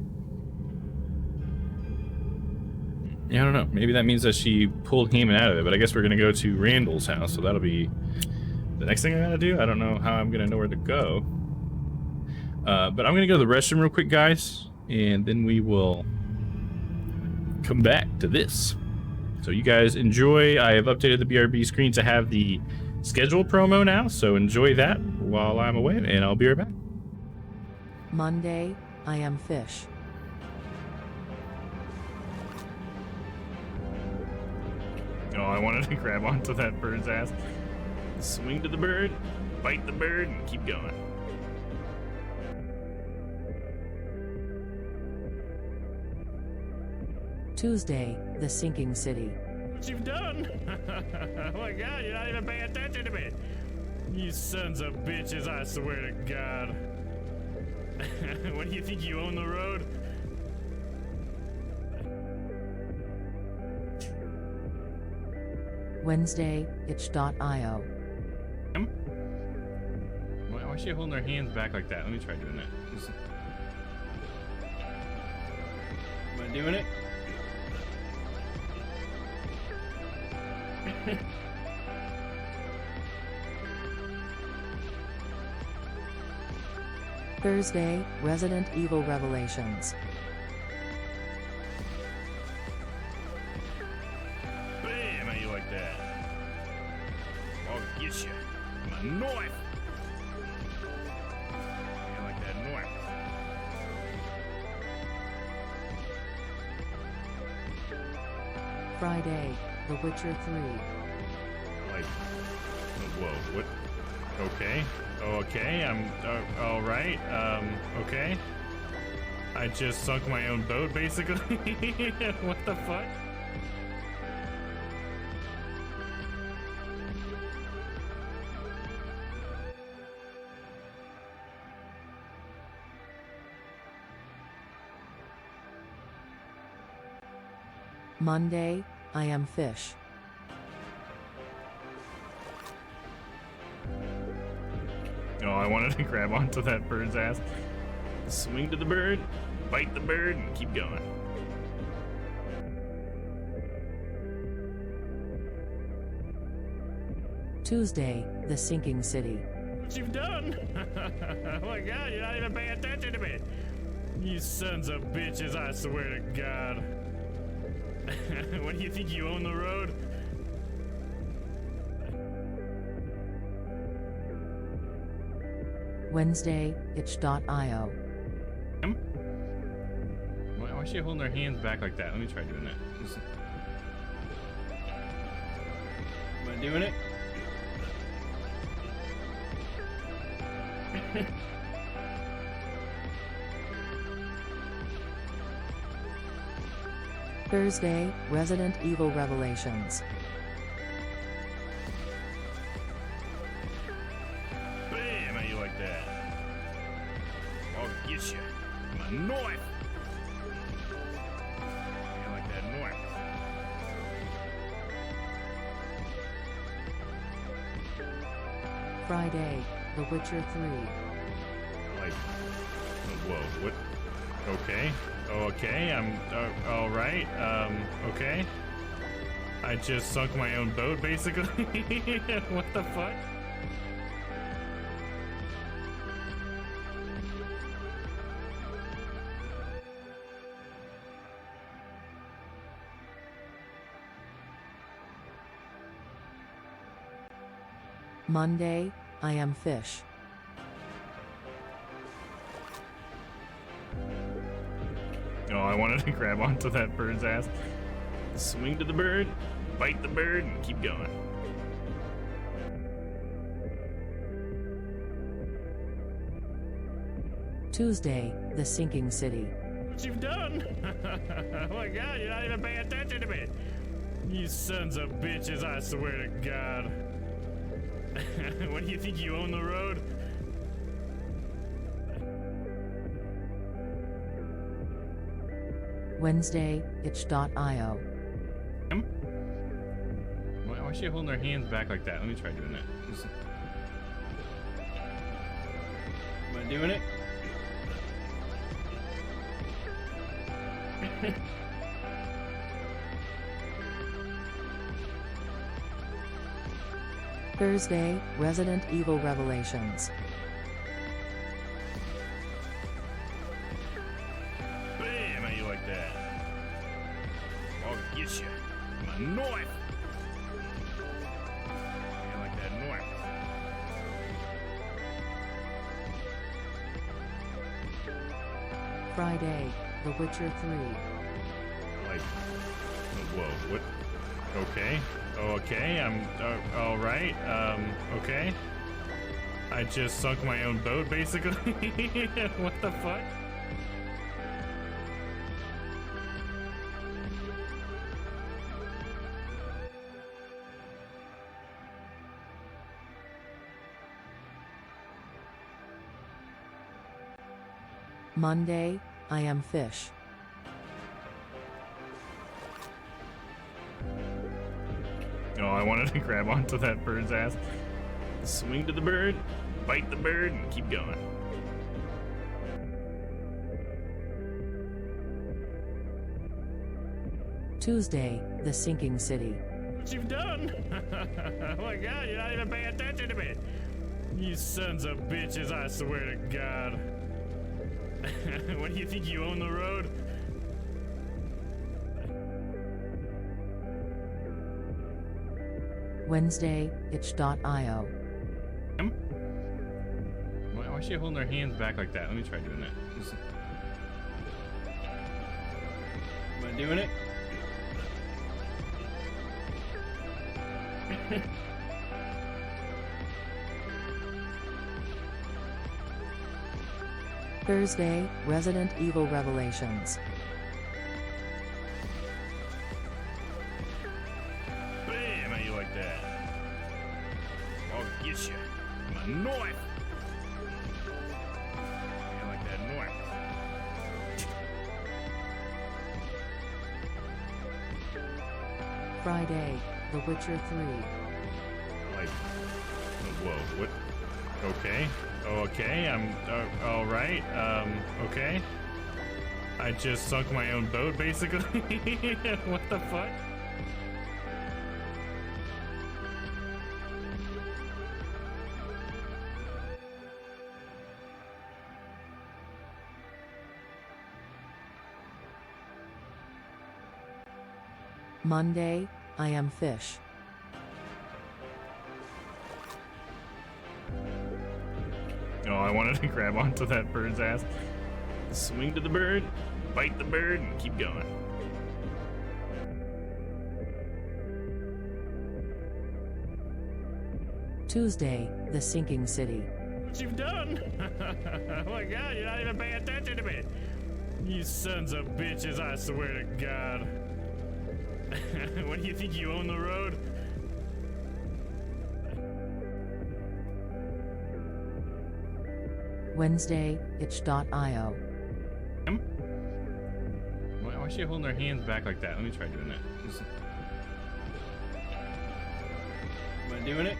Yeah, I don't know. Maybe that means that she pulled Hammond out of it, but I guess we're gonna go to Randall's house, so that'll be the next thing I gotta do. I don't know how I'm gonna know where to go. But I'm gonna go to the restroom real quick, guys, and then we will come back to this. So you guys enjoy. I have updated the BRB screen to have the schedule promo now, so enjoy that while I'm away, and I'll be right back. Monday, I am fish. Oh, I wanted to grab onto that bird's ass. Swing to the bird, bite the bird, and keep going. Tuesday, the sinking city. What you've done? Oh my god, you're not even paying attention to me. You sons of bitches, I swear to God. What do you think, you own the road? Wednesday, itch.io. Why is she holding her hands back like that? Let me try doing that. Am I doing it? Thursday, Resident Evil Revelations. Bam, how you like that? I'll get you. My knife. You like that knife? Friday, The Witcher 3. Like, whoa, what? Okay. Okay, I'm, alright, okay. I just sunk my own boat, basically. What the fuck? Monday, I am fish. Oh, I wanted to grab onto that bird's ass. Swing to the bird, bite the bird, and keep going. Tuesday, the sinking city. What you've done? Oh my god, you're not even paying attention to me. You sons of bitches, I swear to God. What do you think, you own the road? Wednesday, itch.io. Why is she holding her hands back like that? Let me try doing that. Am I doing it? Thursday, Resident Evil Revelations. Bam, how you like that? I'll get you. My knife. You like that knife? Friday, The Witcher 3. Like, whoa, what? Okay. Okay, I'm, alright, okay. I just sunk my own boat, basically. What the fuck? Monday, I am fish. Oh, I wanted to grab onto that bird's ass. Swing to the bird, bite the bird, and keep going. Tuesday, the sinking city. What you've done? Oh my god, you're not even paying attention to me. You sons of bitches, I swear to God. What do you think, you own the road? Wednesday, H.io. Why is she holding her hands back like that? Let me try doing that. Am I doing it? Thursday, Resident Evil Revelations. Bam! How you like that? I'll get you. My knife! You like that knife? Friday, The Witcher 3. Like, whoa, what? Okay. Okay, I'm, alright, okay. I just sunk my own boat, basically. What the fuck? Monday, I am fish. Oh, I wanted to grab onto that bird's ass. Swing to the bird, bite the bird, and keep going. Tuesday, the sinking city. What you've done? Oh my god, you're not even paying attention to me. You sons of bitches, I swear to God. What do you think, you own the road? Wednesday, H.io. Why is she holding her hands back like that? Let me try doing that. Am I doing it? Thursday, Resident Evil Revelations. Bam! How you like that? I'll get you. My knife! You like that knife? Friday, The Witcher 3. Like, whoa, what? Okay. Okay, I'm, alright, okay. I just sunk my own boat, basically. What the fuck? Monday, I am fish. Oh, I wanted to grab onto that bird's ass. Swing to the bird, bite the bird, and keep going. Tuesday, the sinking city. What you've done? Oh my god, you're not even paying attention to me. You sons of bitches, I swear to God. What do you think, you own the road? Wednesday, H.io. Why is she holding her hands back like that? Let me try doing that. Am I doing it?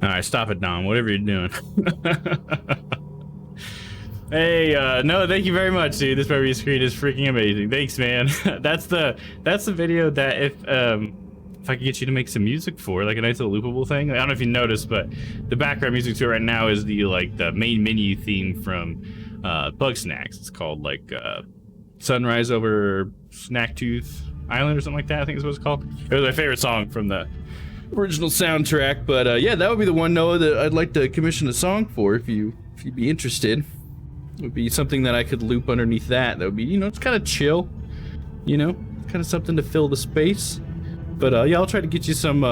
All right, stop it, Dom. Whatever you're doing. Hey, no, thank you very much, dude. This Barbie screen is freaking amazing. Thanks, man. that's the video that if I could get you to make some music for, like a nice little loopable thing. I don't know if you noticed, but the background music to it right now is the main menu theme from Bug Snacks. It's called like Sunrise over Snacktooth Island or something like that, I think is what it's called. It was my favorite song from the original soundtrack, but yeah, that would be the one, Noah, that I'd like to commission a song for if you'd be interested. It would be something that I could loop underneath that. That would be, you know, it's kind of chill, you know, kind of something to fill the space. But yeah, I'll try to get you some,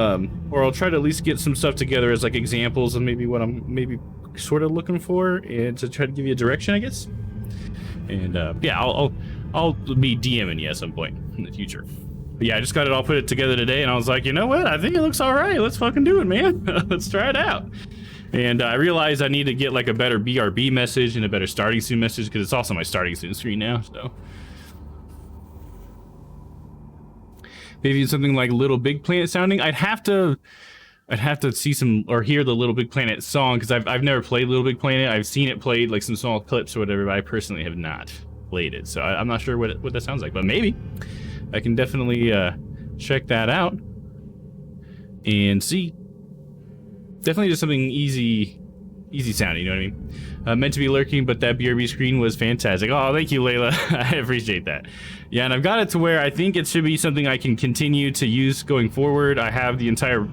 or I'll try to at least get some stuff together as like examples of maybe what I'm maybe sort of looking for, and to try to give you a direction, I guess. And yeah, I'll be DMing you at some point in the future. But yeah, I just got it all put together today, and I was like, you know what? I think it looks all right. Let's fucking do it, man. Let's try it out. And I realized I need to get like a better BRB message and a better starting soon message, because it's also my starting soon screen now. So maybe something like Little Big Planet sounding. I'd have to see some or hear the Little Big Planet song, because I've never played Little Big Planet. I've seen it played, like some small clips or whatever, but I personally have not played it. So I'm not sure what that sounds like, but maybe I can definitely check that out and see. Definitely just something easy sounding, you know what I mean? Meant to be lurking, but that BRB screen was fantastic. Oh, thank you, Layla. I appreciate that. Yeah, and I've got it to where I think it should be something I can continue to use going forward. I have the entire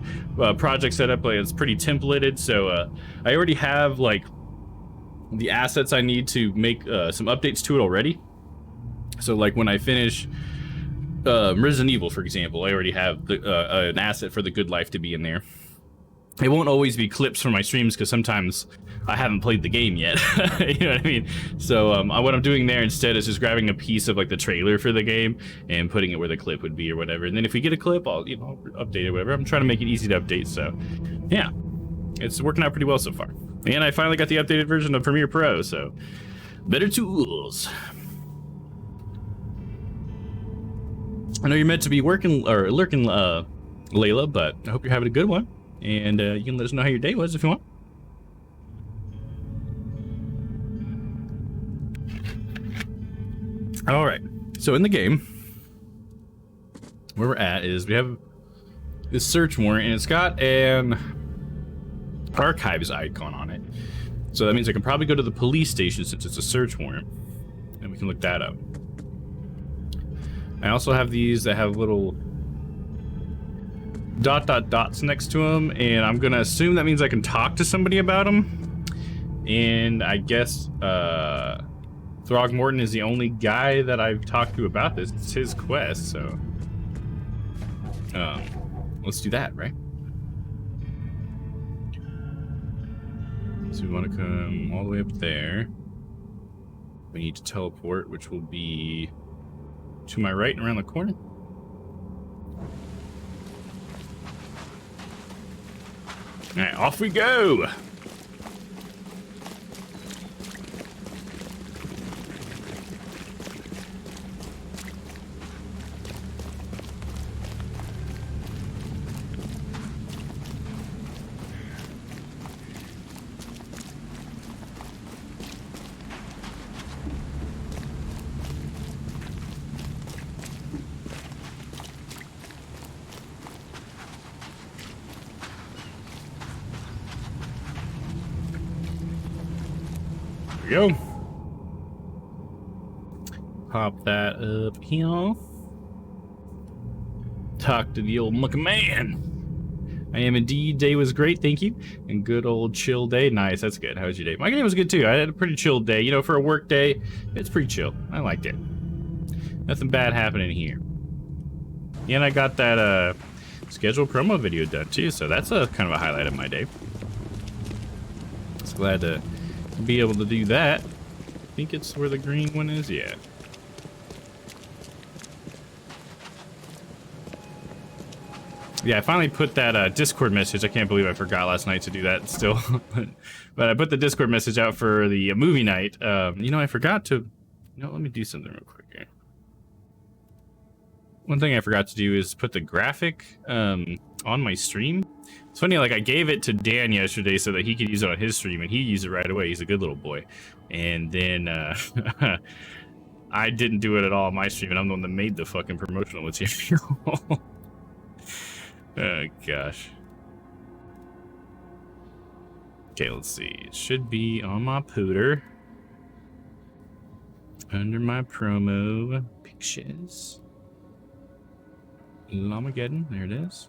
project set up, like it's pretty templated, so I already have like the assets I need to make some updates to it already. So like when I finish Resident Evil, for example, I already have an asset for the Good Life to be in there. It won't always be clips from my streams, because sometimes I haven't played the game yet. You know what I mean? So what I'm doing there instead is just grabbing a piece of like the trailer for the game and putting it where the clip would be or whatever. And then if we get a clip, I'll, you know, update it, whatever. I'm trying to make it easy to update. So yeah, it's working out pretty well so far. And I finally got the updated version of Premiere Pro, so better tools. I know you're meant to be working or lurking, Layla, but I hope you're having a good one. And you can let us know how your day was if you want. All right, so in the game, where we're at is we have this search warrant, and it's got an archives icon on it. So that means I can probably go to the police station since it's a search warrant, and we can look that up. I also have these that have little dots next to them, and I'm gonna assume that means I can talk to somebody about them. And I guess Throgmorton is the only guy that I've talked to about this. It's his quest, so let's do that, right? So we want to come all the way up there. We need to teleport, which will be to my right and around the corner. All right, off we go. There we go. Pop that up here. Talk to the old mucka man. I am indeed. Day was great, thank you. And good old chill day. Nice, that's good. How was your day? My day was good too. I had a pretty chill day. You know, for a work day, it's pretty chill. I liked it. Nothing bad happening here. And I got that scheduled promo video done too, so that's a kind of a highlight of my day. Just glad to be able to do that. I think it's where the green one is. Yeah. Yeah, I finally put that Discord message. I can't believe I forgot last night to do that still. But I put the Discord message out for the movie night. You know, I forgot to... You know, let me do something real quick here. One thing I forgot to do is put the graphic on my stream. It's funny, like I gave it to Dan yesterday so that he could use it on his stream, and he used it right away. He's a good little boy. And then I didn't do it at all on my stream, and I'm the one that made the fucking promotional material. Oh gosh. Okay, let's see. It should be on my pooter. Under my promo pictures. Lamageddon, there it is.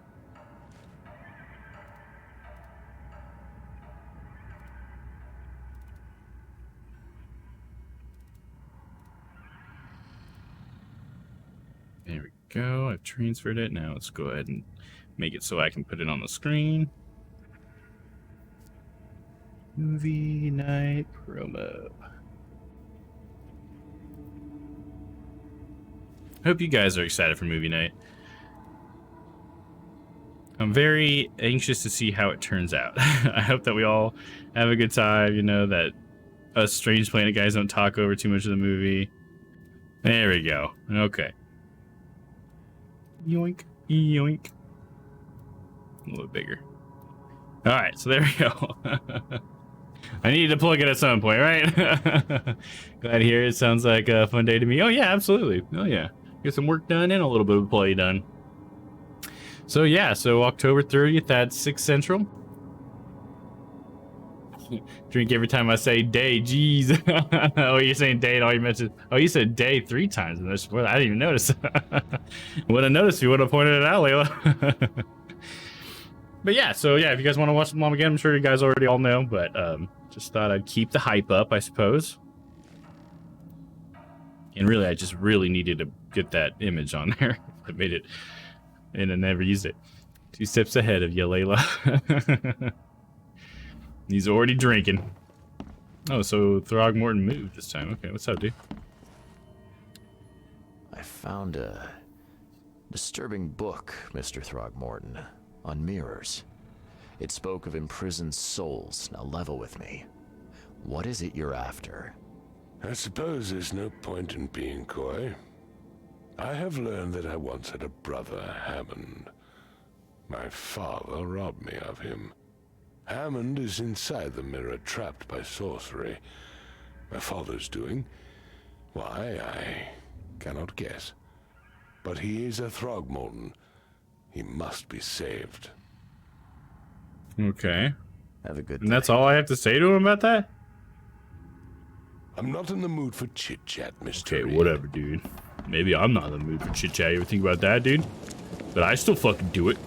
There we go. I've transferred it. Now let's go ahead and make it so I can put it on the screen. Movie night promo. Hope you guys are excited for movie night. I'm very anxious to see how it turns out. I hope that we all have a good time, you know, that us Strange Planet guys don't talk over too much of the movie. There we go. Okay. Yoink, yoink. A little bigger. Alright, so there we go. I needed to plug it at some point, right? Glad to hear it. Sounds like a fun day to me. Oh yeah, absolutely. Oh yeah. Get some work done and a little bit of play done. So yeah, so October 30th at 6 Central. Drink every time I say day, jeez. Oh, you're saying day and all you mentioned. Oh, you said day 3 times in this. Well, I didn't even notice. Would have noticed, you would have pointed it out, Layla. But yeah, so yeah, if you guys want to watch them again, I'm sure you guys already all know, but just thought I'd keep the hype up, I suppose. And really, I just really needed to get that image on there. I made it, and I never used it. 2 steps ahead of you, Layla. He's already drinking. Oh, so Throgmorton moved this time. Okay, what's up, dude? I found a disturbing book, Mr. Throgmorton, on mirrors. It spoke of imprisoned souls. Now level with me. What is it you're after? I suppose there's no point in being coy. I have learned that I once had a brother, Hammond. My father robbed me of him. Hammond is inside the mirror, trapped by sorcery. My father's doing? Why, I cannot guess. But he is a Throgmorton. He must be saved. Okay. Have a good day. And that's all I have to say to him about that? I'm not in the mood for chit-chat, Mr. Okay, whatever, dude. Maybe I'm not in the mood for chit-chat. You ever think about that, dude? But I still fucking do it.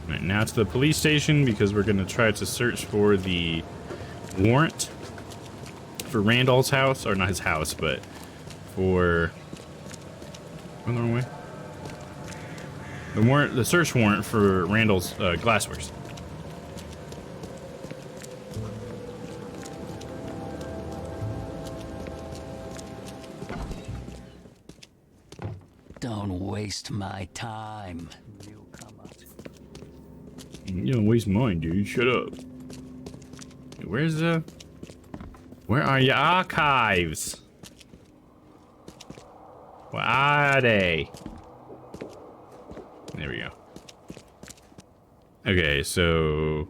Right, now to the police station because we're gonna try to search for the warrant for Randall's house, or not his house, but for going the wrong way. The warrant, the search warrant for Randall's glassworks. Don't waste my time. You don't waste mine, dude. Shut up. Where's the... Where are your archives? Where are they? There we go. Okay, so...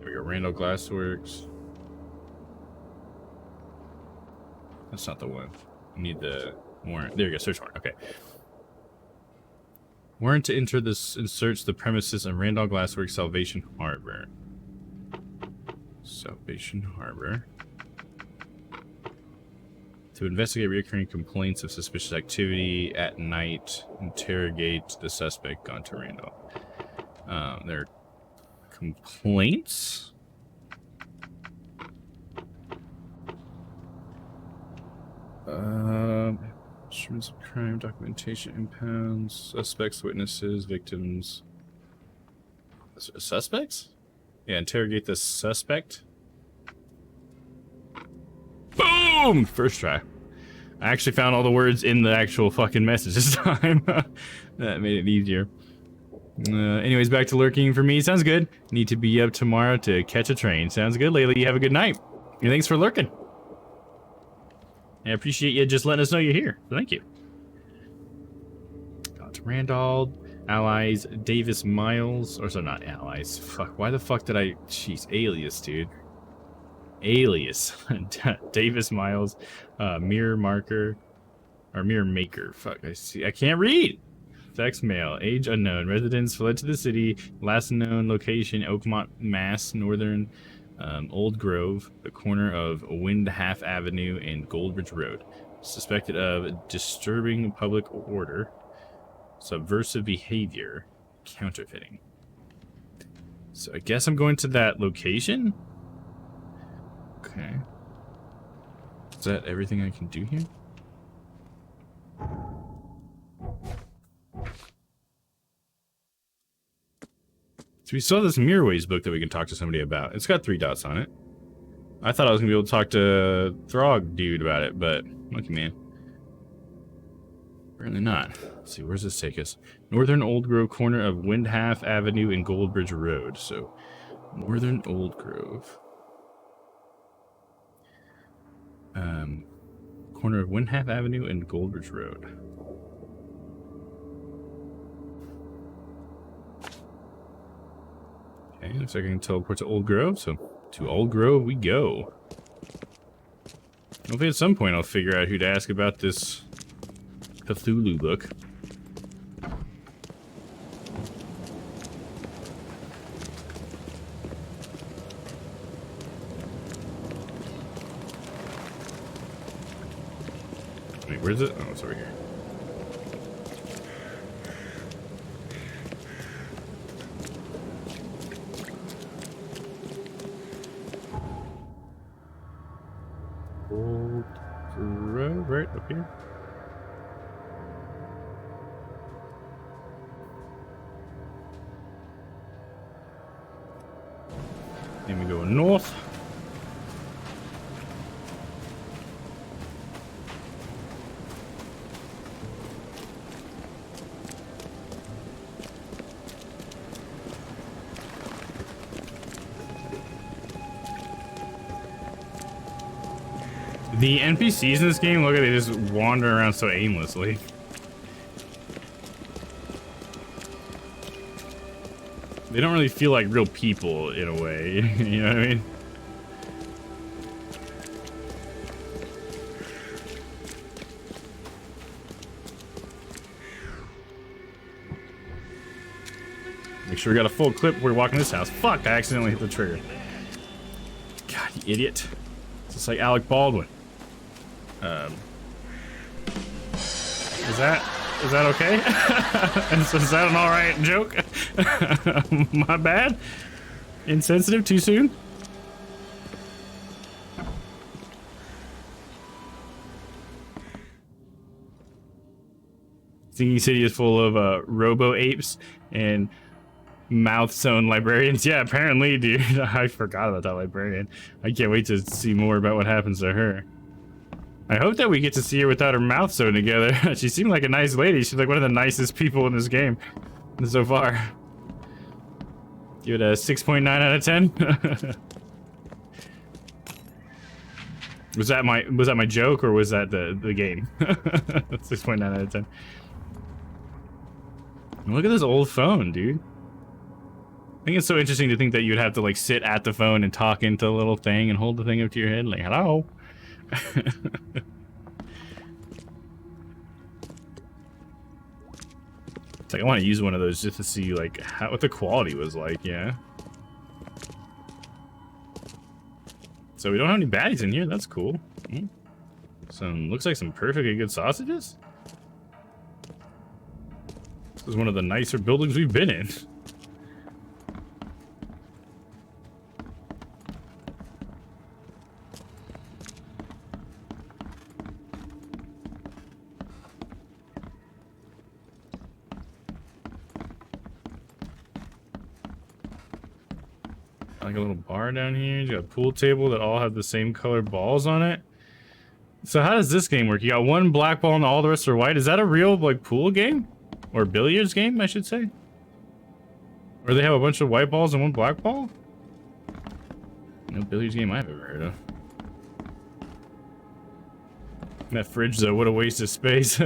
There we go. Randall Glassworks. That's not the one. I need the warrant. There we go. Search warrant. Okay. Warrant to enter this and search the premises of Randall Glassworks Salvation Harbor. Salvation Harbor. To investigate recurring complaints of suspicious activity at night, interrogate the suspect gone to Randall. There are complaints? Instruments of crime, documentation, impounds, suspects, witnesses, victims. Suspects? Yeah, interrogate the suspect. Boom! First try. I actually found all the words in the actual fucking message this time. That made it easier. Anyways, back to lurking for me. Sounds good. Need to be up tomorrow to catch a train. Sounds good, Layla. You have a good night. And thanks for lurking. I appreciate you just letting us know you're here. Thank you. Got Randall, allies, Davis Miles, or so not allies. Fuck, why the fuck did I? Jeez, alias, dude. Alias. Davis Miles, mirror marker, or mirror maker. Fuck, I see. I can't read. Sex male, age unknown, residence fled to the city, last known location Oakmont, Mass, northern Old Grove, the corner of Windhalf Avenue and Goldbridge Road. Suspected of disturbing public order, subversive behavior, counterfeiting. So I guess I'm going to that location? Okay. Is that everything I can do here? So we saw this Mirrorways book that we can talk to somebody about. It's got 3 dots on it. I thought I was going to be able to talk to Throg dude about it, but lucky man. Apparently not. Let's see, where's this take us? Northern Old Grove, corner of Windhalf Avenue and Goldbridge Road. So, Northern Old Grove. Corner of Windhalf Avenue and Goldbridge Road. Okay, looks like I can teleport to Old Grove, so to Old Grove we go. Hopefully at some point I'll figure out who to ask about this Cthulhu book. Wait, where's it? Oh, it's over here. Old Grove, right up here. Then we go north. The NPCs in this game, look at, they just wander around so aimlessly. They don't really feel like real people in a way, you know what I mean? Make sure we got a full clip before we walk in this house. Fuck, I accidentally hit the trigger. God, you idiot. It's just like Alec Baldwin. Is that okay? Is that an alright joke? My bad? Insensitive too soon? Singing City is full of robo-apes and mouth-sewn librarians. Yeah, apparently, dude. I forgot about that librarian. I can't wait to see more about what happens to her. I hope that we get to see her without her mouth sewn together. She seemed like a nice lady. She's like one of the nicest people in this game so far. Give it a 6.9 out of 10. Was that my joke, or was that the game? 6.9 out of 10. Look at this old phone, dude. I think it's so interesting to think that you'd have to like sit at the phone and talk into the little thing and hold the thing up to your head like, hello. It's like I want to use one of those just to see like what the quality was like, yeah. So we don't have any baddies in here, that's cool. Looks like some perfectly good sausages. This is one of the nicer buildings we've been in. Like a little bar down here. You got a pool table that all have the same color balls on it. So how does this game work? You got one black ball and all the rest are white. Is that a real like pool game? Or billiards game, I should say? Or they have a bunch of white balls and one black ball? No billiards game I've ever heard of. That fridge though, what a waste of space.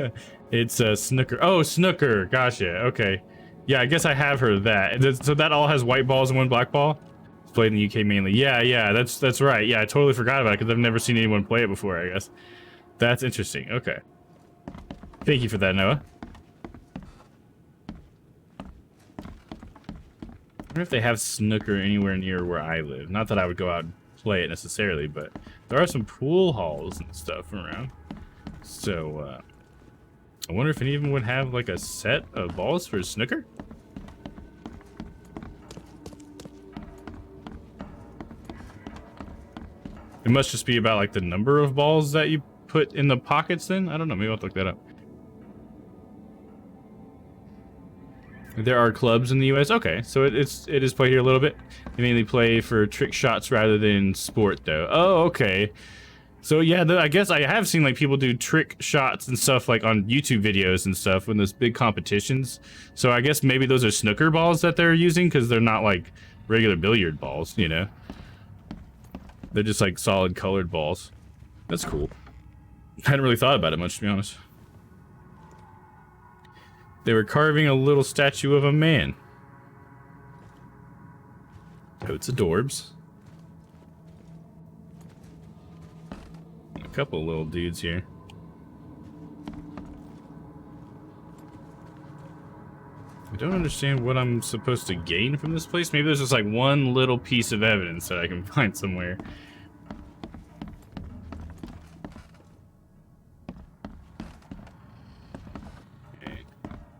It's snooker. Oh, snooker. Gotcha. Okay. Yeah, I guess I have heard of that. So that all has white balls and one black ball? It's played in the UK mainly. Yeah, that's right. Yeah, I totally forgot about it because I've never seen anyone play it before, I guess. That's interesting. Okay. Thank you for that, Noah. I wonder if they have snooker anywhere near where I live. Not that I would go out and play it necessarily, but there are some pool halls and stuff around. So, I wonder if any of them would have like a set of balls for snooker? It must just be about like the number of balls that you put in the pockets then? I don't know, maybe I'll have to look that up. There are clubs in the US. Okay, so it is played here a little bit. They mainly play for trick shots rather than sport though. Oh, okay. So yeah, I guess I have seen like people do trick shots and stuff like on YouTube videos and stuff when there's big competitions. So I guess maybe those are snooker balls that they're using because they're not like regular billiard balls, you know? They're just like solid colored balls. That's cool. I hadn't really thought about it much, to be honest. They were carving a little statue of a man. Oh, it's adorbs. A couple little dudes here. I don't understand what I'm supposed to gain from this place. Maybe there's just like one little piece of evidence that I can find somewhere.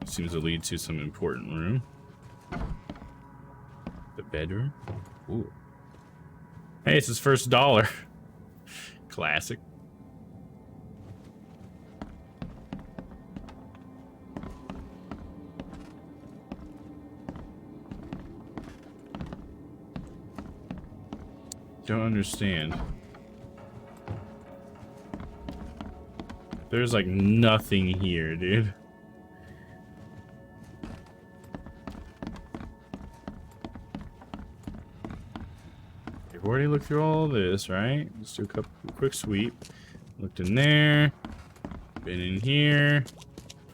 Seems to lead to some important room. The bedroom. Ooh. Hey, it's his first dollar. Classic. Don't understand. There's like nothing here, dude. Already looked through all this, right? Let's do a quick sweep. Looked in there. Been in here.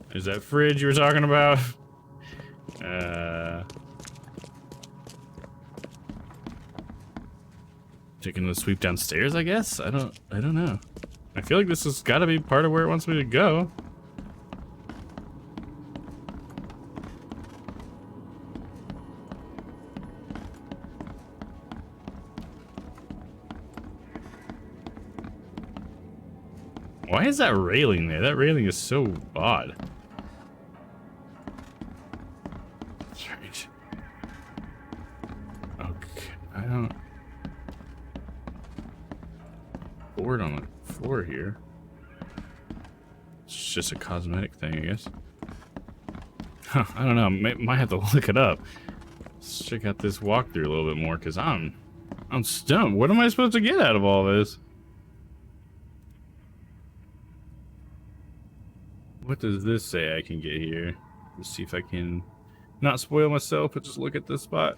There's that fridge you were talking about. Taking the sweep downstairs, I guess? I don't know. I feel like this has got to be part of where it wants me to go. Why is that railing there? That railing is so odd. Strange. Okay, I don't... Board on the floor here. It's just a cosmetic thing, I guess. Huh, I don't know. Might have to look it up. Let's check out this walkthrough a little bit more, because I'm stumped. What am I supposed to get out of all this? What does this say I can get here? Let's see if I can not spoil myself, but just look at this spot.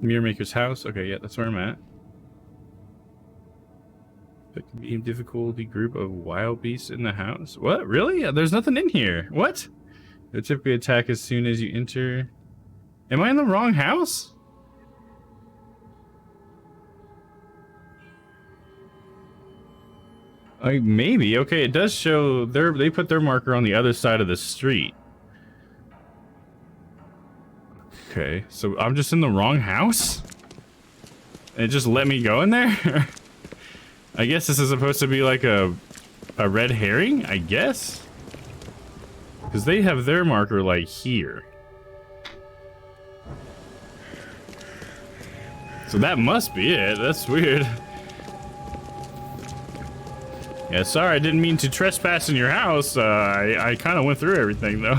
Mirror Maker's house. Okay, yeah, that's where I'm at. But medium difficulty group of wild beasts in the house. What? Really? There's nothing in here. What? They typically attack as soon as you enter. Am I in the wrong house? Like maybe. Okay, it does show they put their marker on the other side of the street. Okay, so I'm just in the wrong house? And it just let me go in there? I guess this is supposed to be like a red herring, I guess? Because they have their marker like here. So that must be it. That's weird. Yeah, sorry, I didn't mean to trespass in your house. I kind of went through everything, though.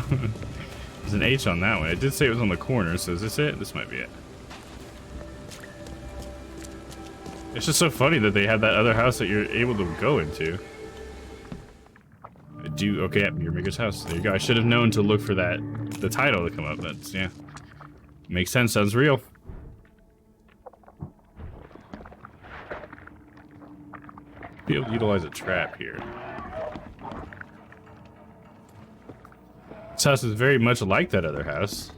There's an H on that one. It did say it was on the corner, so is this it? This might be it. It's just so funny that they have that other house that you're able to go into. Okay, your Maker's house. There you go. I should have known to look for the title to come up. That's, yeah. Makes sense. Sounds real. Be able to utilize a trap here. This house is very much like that other house.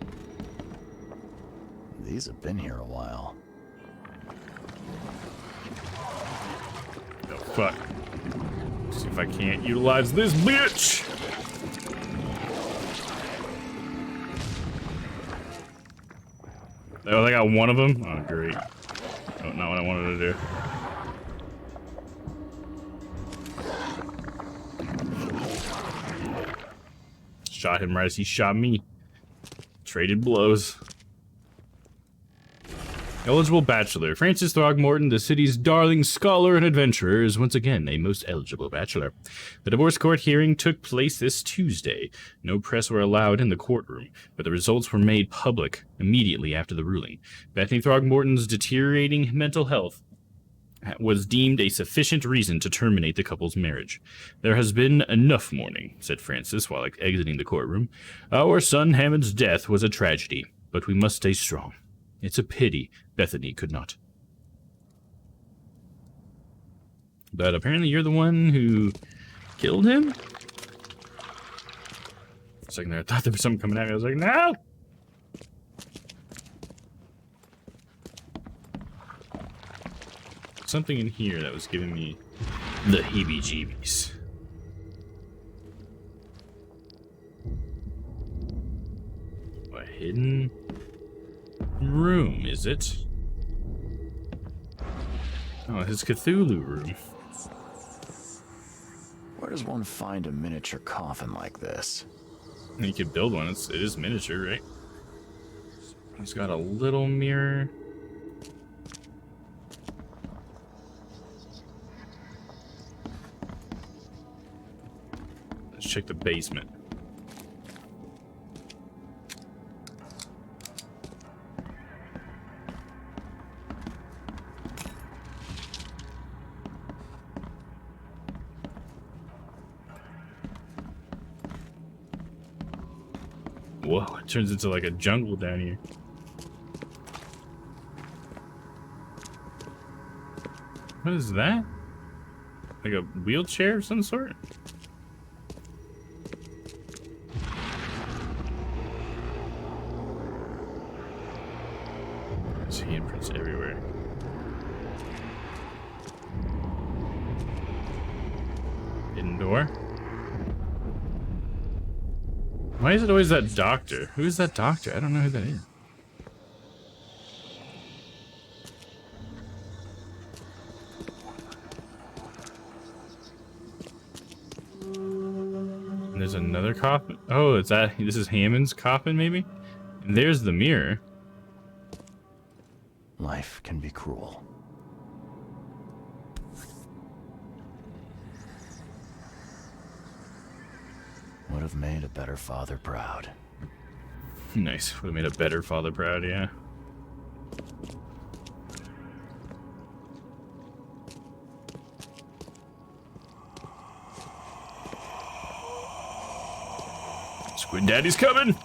These have been here a while. Oh, fuck. See if I can't utilize this bitch! Oh, they got one of them? Oh, great. Oh, not what I wanted to do. Shot him right as he shot me. Traded blows. Eligible bachelor. Francis Throgmorton, the city's darling scholar and adventurer, is once again a most eligible bachelor. The divorce court hearing took place this Tuesday. No press were allowed in the courtroom, but the results were made public immediately after the ruling. Bethany Throgmorton's deteriorating mental health was deemed a sufficient reason to terminate the couple's marriage. There has been enough mourning, said Francis while exiting the courtroom. Our son Hammond's death was a tragedy, but we must stay strong. It's a pity Bethany could not. But apparently you're the one who killed him? For a second there, I thought there was something coming at me. I was like, no! Something in here that was giving me the heebie-jeebies. A hidden room, is it? Oh, his Cthulhu room. Where does one find a miniature coffin like this? You could build one. It is miniature, right? It's got a little mirror. Let's check the basement. Whoa, it turns into like a jungle down here. What is that? Like a wheelchair of some sort? There's handprints everywhere. Hidden door. Why is it always that doctor? Who is that doctor? I don't know who that is. And there's another coffin. Oh, is that? This is Hammond's coffin, maybe? And there's the mirror. Life can be cruel. Would have made a better father proud. Nice. Would have made a better father proud, yeah. Squid Daddy's coming!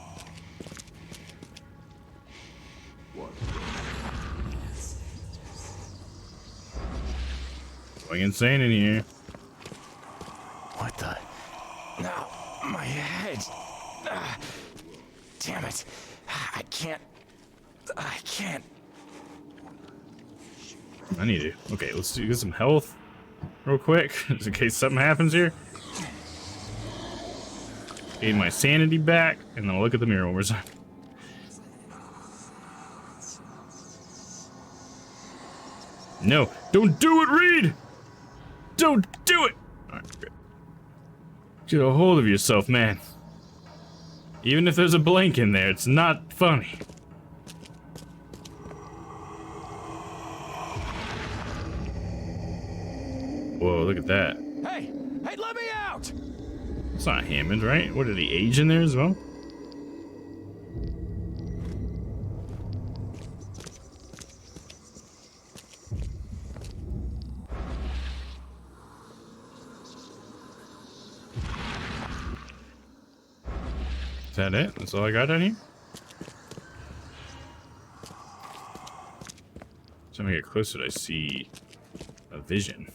Going insane in here. What the? No, my head. Damn it. I can't. I need to. Okay, let's get some health real quick, just in case something happens here. Gain my sanity back, and then I'll look at the mirror one more time. No, don't do it, Reed! Don't do it! Alright, good. Get a hold of yourself, man. Even if there's a blank in there, it's not funny. Whoa, look at that. Hey, let me out! It's not Hammond, right? What, did he age in there as well? Is that it? That's all I got down here? So when I get closer, I see a vision.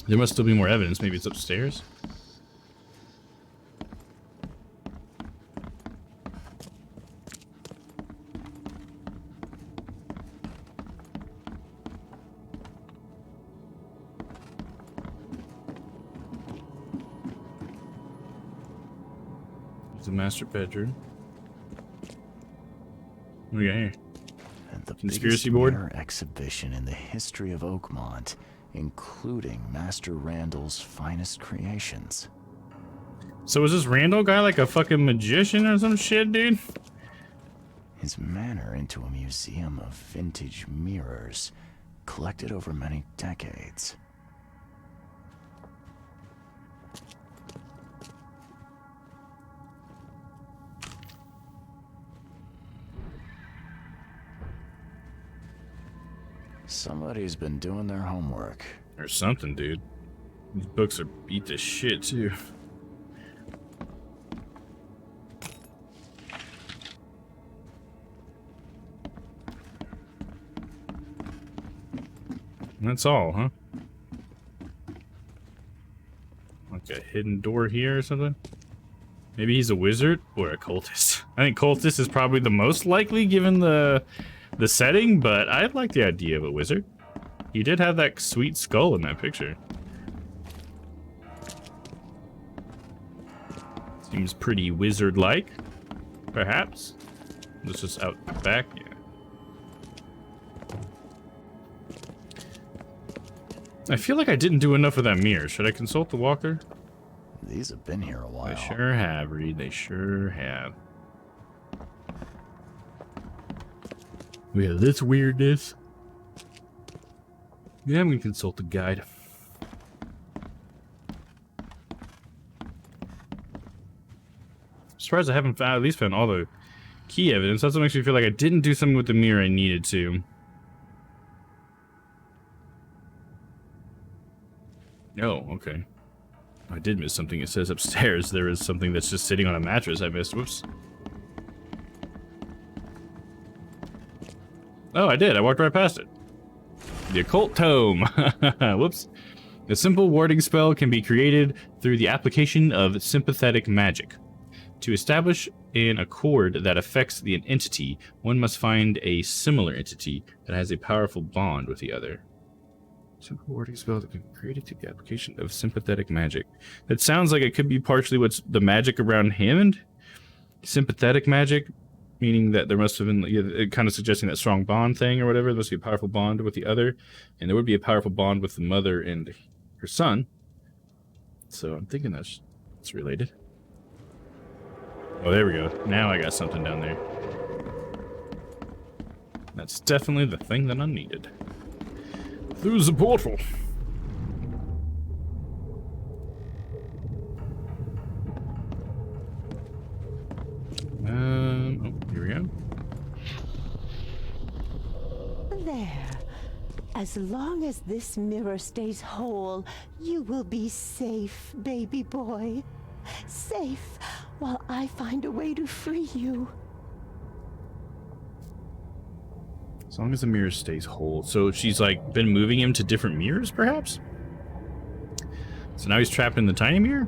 There must still be more evidence. Maybe it's upstairs? The master bedroom. What do we got here? And the Conspiracy biggest board? mirror exhibition in the history of Oakmont, including Master Randall's finest creations. So is this Randall guy like a fucking magician or some shit, dude? His manor into a museum of vintage mirrors, collected over many decades. Somebody's been doing their homework. Or something, dude. These books are beat to shit, too. That's all, huh? Like a hidden door here or something? Maybe he's a wizard or a cultist. I think cultist is probably the most likely given the setting, but I like the idea of a wizard. He did have that sweet skull in that picture. Seems pretty wizard-like, perhaps. This is out back, yeah. I feel like I didn't do enough with that mirror. Should I consult the walker? These have been here a while. They sure have, Reed. They sure have. We have this weirdness. Yeah, I'm gonna consult the guide. I'm surprised I haven't found, at least found all the key evidence. That's what makes me feel like I didn't do something with the mirror I needed to. Oh, okay. I did miss something. It says upstairs there is something that's just sitting on a mattress I missed. Whoops. Oh, I did. I walked right past it. The occult tome. Whoops. A simple warding spell can be created through the application of sympathetic magic. To establish an accord that affects the entity, one must find a similar entity that has a powerful bond with the other. Simple warding spell that can be created through the application of sympathetic magic. That sounds like it could be partially what's the magic around Hammond. Sympathetic magic, meaning that there must have been, kind of suggesting that strong bond thing or whatever. There must be a powerful bond with the other, and there would be a powerful bond with the mother and her son. So I'm thinking that's related. Oh, there we go. Now I got something down there. That's definitely the thing that I needed. Through the portal. Oh, here we go. There. As long as this mirror stays whole, you will be safe, baby boy. Safe while I find a way to free you. As long as the mirror stays whole. So she's like been moving him to different mirrors, perhaps? So now he's trapped in the tiny mirror?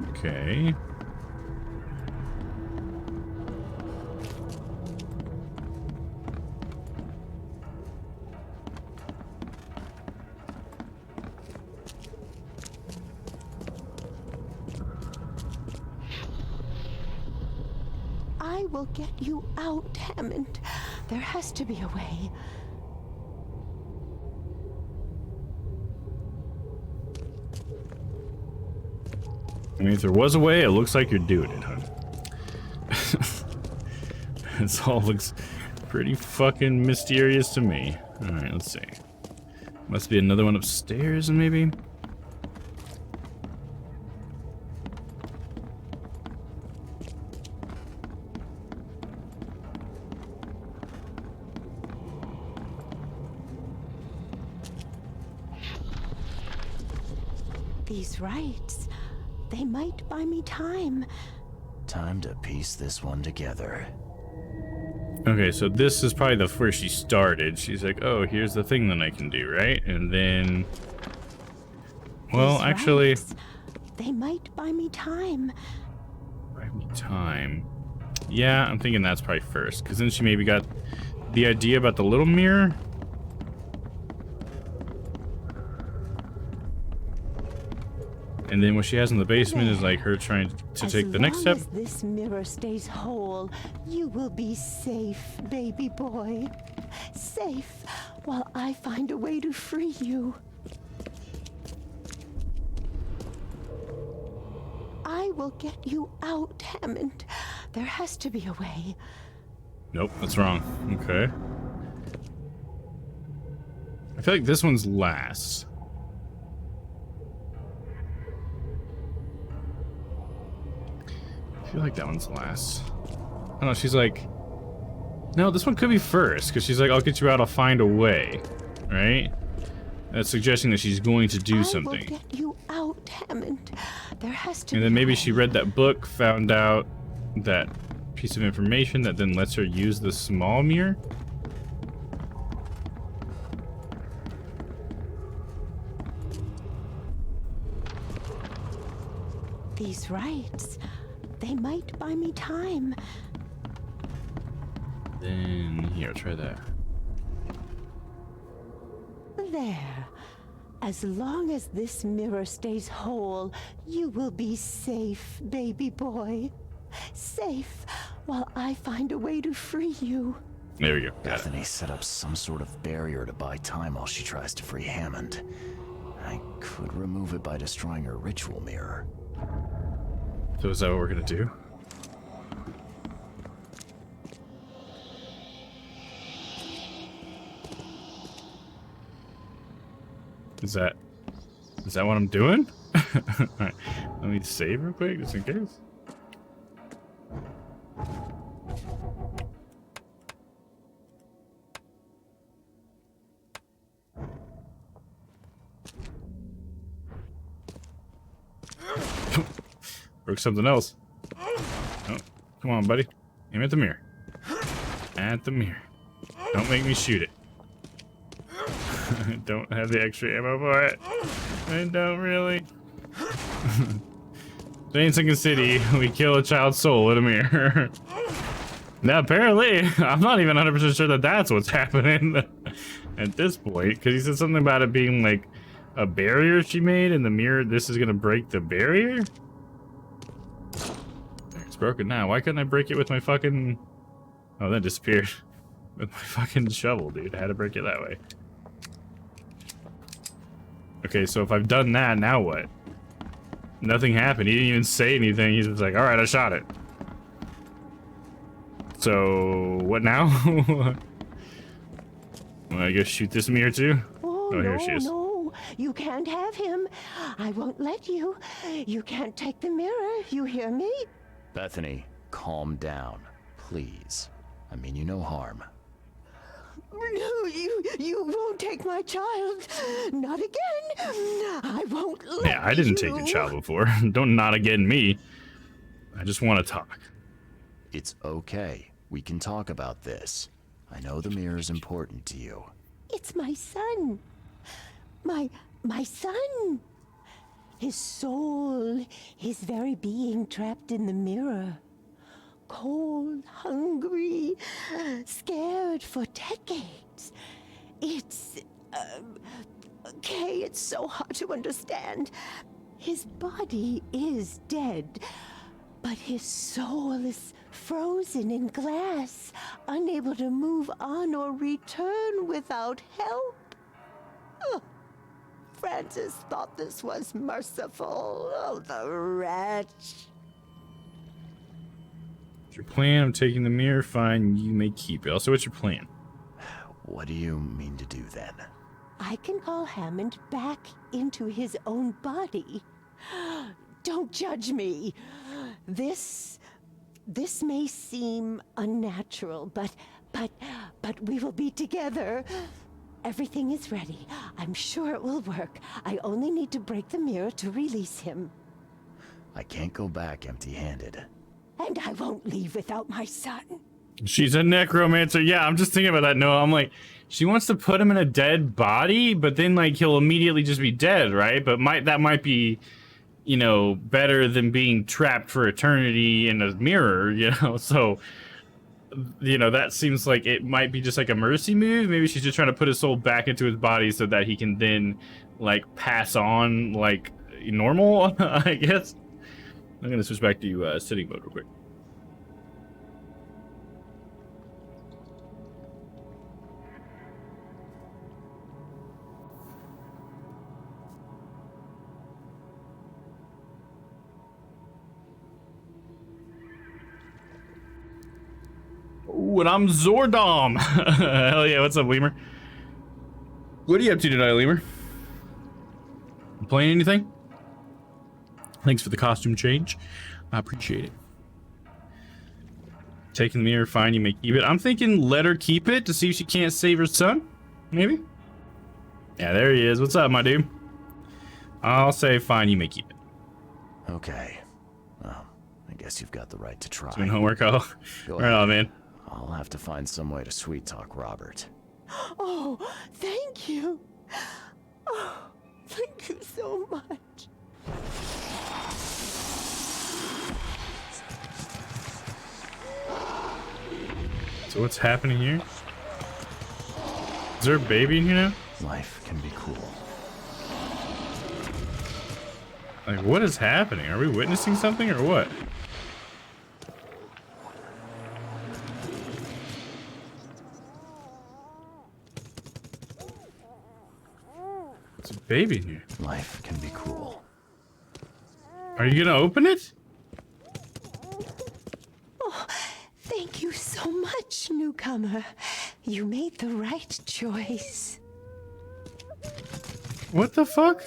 Okay. I will get you out, Hammond. There has to be a way. I mean, if there was a way, it looks like you're doing it, huh? This all looks pretty fucking mysterious to me. Alright, let's see. Must be another one upstairs, maybe? These rites, they might buy me time. Time to piece this one together. Okay, so this is probably the first she started. She's like, oh, here's the thing that I can do, right? And then... Well, These actually... rites, they might buy me time. Buy me time. Yeah, I'm thinking that's probably first. Because then she maybe got the idea about the little mirror. And then what she has in the basement is like her trying to take the next step. As long as this mirror stays whole, you will be safe, baby boy. Safe while I find a way to free you. I will get you out, Hammond. There has to be a way. Nope, that's wrong. Okay. I feel like this one's last. I feel like that one's last. I don't know, she's like... No, this one could be first, because she's like, I'll get you out, I'll find a way. Right? That's suggesting that she's going to do something. I will get you out, Hammond. There has to And be then a maybe way. she read that book, found out that piece of information that then lets her use the small mirror. These rites, they might buy me time. Then, here, try that. There. As long as this mirror stays whole, you will be safe, baby boy. Safe while I find a way to free you. There we go. Bethany set up some sort of barrier to buy time while she tries to free Hammond. I could remove it by destroying her ritual mirror. So is that what we're gonna do? Is that what I'm doing? Alright, let me save real quick, just in case. Broke something else. Oh, come on, buddy. Aim at the mirror. At the mirror. Don't make me shoot it. I don't have the extra ammo for it. I don't really. In Sinking City, we kill a child's soul in a mirror. Now, apparently, I'm not even 100% sure that that's what's happening at this point, because he said something about it being like a barrier she made in the mirror. This is going to break the barrier? It's broken now. Why couldn't I break it with my fucking... Oh, that disappeared. With my fucking shovel, dude. I had to break it that way. Okay, so if I've done that, now what? Nothing happened. He didn't even say anything. He's just like, alright, I shot it. So, what now? Well, I guess shoot this mirror too? Oh, here she is. No, you can't have him. I won't let you. You can't take the mirror. You hear me? Bethany, calm down, please. I mean you no harm. No, you won't take my child. Not again. I won't let Yeah, I didn't take your child before. Don't not again me. I just want to talk. It's okay. We can talk about this. I know the mirror is important to you. It's my son. My son. His soul, his very being trapped in the mirror. Cold, hungry, scared for decades. It's... okay, it's so hard to understand. His body is dead, but his soul is frozen in glass, unable to move on or return without help. Oh, Francis thought this was merciful. Oh, the wretch. What's your plan? I'm taking the mirror. Fine, you may keep it. Also, what's your plan? What do you mean to do then? I can call Hammond back into his own body. Don't judge me. This may seem unnatural, but we will be together. Everything is ready. I'm sure it will work. I only need to break the mirror to release him. I can't go back empty-handed. And I won't leave without my son. She's a necromancer. Yeah, I'm just thinking about that. No, I'm like, she wants to put him in a dead body, but then like he'll immediately just be dead, right? But that might be, you know, better than being trapped for eternity in a mirror, you know? So, you know, that seems like it might be just like a mercy move. Maybe she's just trying to put his soul back into his body so that he can then like pass on like normal, I guess. I'm gonna switch back to sitting mode real quick. Ooh, and I'm Zordom. Hell yeah, what's up, Lemur? What are you up to tonight, Lemur? Playing anything? Thanks for the costume change. I appreciate it. Taking the mirror, fine, you may keep it. I'm thinking let her keep it to see if she can't save her son. Maybe? Yeah, there he is. What's up, my dude? I'll say fine, you may keep it. Okay. Well, I guess you've got the right to try. Doing homework, oh. Go Right on, man. I'll have to find some way to sweet-talk Robert. Oh, thank you. Oh, thank you so much. So what's happening here? Is there a baby in here now? Life can be cruel. Like, what is happening? Are we witnessing something or what? It's a baby in here. Life can be cruel. Are you gonna open it? Oh, thank you so much, newcomer. You made the right choice. What the fuck?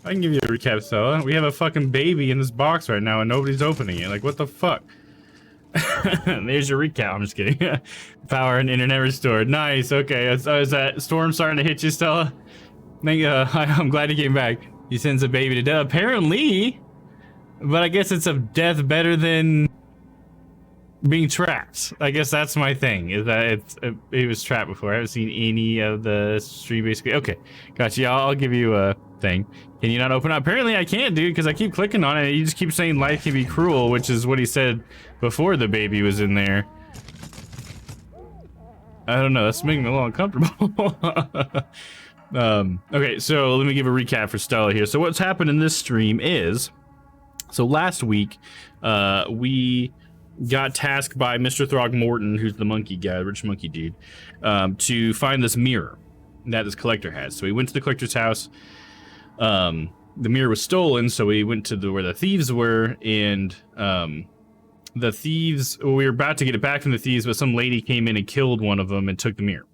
I can give you a recap, Stella. We have a fucking baby in this box right now and nobody's opening it. Like, what the fuck? There's your recap. I'm just kidding. Power and internet restored. Nice. Okay. Is that storm starting to hit you, Stella? I'm glad you came back. He sends a baby to death. Apparently. But I guess it's a death better than being trapped. I guess that's my thing. Is that it was trapped before. I haven't seen any of the stream basically. Okay. Gotcha. I'll give you a thing. Can you not open up? Apparently I can't, dude, because I keep clicking on it. You just keep saying life can be cruel, which is what he said before the baby was in there. I don't know. That's making me a little uncomfortable. Okay, so let me give a recap for Stella here. So what's happened in this stream is, so last week, we got tasked by Mr. Throgmorton, who's the monkey guy, rich monkey dude, to find this mirror that this collector has. So we went to the collector's house. The mirror was stolen, so we went to where the thieves were, and the thieves, we were about to get it back from the thieves, but some lady came in and killed one of them and took the mirror.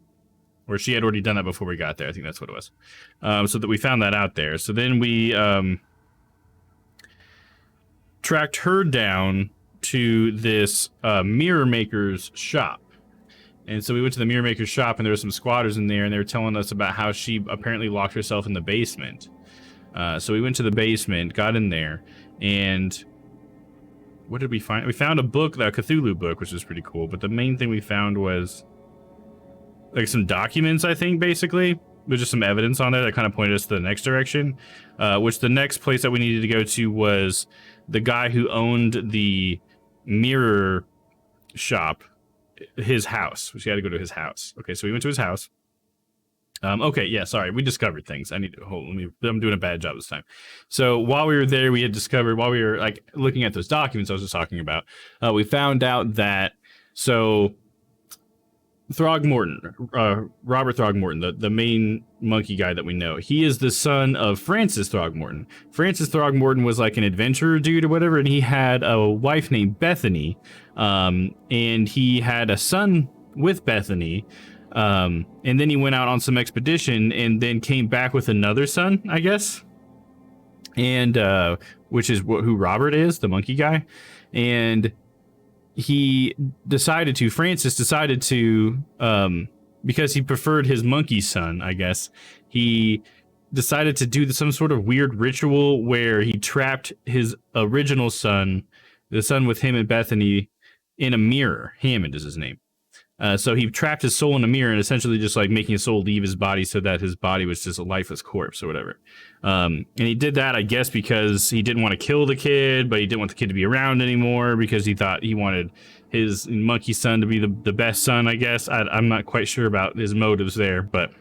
Or she had already done that before we got there. I think that's what it was. So that we found that out there. So then we tracked her down to this mirror maker's shop. And so we went to the mirror maker's shop, and there were some squatters in there, and they were telling us about how she apparently locked herself in the basement. So we went to the basement, got in there, and what did we find? We found a book, a Cthulhu book, which was pretty cool. But the main thing we found was like some documents, I think, basically. There's just some evidence on there that kind of pointed us to the next direction. Which the next place that we needed to go to was the guy who owned the mirror shop, his house. We had to go to his house. Okay, so we went to his house. Okay, yeah, sorry, we discovered things. I need to I'm doing a bad job this time. So while we were there, we had discovered, while we were like looking at those documents I was just talking about, we found out that, so Throgmorton, Robert Throgmorton, the main monkey guy that we know, he is the son of Francis Throgmorton. Francis Throgmorton was like an adventurer dude or whatever, and he had a wife named Bethany, and he had a son with Bethany. And then he went out on some expedition and then came back with another son, I guess. And, which is who Robert is, the monkey guy. And Francis decided to, because he preferred his monkey son, I guess, he decided to do some sort of weird ritual where he trapped his original son, the son with him and Bethany, in a mirror. Hammond is his name. So he trapped his soul in a mirror and essentially just like making his soul leave his body so that his body was just a lifeless corpse or whatever. And he did that, I guess, because he didn't want to kill the kid, but he didn't want the kid to be around anymore because he thought he wanted his monkey son to be the best son, I guess. I'm not quite sure about his motives there, but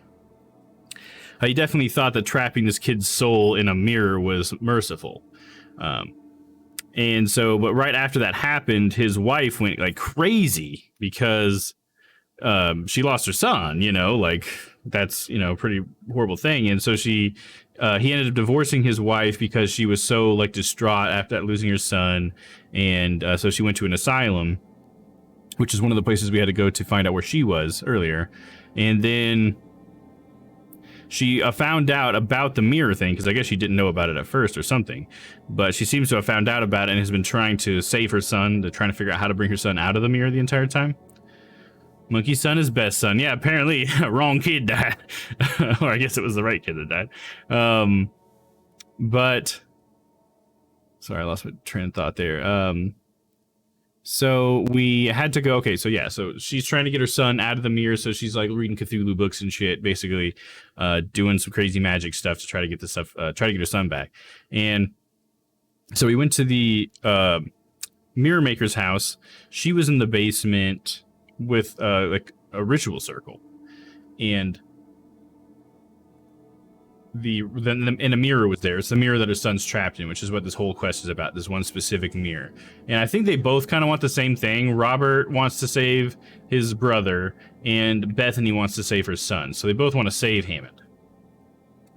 he definitely thought that trapping this kid's soul in a mirror was merciful. And so, but right after that happened, his wife went like crazy because she lost her son, you know, like that's, you know, a pretty horrible thing. And so he ended up divorcing his wife because she was so like distraught after losing her son. And so she went to an asylum, which is one of the places we had to go to find out where she was earlier. And then she found out about the mirror thing, because I guess she didn't know about it at first or something. But she seems to have found out about it and has been trying to save her son, trying to figure out how to bring her son out of the mirror the entire time. Monkey son is best son. Yeah, apparently wrong kid died. Or I guess it was the right kid that died. But sorry, I lost my train of thought there. So we had to go. Okay, so yeah, so she's trying to get her son out of the mirror. So she's like reading Cthulhu books and shit, basically doing some crazy magic stuff to try to get try to get her son back. And so we went to the mirror maker's house. She was in the basement with like a ritual circle, and and a mirror was there. It's the mirror that her son's trapped in, which is what this whole quest is about, this one specific mirror. And I think they both kind of want the same thing. Robert wants to save his brother, and Bethany wants to save her son. So they both want to save Hammond.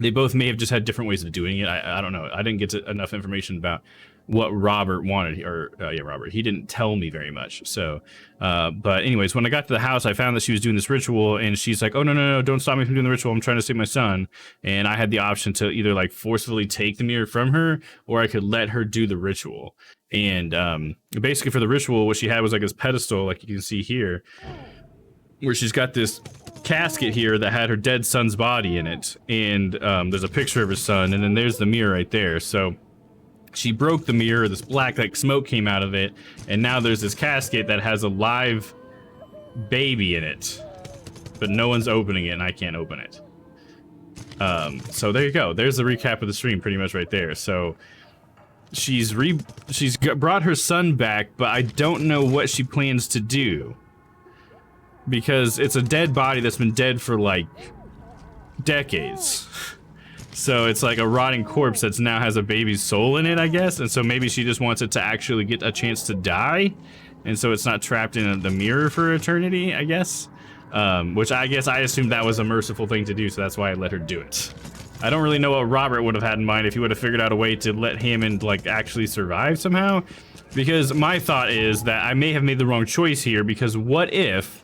They both may have just had different ways of doing it. I don't know. I didn't get enough information about what Robert wanted, or Robert. He didn't tell me very much. So, but anyways, when I got to the house, I found that she was doing this ritual, and she's like, "Oh no, don't stop me from doing the ritual. I'm trying to save my son." And I had the option to either like forcefully take the mirror from her, or I could let her do the ritual. And basically, for the ritual, what she had was like this pedestal, like you can see here, where she's got this casket here that had her dead son's body in it, and there's a picture of her son, and then there's the mirror right there. So she broke the mirror, this black like smoke came out of it, and now there's this casket that has a live baby in it, but no one's opening it, and I can't open it. So there you go. There's the recap of the stream pretty much right there. So she's brought her son back, but I don't know what she plans to do, because it's a dead body that's been dead for like decades. So it's like a rotting corpse that now has a baby's soul in it, I guess. And so maybe she just wants it to actually get a chance to die, and so it's not trapped in the mirror for eternity, I guess. Which I guess I assumed that was a merciful thing to do, so that's why I let her do it. I don't really know what Robert would have had in mind if he would have figured out a way to let Hammond like actually survive somehow. Because my thought is that I may have made the wrong choice here, because what if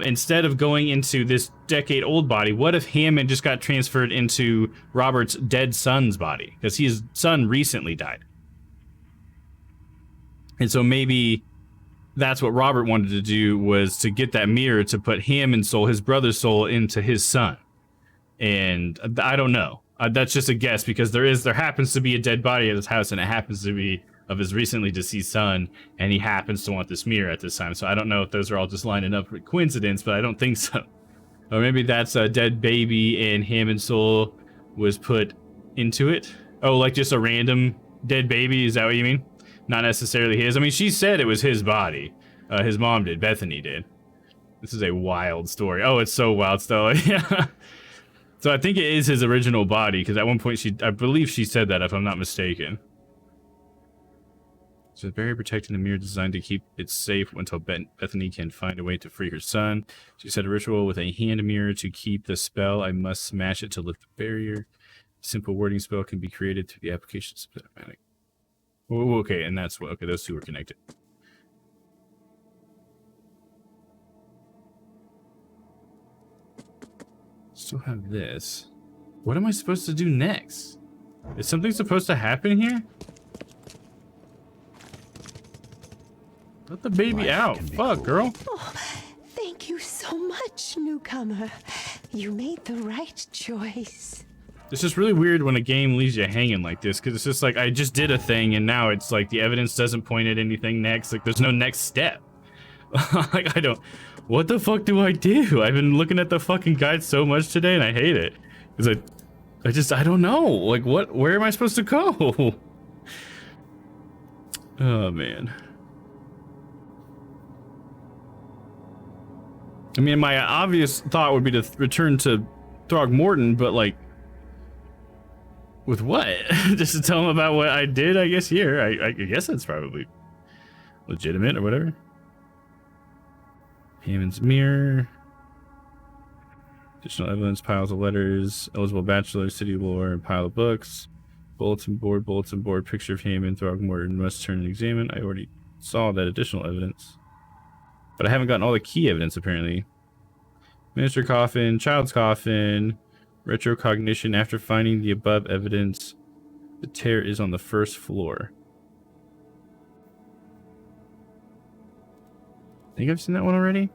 instead of going into this decade-old body, what if Hammond just got transferred into Robert's dead son's body? Because his son recently died. And so maybe that's what Robert wanted to do, was to get that mirror to put Hammond's soul, his brother's soul, into his son. And I don't know. That's just a guess, because there happens to be a dead body at his house, and it happens to be of his recently deceased son, and he happens to want this mirror at this time. So I don't know if those are all just lining up for coincidence, but I don't think so. Or maybe that's a dead baby and Hammond's soul was put into it. Oh, like just a random dead baby? Is that what you mean? Not necessarily his. I mean, she said it was his body. His mom did. Bethany did. This is a wild story. Oh, it's so wild still. Yeah. So I think it is his original body, because at one point I believe she said that, if I'm not mistaken. So very protecting the mirror, designed to keep it safe until Bethany can find a way to free her son. She said a ritual with a hand mirror to keep the spell. I must smash it to lift the barrier. Simple wording spell can be created through the application of automatic. Oh, okay, and that's what. Okay, those two are connected. Still have this. What am I supposed to do next? Is something supposed to happen here? Let the baby out. Fuck, girl. Oh, thank you so much, newcomer. You made the right choice. It's just really weird when a game leaves you hanging like this, because it's just like, I just did a thing, and now it's like the evidence doesn't point at anything next. Like, there's no next step. Like, I don't... What the fuck do I do? I've been looking at the fucking guide so much today, and I hate it. Because I don't know. Like, what? Where am I supposed to go? Oh, man. I mean, my obvious thought would be to return to Throgmorton, but like, with what? Just to tell him about what I did, I guess, here. I guess that's probably legitimate or whatever. Hammond's mirror. Additional evidence, piles of letters, eligible bachelor, city lore, and pile of books. Bulletin board, picture of Hammond, Throgmorton must turn and examine. I already saw that additional evidence. But I haven't gotten all the key evidence, apparently. Minister coffin, child's coffin, retrocognition after finding the above evidence. The tear is on the first floor. I think I've seen that one already.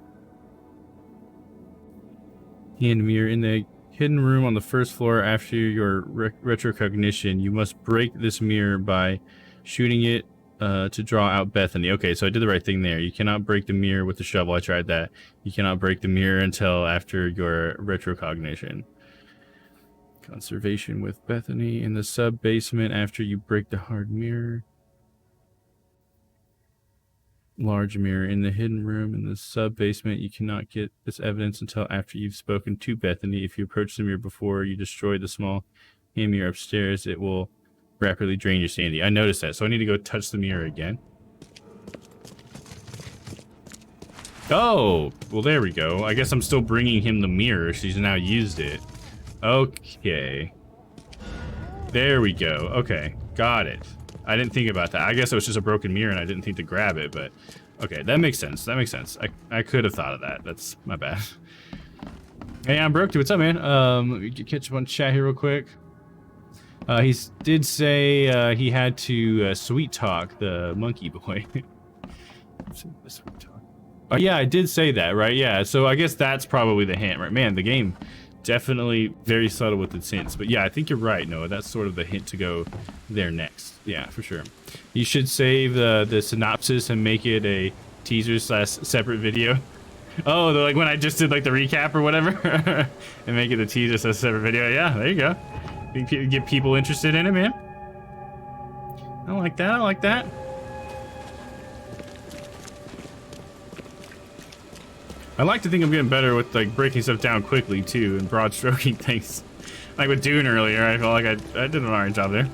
Hand mirror in the hidden room on the first floor. After your retrocognition, you must break this mirror by shooting it to draw out Bethany. Okay, so I did the right thing there. You cannot break the mirror with the shovel. I tried that. You cannot break the mirror until after your retrocognition. Conservation with Bethany in the sub-basement after you break the hard mirror. Large mirror in the hidden room in the sub-basement. You cannot get this evidence until after you've spoken to Bethany. If you approach the mirror before you destroy the small hand mirror upstairs, it will rapidly drain your sanity. I noticed that, so I need to go touch the mirror again. Oh, well, there we go. I guess I'm still bringing him the mirror. She's now used it. Okay. There we go. Okay, got it. I didn't think about that. I guess it was just a broken mirror and I didn't think to grab it, but okay, that makes sense. That makes sense. I could have thought of that. That's my bad. Hey, I'm Brooke. What's up, man? Let me catch up on chat here real quick. He did say he had to sweet talk the monkey boy. Sweet talk. Oh yeah, I did say that, right? Yeah, so I guess that's probably the hint, right? Man, the game definitely very subtle with its hints. But yeah, I think you're right, Noah. That's sort of the hint to go there next. Yeah, for sure. You should save the synopsis and make it a teaser / separate video. Oh, like when I just did like the recap or whatever, and make it a teaser / separate video. Yeah, there you go. Get people interested in it, man. I like that. I like that. I like to think I'm getting better with like breaking stuff down quickly too and broad stroking things. Like with Dune earlier, I felt like I did an alright job there.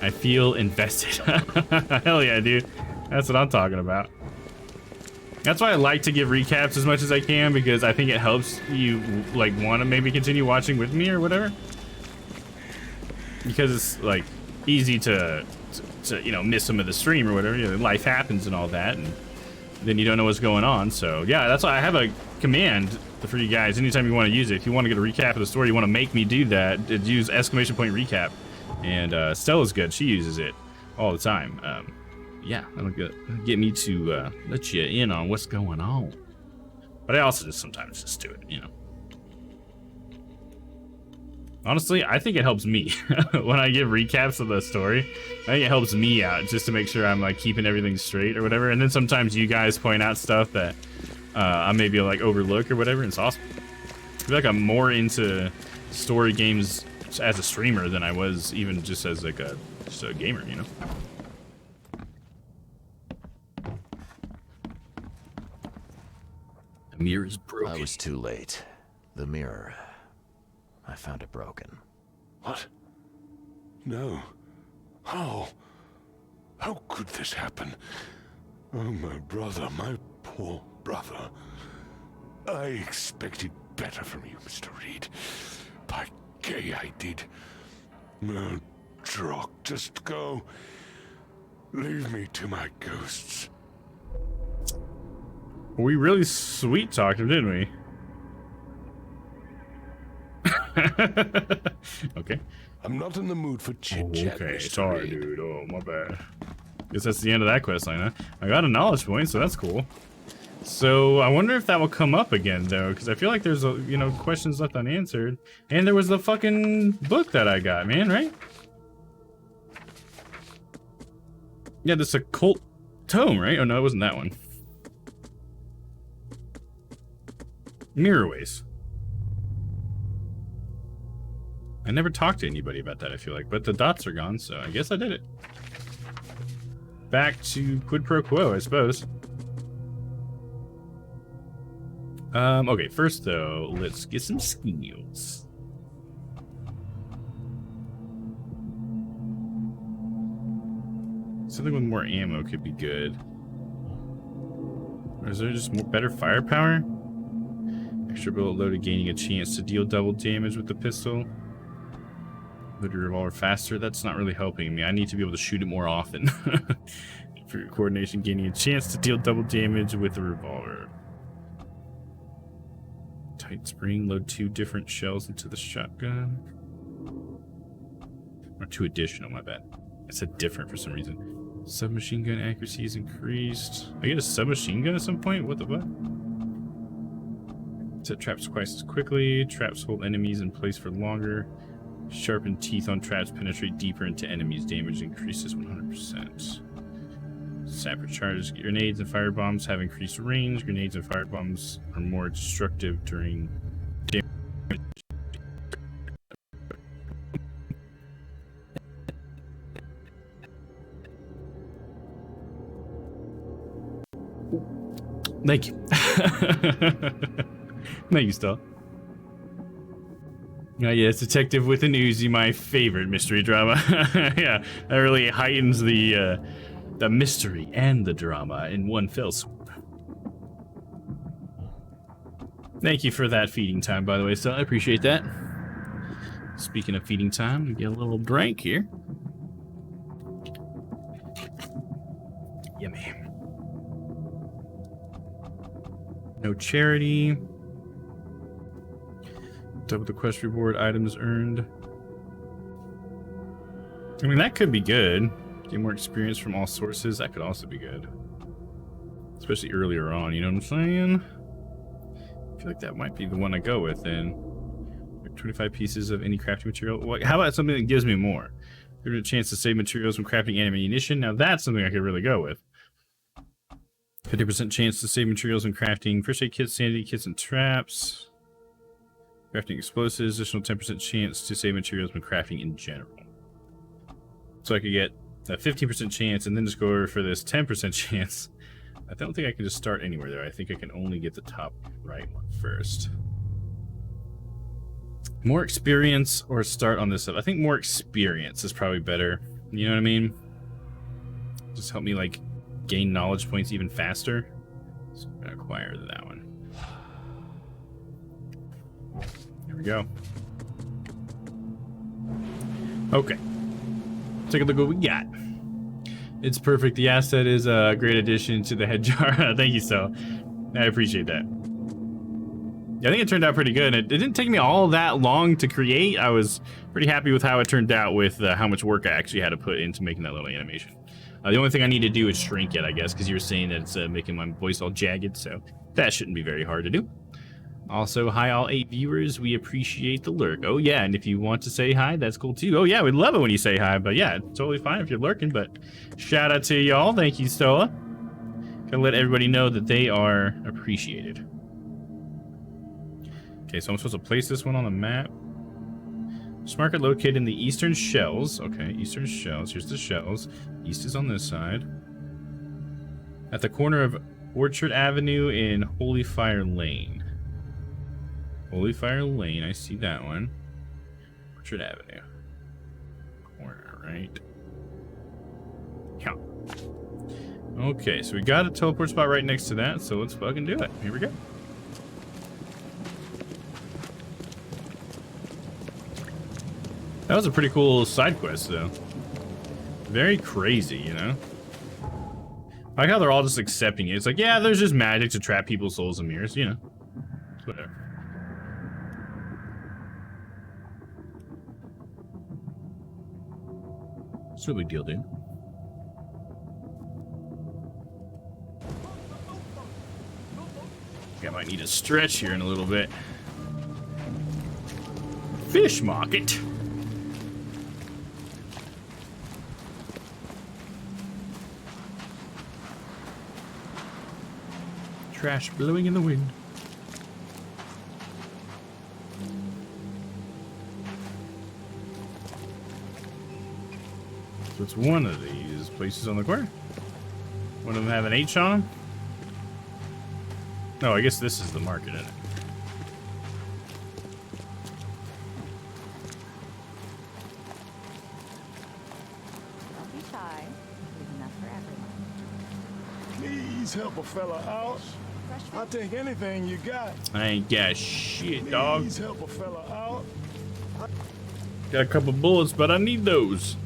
I feel invested. Hell yeah, dude. That's what I'm talking about. That's why I like to give recaps as much as I can, because I think it helps you like want to maybe continue watching with me or whatever. Because it's like easy to you know, miss some of the stream or whatever. You know, life happens and all that, and then you don't know what's going on. So yeah, that's why I have a command for you guys anytime you want to use it. If you want to get a recap of the story, you want to make me do that, use !recap. And Stella's good. She uses it all the time. Yeah, that'll get me to let you in on what's going on. But I also just sometimes just do it, you know. Honestly, I think it helps me when I give recaps of the story. I think it helps me out just to make sure I'm like keeping everything straight or whatever. And then sometimes you guys point out stuff that I maybe like overlook or whatever. And it's awesome. I feel like I'm more into story games as a streamer than I was even just as like just a gamer, you know. The mirror is broken. I was too late. The mirror. I found it broken. What? No. How? How could this happen? Oh, my brother, my poor brother. I expected better from you, Mr. Reed. By gay, I did. No, Drock, just go. Leave me to my ghosts. We really sweet talked him, didn't we? Okay. I'm not in the mood for chit-chat. Okay, Mr. sorry, Reed. dude. Oh, my bad. Guess that's the end of that quest line, huh? I got a knowledge point, so that's cool. So I wonder if that will come up again, though, because I feel like there's, you know, questions left unanswered. And there was the fucking book that I got, man, right? Yeah, this occult tome, right? Oh, no, it wasn't that one. Mirrorways. I never talked to anybody about that, I feel like, but the dots are gone, so I guess I did it. Back to quid pro quo, I suppose. Okay, first though, let's get some skills. Something with more ammo could be good. Or is there just more better firepower? Extra bullet loaded, gaining a chance to deal double damage with the pistol. Load your revolver faster. That's not really helping me. I need to be able to shoot it more often. For your coordination, gaining a chance to deal double damage with the revolver. Tight spring, load 2 different shells into the shotgun. Or 2 additional, my bad. I said different for some reason. Submachine gun accuracy is increased. I get a submachine gun at some point? What the fuck? Set traps twice as quickly. Traps hold enemies in place for longer. Sharpened teeth on traps penetrate deeper into enemies. Damage increases 100%. Sapper charges. Grenades and firebombs have increased range. Grenades and firebombs are more destructive during damage. Thank you. Thank you, Stella. Yes, Detective with an Uzi, my favorite mystery drama. Yeah, that really heightens the mystery and the drama in one fell swoop. Thank you for that feeding time, by the way, Stella. I appreciate that. Speaking of feeding time, we get a little drink here. Yummy. No charity. Double the quest reward, items earned. I mean, that could be good. Get more experience from all sources. That could also be good. Especially earlier on, you know what I'm saying? I feel like that might be the one I go with then. 25 pieces of any crafting material. Well, how about something that gives me more? Give it a chance to save materials from crafting ammunition. Now that's something I could really go with. 50% chance to save materials when crafting first aid kits, sanity kits, and traps. Crafting explosives, additional 10% chance to save materials when crafting in general. So I could get a 15% chance and then just go over for this 10% chance. I don't think I can just start anywhere there. I think I can only get the top right one first. More experience or start on this stuff? I think more experience is probably better. You know what I mean? Just help me like gain knowledge points even faster. So I'm gonna acquire that one. There we go. Okay. Take a look at what we got. It's perfect. The asset is a great addition to the head jar. Thank you, so. I appreciate that. Yeah, I think it turned out pretty good. It didn't take me all that long to create. I was pretty happy with how it turned out with how much work I actually had to put into making that little animation. The only thing I need to do is shrink it, I guess, because you were saying that it's making my voice all jagged, so that shouldn't be very hard to do. Also, hi all 8 viewers, we appreciate the lurk. Oh yeah, and if you want to say hi, that's cool too. Oh yeah, we'd love it when you say hi, but yeah, it's totally fine if you're lurking, but shout out to y'all. Thank you, Stola. Gotta let everybody know that they are appreciated. Okay, so I'm supposed to place this one on the map. This market located in the eastern shells. Okay, eastern shells. Here's the shells. East is on this side. At the corner of Orchard Avenue and Holy Fire Lane. Holy Fire Lane, I see that one. Orchard Avenue. Corner, right? Yeah. Okay, so we got a teleport spot right next to that, so let's fucking do it. Here we go. That was a pretty cool side quest, though. Very crazy, you know? I like how they're all just accepting it. It's like, yeah, there's just magic to trap people's souls in mirrors, you know? It's whatever. It's no big deal, dude. might need a stretch here in a little bit. Fish market. Trash blowing in the wind. So it's one of these places on the corner. One of them have an H on them. No, I guess this is the market in it. Don't be shy. There's enough for everyone. Please help a fella out. I'll take anything you got. I ain't got shit, dog. Please help a fella out. Got a couple bullets, but I need those.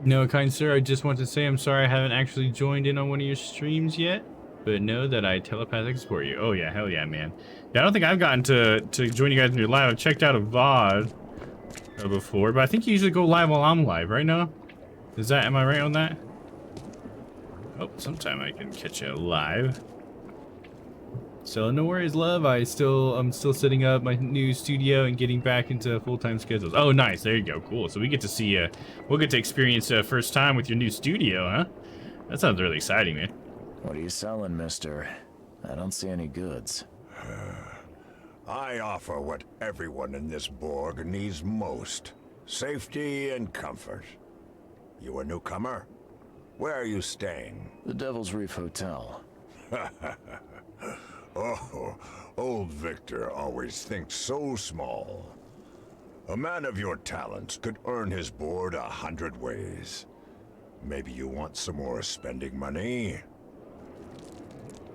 No, kind sir, I just want to say I'm sorry I haven't actually joined in on one of your streams yet, but know that I telepathic support you. Oh yeah, hell yeah, man. Yeah, I don't think I've gotten to join you guys in your live. I've checked out a VOD before, but I think you usually go live while I'm live, right now? Am I right on that? Oh, sometime I can catch you live. So no worries, love. I'm still setting up my new studio and getting back into full-time schedules. Oh, nice. There you go. Cool. So we get to see, we'll get to experience first time with your new studio, huh? That sounds really exciting, man. What are you selling, mister? I don't see any goods. I offer what everyone in this Borg needs most. Safety and comfort. You a newcomer? Where are you staying? The Devil's Reef Hotel. Oh, old Victor always thinks so small. A man of your talents could earn his board 100 ways. Maybe you want some more spending money?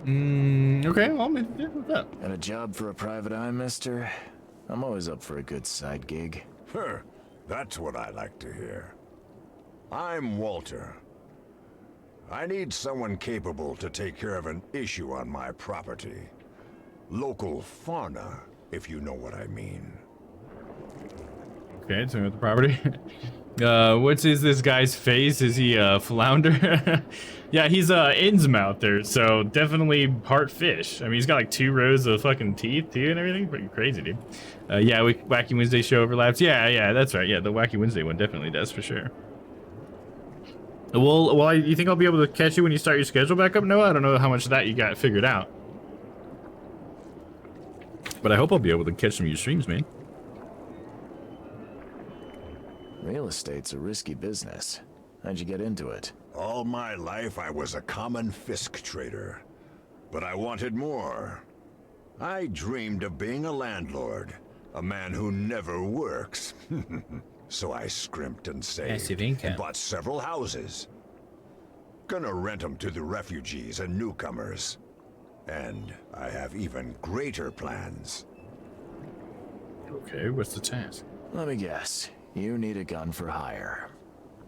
Okay, well, yeah, what's up? Got a job for a private eye, mister? I'm always up for a good side gig. That's what I like to hear. I'm Walter. I need someone capable to take care of an issue on my property. Local fauna, if you know what I mean. Okay, so with the property. What's this guy's face? Is he a flounder? Yeah, he's Innsmouth there, so definitely part fish. I mean, he's got like 2 rows of fucking teeth too and everything. Pretty crazy, dude. Yeah, Wacky Wednesday show overlaps. Yeah, that's right. Yeah, the Wacky Wednesday one definitely does for sure. Well, you think I'll be able to catch you when you start your schedule back up, Noah? I don't know how much of that you got figured out. But I hope I'll be able to catch some of your streams, man. Real estate's a risky business. How'd you get into it? All my life I was a common fisk trader. But I wanted more. I dreamed of being a landlord. A man who never works. So I scrimped and saved and bought several houses. Gonna rent them to the refugees and newcomers. And I have even greater plans. Okay, what's the task? Let me guess. You need a gun for hire.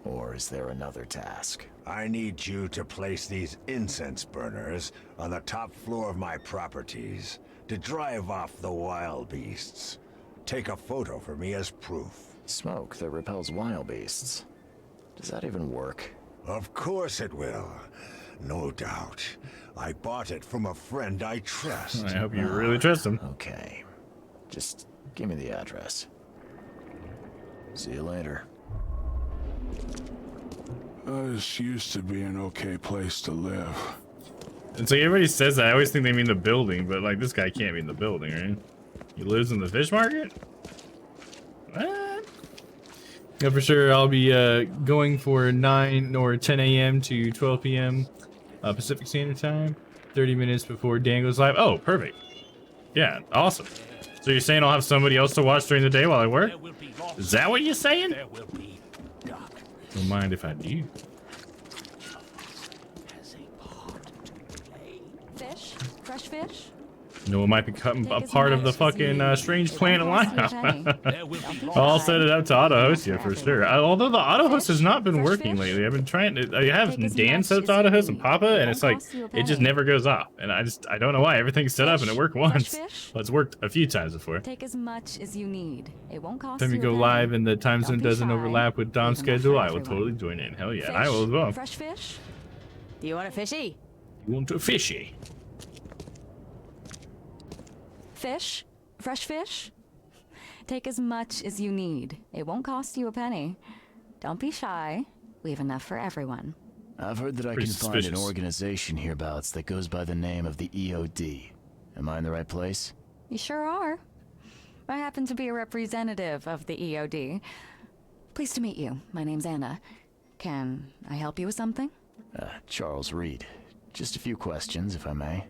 Or is there another task? I need you to place these incense burners on the top floor of my properties to drive off the wild beasts. Take a photo for me as proof. Smoke that repels wild beasts. Does that even work? Of course it will. No doubt. I bought it from a friend I trust. I hope you really trust him. Okay. Just give me the address. See you later. This used to be an okay place to live. And so everybody says that. I always think they mean the building, but like this guy can't mean the building, right? He lives in the fish market? What? Yeah, for sure. I'll be going for 9 or 10 a.m. to 12 p.m. Pacific Standard Time. 30 minutes before Dan goes live. Oh, perfect. Yeah, awesome. So you're saying I'll have somebody else to watch during the day while I work? Is that what you're saying? Don't mind if I do. Fish? Fresh fish? Noah might become a part of the fucking strange planet lineup. I'll set it up to auto-host you for sure. Although the auto-host has not been working lately. I've been trying to, I have Dan set up to auto-host and Papa, and it's like, it just never goes off. And I don't know why. Everything's set up and it worked once. Well, it's worked a few times before. Take as much as you need. It won't cost Time we you go a penny. live and the time Don't zone be doesn't shy. overlap with Dom's Leave enough schedule, for I will everyone. totally join in. Hell yeah, and Fish? I will as well. Fresh fish? Do you want a fishy? You want a fishy? Fish? Fresh fish? Take as much as you need. It won't cost you a penny. Don't be shy. We have enough for everyone. I've heard that I can find an organization hereabouts that goes by the name of the EOD. Am I in the right place? You sure are. I happen to be a representative of the EOD. Pleased to meet you. My name's Anna. Can I help you with something? Charles Reed. Just a few questions, if I may.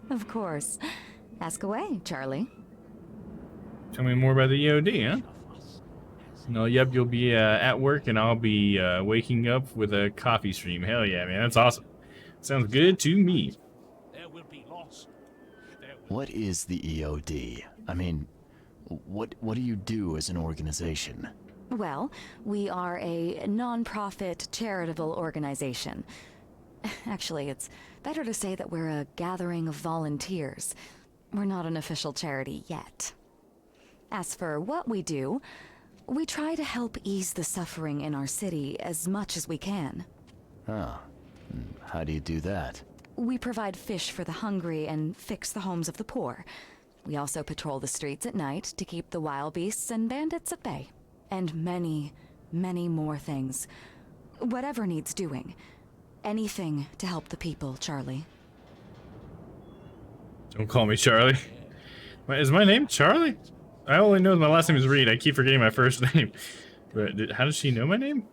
Of course. Ask away, Charlie. Tell me more about the EOD, huh? No, yep, you'll be at work and I'll be waking up with a coffee stream. Hell yeah, man, that's awesome. Sounds good to me. What is the EOD? I mean, what do you do as an organization? Well, we are a non-profit charitable organization. Actually, it's better to say that we're a gathering of volunteers. We're not an official charity yet. As for what we do, we try to help ease the suffering in our city as much as we can. Oh, how do you do that? We provide fish for the hungry and fix the homes of the poor. We also patrol the streets at night to keep the wild beasts and bandits at bay. And many, many more things. Whatever needs doing. Anything to help the people, Charlie. Don't call me Charlie. Is my name Charlie? I only know my last name is Reed. I keep forgetting my first name. But how does she know my name?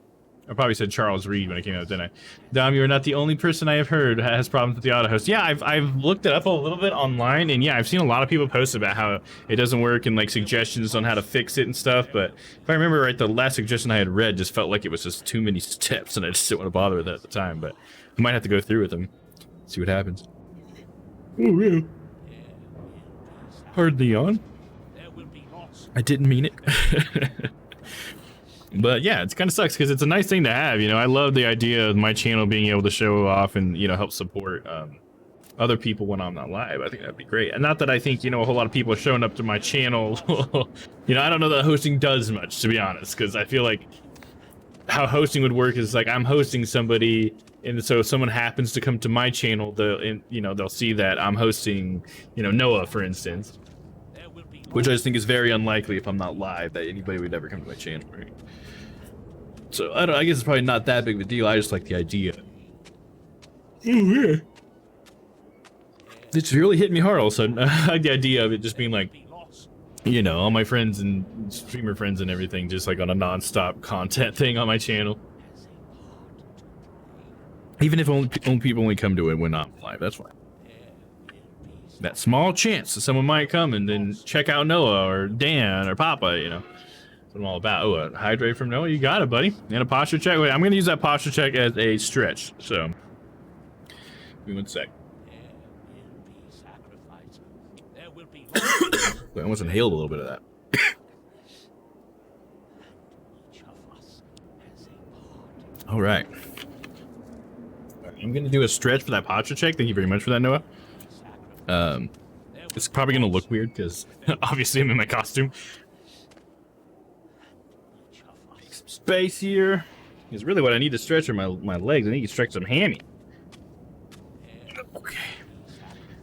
I probably said Charles Reed when I came out, didn't I? Dom, you are not the only person I have heard has problems with the auto host. Yeah, I've looked it up a little bit online, and yeah, I've seen a lot of people post about how it doesn't work and like suggestions on how to fix it and stuff. But if I remember right, the last suggestion I had read just felt like it was just too many steps, and I just didn't want to bother with it at the time. But I might have to go through with them, see what happens. Oh yeah. Hardly on. I didn't mean it. But yeah, it kind of sucks because it's a nice thing to have, you know. I love the idea of my channel being able to show off and, you know, help support other people when I'm not live. I think that'd be great. And not that I think, you know, a whole lot of people are showing up to my channel. You know, I don't know that hosting does much, to be honest, because I feel like how hosting would work is like I'm hosting somebody, and so if someone happens to come to my channel, they'll see that I'm hosting, you know, Noah, for instance, which I just think is very unlikely if I'm not live that anybody would ever come to my channel, right? So I guess it's probably not that big of a deal. I just like the idea. Oh yeah. It's really hit me hard all of a sudden. I like the idea of it just being like, you know, all my friends and streamer friends and everything, just like on a non-stop content thing on my channel. Even if only people only come to it when I'm live, that's fine. That small chance that someone might come and then check out Noah or Dan or Papa, you know. That's what I'm all about. Oh, a hydrate from Noah, you got it, buddy. And a posture check. Wait, I'm going to use that posture check as a stretch, so. Give me 1 sec. I almost inhaled a little bit of that. All right. I'm going to do a stretch for that posture check. Thank you very much for that, Noah. It's probably going to look weird because obviously I'm in my costume. Make some space here. Because really what I need to stretch are my legs. I need to stretch some hammy. Okay.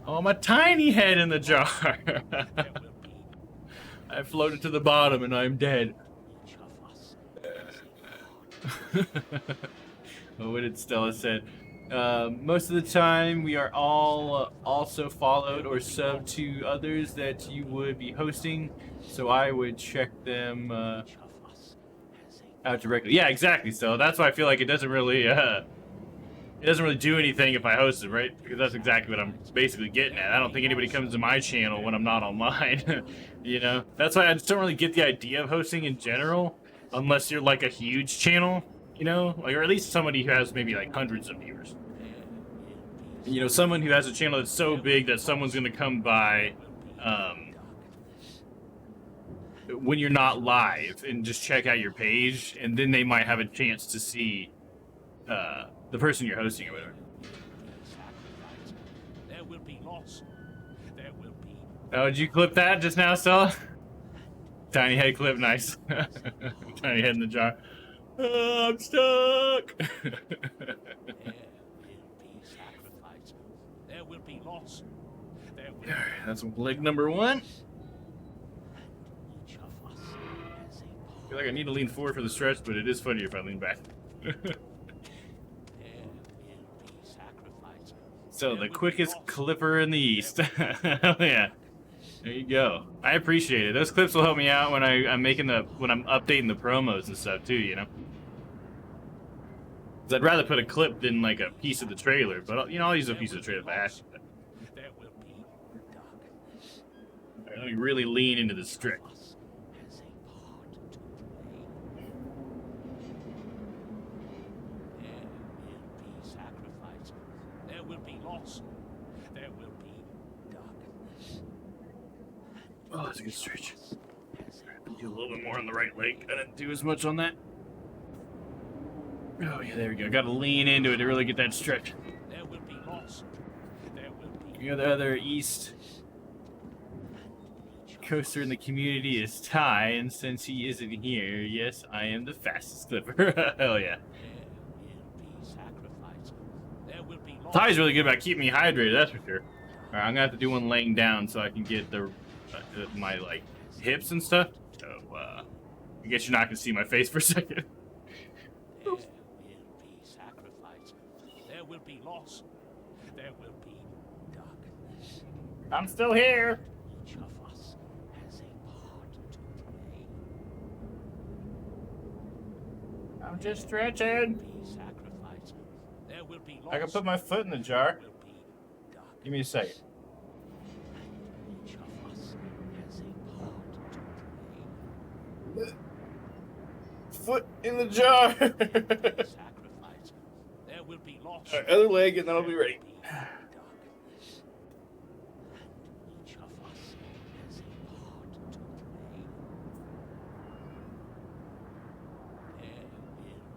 Oh, my tiny head in the jar. I floated to the bottom and I'm dead. Oh, what did Stella say? Most of the time we are all also followed or subbed to others that you would be hosting, so I would check them out directly. Yeah, exactly. So that's why I feel like it doesn't really do anything if I host it, right? Because that's exactly what I'm basically getting at. I don't think anybody comes to my channel when I'm not online. You know, that's why I just don't really get the idea of hosting in general, unless you're like a huge channel, you know, like, or at least somebody who has maybe like hundreds of viewers. you know, someone who has a channel that's so big that someone's gonna come by when you're not live and just check out your page, and then they might have a chance to see the person you're hosting or whatever. There will be loss. There will be. Oh, did you clip that just now, Stella? Tiny head clip, nice. Tiny head in the jar. Oh, I'm stuck. There will be loss. There will be. Alright, that's leg number 1. I feel like I need to lean forward for the stretch, but it is funnier if I lean back. So, the quickest clipper in the East. Hell yeah. There you go. I appreciate it. Those clips will help me out when I'm updating the promos and stuff too, you know? 'Cause I'd rather put a clip than like a piece of the trailer, but you know, I'll use a piece of the trailer if I have to. Alright, let me really lean into the stretch. There will be loss. There will be darkness. Oh, that's a good stretch. Do a little bit more on the right leg. I didn't do as much on that. Oh yeah, there we go. Got to lean into it to really get that stretch. There will be loss. There will be. You know, the other East coaster in the community is Ty, and since he isn't here, yes, I am the fastest clipper. Hell yeah. Ty's really good about keeping me hydrated, that's for sure. Alright, I'm gonna have to do one laying down so I can get the my like hips and stuff. So I guess you're not gonna see my face for a second. There will be sacrifice. There will be loss. There will be darkness. I'm still here. Each of us has a part to play. I'm just stretching. Sacrifice. There will be loss. I can put my foot in the jar. Give me a second. Each of us has a part to play. Foot in the jar. Sacrifice. There will be loss. All right, other leg, and then I'll be ready. Darkness. Each of us has a part to play. There will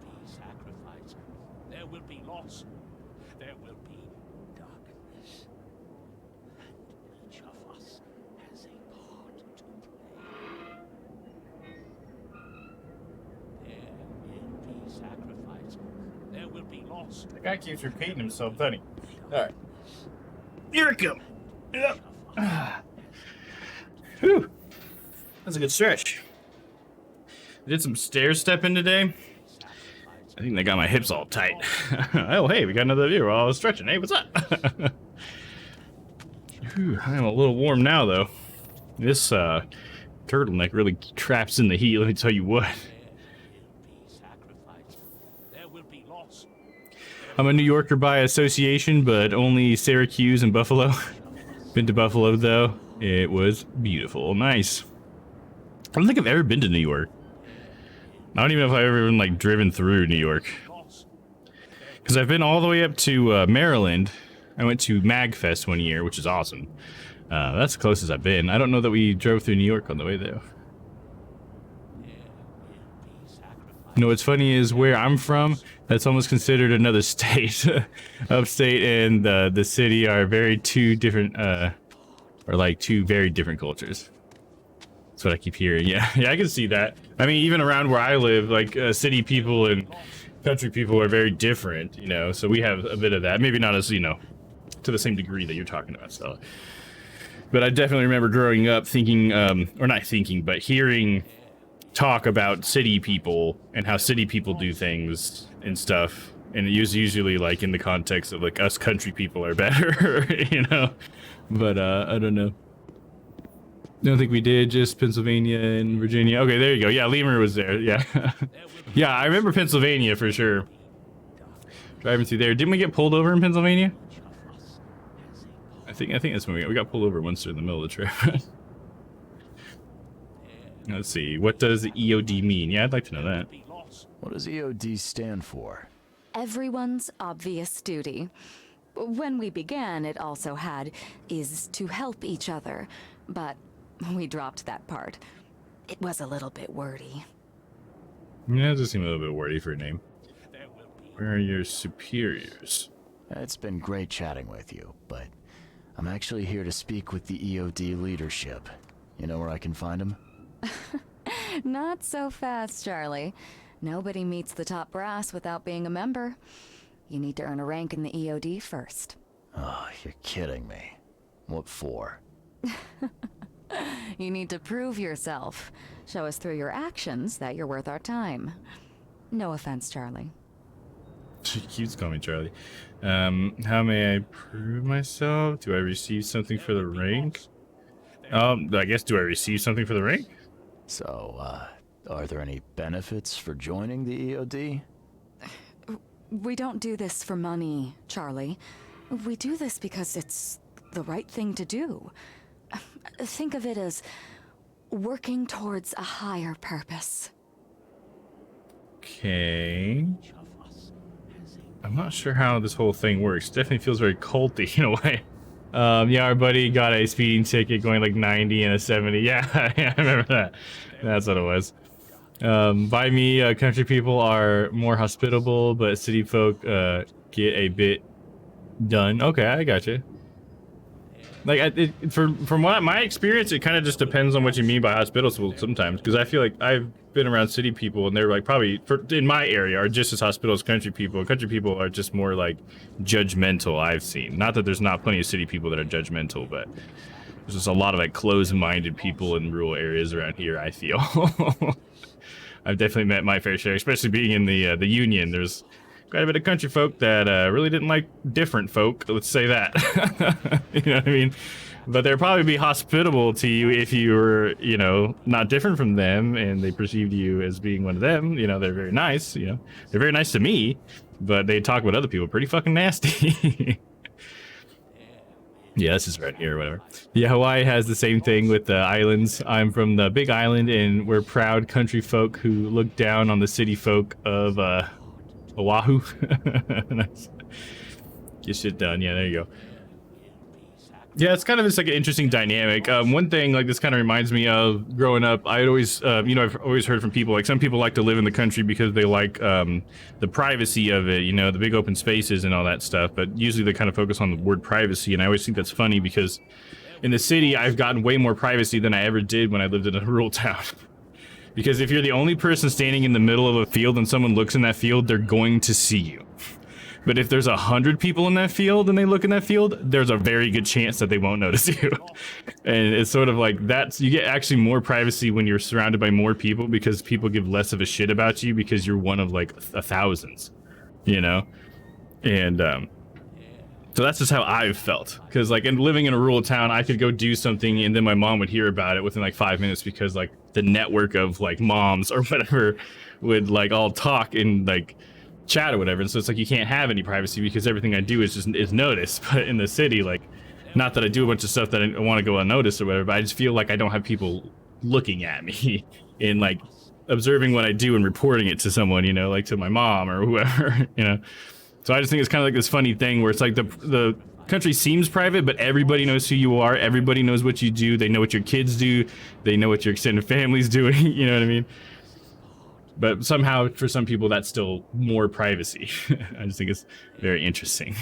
be sacrifice. There will be loss. There will be darkness. And each of us has a part to play. There will be sacrifice. There will be loss. The guy keeps repeating himself, doesn't he? Alright. Here it comes. Yep. Whew. That's a good stretch. I did some stair stepping today. I think they got my hips all tight. Oh, hey, we got another viewer while I was stretching. Hey, what's up? Whew, I am a little warm now, though. This turtleneck really traps in the heat, let me tell you what. I'm a New Yorker by association, but only Syracuse and Buffalo. Been to Buffalo, though. It was beautiful. Nice. I don't think I've ever been to New York. I don't even know if I've ever been, like, driven through New York. Because I've been all the way up to Maryland. I went to MagFest one year, which is awesome. That's the closest I've been. I don't know that we drove through New York on the way, though. You know, what's funny is where I'm from, that's almost considered another state. Upstate and the city are two very different cultures. That's what I keep hearing. Yeah, I can see that. I mean, even around where I live, like city people and country people are very different, you know, so we have a bit of that. Maybe not as, you know, to the same degree that you're talking about, Stella. But I definitely remember growing up thinking, or not thinking, but hearing talk about city people and how city people do things and stuff. And it was usually like in the context of like us country people are better, you know? But I don't know. Don't think we did, just Pennsylvania and Virginia. Okay, there you go. Yeah, Lemur was there. Yeah. Yeah, I remember Pennsylvania for sure. Driving through there. Didn't we get pulled over in Pennsylvania? I think that's when we got pulled over once in the middle of the trip. Let's see. What does the EOD mean? Yeah, I'd like to know that. What does EOD stand for? Everyone's obvious duty. When we began, it also had is to help each other, but we dropped that part. It was a little bit wordy. Yeah, it does seem a little bit wordy for a name. Where are your superiors? It's been great chatting with you, but I'm actually here to speak with the EOD leadership. You know where I can find them? Not so fast, Charlie. Nobody meets the top brass without being a member. You need to earn a rank in the EOD first. Oh, you're kidding me. What for? You need to prove yourself. Show us through your actions that you're worth our time. No offense, Charlie. She keeps calling me Charlie. How may I prove myself? Do I receive something for the rank? I guess, do I receive something for the rank? So, are there any benefits for joining the EOD? We don't do this for money, Charlie. We do this because it's the right thing to do. Think of it as working towards a higher purpose. Okay. I'm not sure how this whole thing works. Definitely feels very culty in a way. Yeah, our buddy got a speeding ticket going like 90 and a 70. Yeah, I remember that. That's what it was. By me, country people are more hospitable, but city folk get a bit done. Okay, I gotcha. Like, from what my experience, it kind of just depends on what you mean by hospitable sometimes. Because I feel like I've been around city people, and they're like probably in my area are just as hospitable as country people. Country people are just more like judgmental. I've seen. Not that there's not plenty of city people that are judgmental, but there's just a lot of like closed-minded people in rural areas around here. I feel. I've definitely met my fair share, especially being in the Union. There's quite a bit of country folk that really didn't like different folk. Let's say that. You know what I mean? But they'll probably be hospitable to you if you were, you know, not different from them, and they perceived you as being one of them. You know, they're very nice. You know, they're very nice to me, but they talk about other people pretty fucking nasty. Yeah, this is right here or whatever. Yeah, Hawaii has the same thing with the islands. I'm from the Big Island, and we're proud country folk who look down on the city folk of Oahu. Nice. Get shit done. Yeah, there you go. Yeah, it's kind of just like an interesting dynamic. One thing like this kind of reminds me of growing up. I'd always, you know, I've always heard from people, like some people like to live in the country because they like the privacy of it, you know, the big open spaces and all that stuff. But usually they kind of focus on the word privacy. And I always think that's funny because in the city, I've gotten way more privacy than I ever did when I lived in a rural town. Because if you're the only person standing in the middle of a field and someone looks in that field, they're going to see you. But if there's 100 people in that field and they look in that field, there's a very good chance that they won't notice you. And it's sort of like you get actually more privacy when you're surrounded by more people because people give less of a shit about you because you're one of like thousands, you know? And so that's just how I've felt. Because like in living in a rural town, I could go do something and then my mom would hear about it within like 5 minutes because like the network of like moms or whatever would like all talk and like chat or whatever, and so it's like you can't have any privacy because everything I do is noticed. But in the city, like, not that I do a bunch of stuff that I want to go unnoticed or whatever, but I just feel like I don't have people looking at me and like observing what I do and reporting it to someone, you know, like to my mom or whoever, you know. So I just think it's kind of like this funny thing where it's like the country seems private, but everybody knows who you are, everybody knows what you do, they know what your kids do, they know what your extended family's doing, you know what I mean? But somehow, for some people, that's still more privacy. I just think it's very interesting.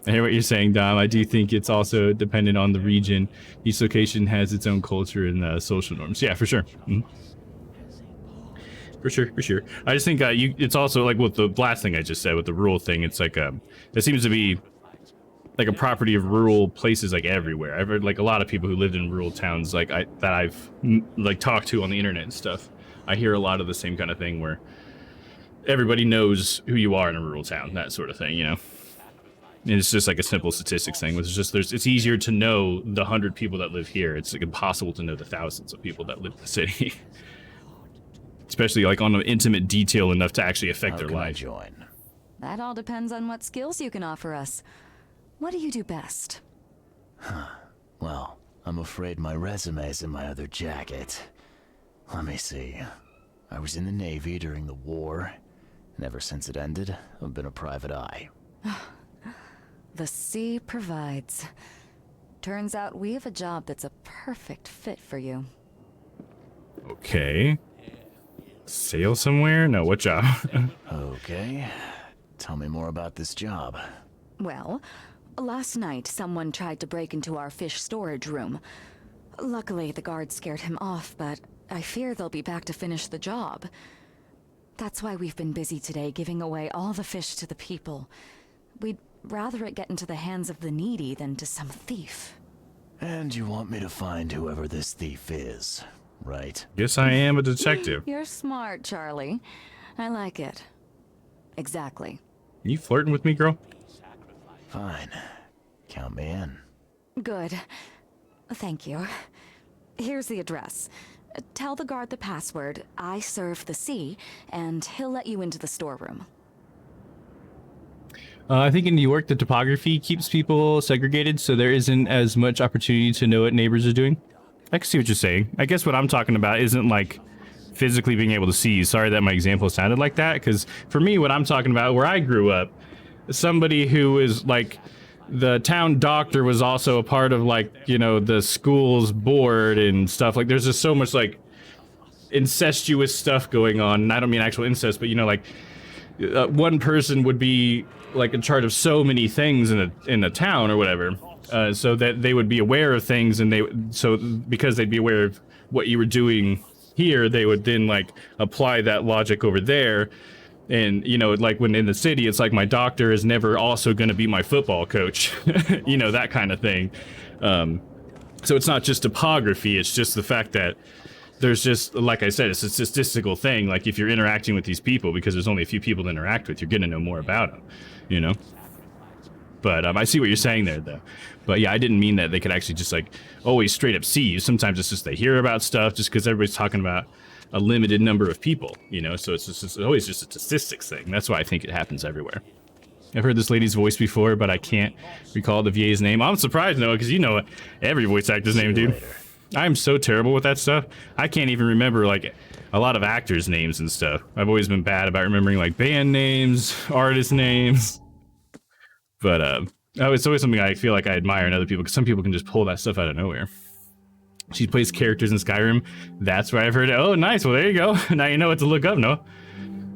I hear what you're saying, Dom. I do think it's also dependent on the region. Each location has its own culture and social norms. Yeah, for sure. Mm-hmm. For sure. I just think it's also like with the last thing I just said with the rural thing. It's like it seems to be like a property of rural places like everywhere. I've heard like a lot of people who lived in rural towns like that I've like talked to on the internet and stuff. I hear a lot of the same kind of thing where everybody knows who you are in a rural town, that sort of thing, you know. And it's just like a simple statistics thing. It's easier to know the 100 people that live here. It's like impossible to know the thousands of people that live in the city. Especially like on an intimate detail enough to actually affect their life. Join? That all depends on what skills you can offer us. What do you do best? Well, I'm afraid my resume's in my other jacket. Let me see. I was in the Navy during the war, and ever since it ended, I've been a private eye. The sea provides. Turns out we have a job that's a perfect fit for you. Okay. Sail somewhere? No, what job? Okay. Tell me more about this job. Well, last night someone tried to break into our fish storage room. Luckily, the guards scared him off, but I fear they'll be back to finish the job. That's why we've been busy today giving away all the fish to the people. We'd rather it get into the hands of the needy than to some thief. And you want me to find whoever this thief is, right? Guess I am a detective. You're smart, Charlie. I like it. Exactly. You flirting with me, girl? Fine. Count me in. Good. Thank you. Here's the address. Tell the guard the password, I serve the sea, and he'll let you into the storeroom. I think in New York, the topography keeps people segregated, so there isn't as much opportunity to know what neighbors are doing. I can see what you're saying. I guess what I'm talking about isn't like physically being able to see. Sorry that my example sounded like that, because for me, what I'm talking about, where I grew up, somebody who is like, the town doctor was also a part of like, you know, the school's board and stuff. Like there's just so much like incestuous stuff going on. And I don't mean actual incest, but you know, like one person would be like in charge of so many things in a town or whatever, so that they would be aware of things, and so because they'd be aware of what you were doing here, they would then like apply that logic over there. And, you know, like when in the city, it's like my doctor is never also going to be my football coach, you know, that kind of thing. So it's not just topography, it's just the fact that there's just, like I said, it's a statistical thing. Like if you're interacting with these people, because there's only a few people to interact with, you're going to know more about them, you know? But I see what you're saying there, though. But yeah, I didn't mean that they could actually just like always straight up see you. Sometimes it's just they hear about stuff just because everybody's talking about a limited number of people, you know? So it's always just a statistics thing. That's why I think it happens everywhere. I've heard this lady's voice before, but I can't recall the VA's name. I'm surprised, Noah, because you know every voice actor's name, dude. I'm so terrible with that stuff. I can't even remember like a lot of actors' names and stuff. I've always been bad about remembering like band names, artist names. But it's always something I feel like I admire in other people, because some people can just pull that stuff out of nowhere. She plays characters in Skyrim. That's where I've heard it. Oh, nice. Well, there you go. Now you know what to look up, Noah. All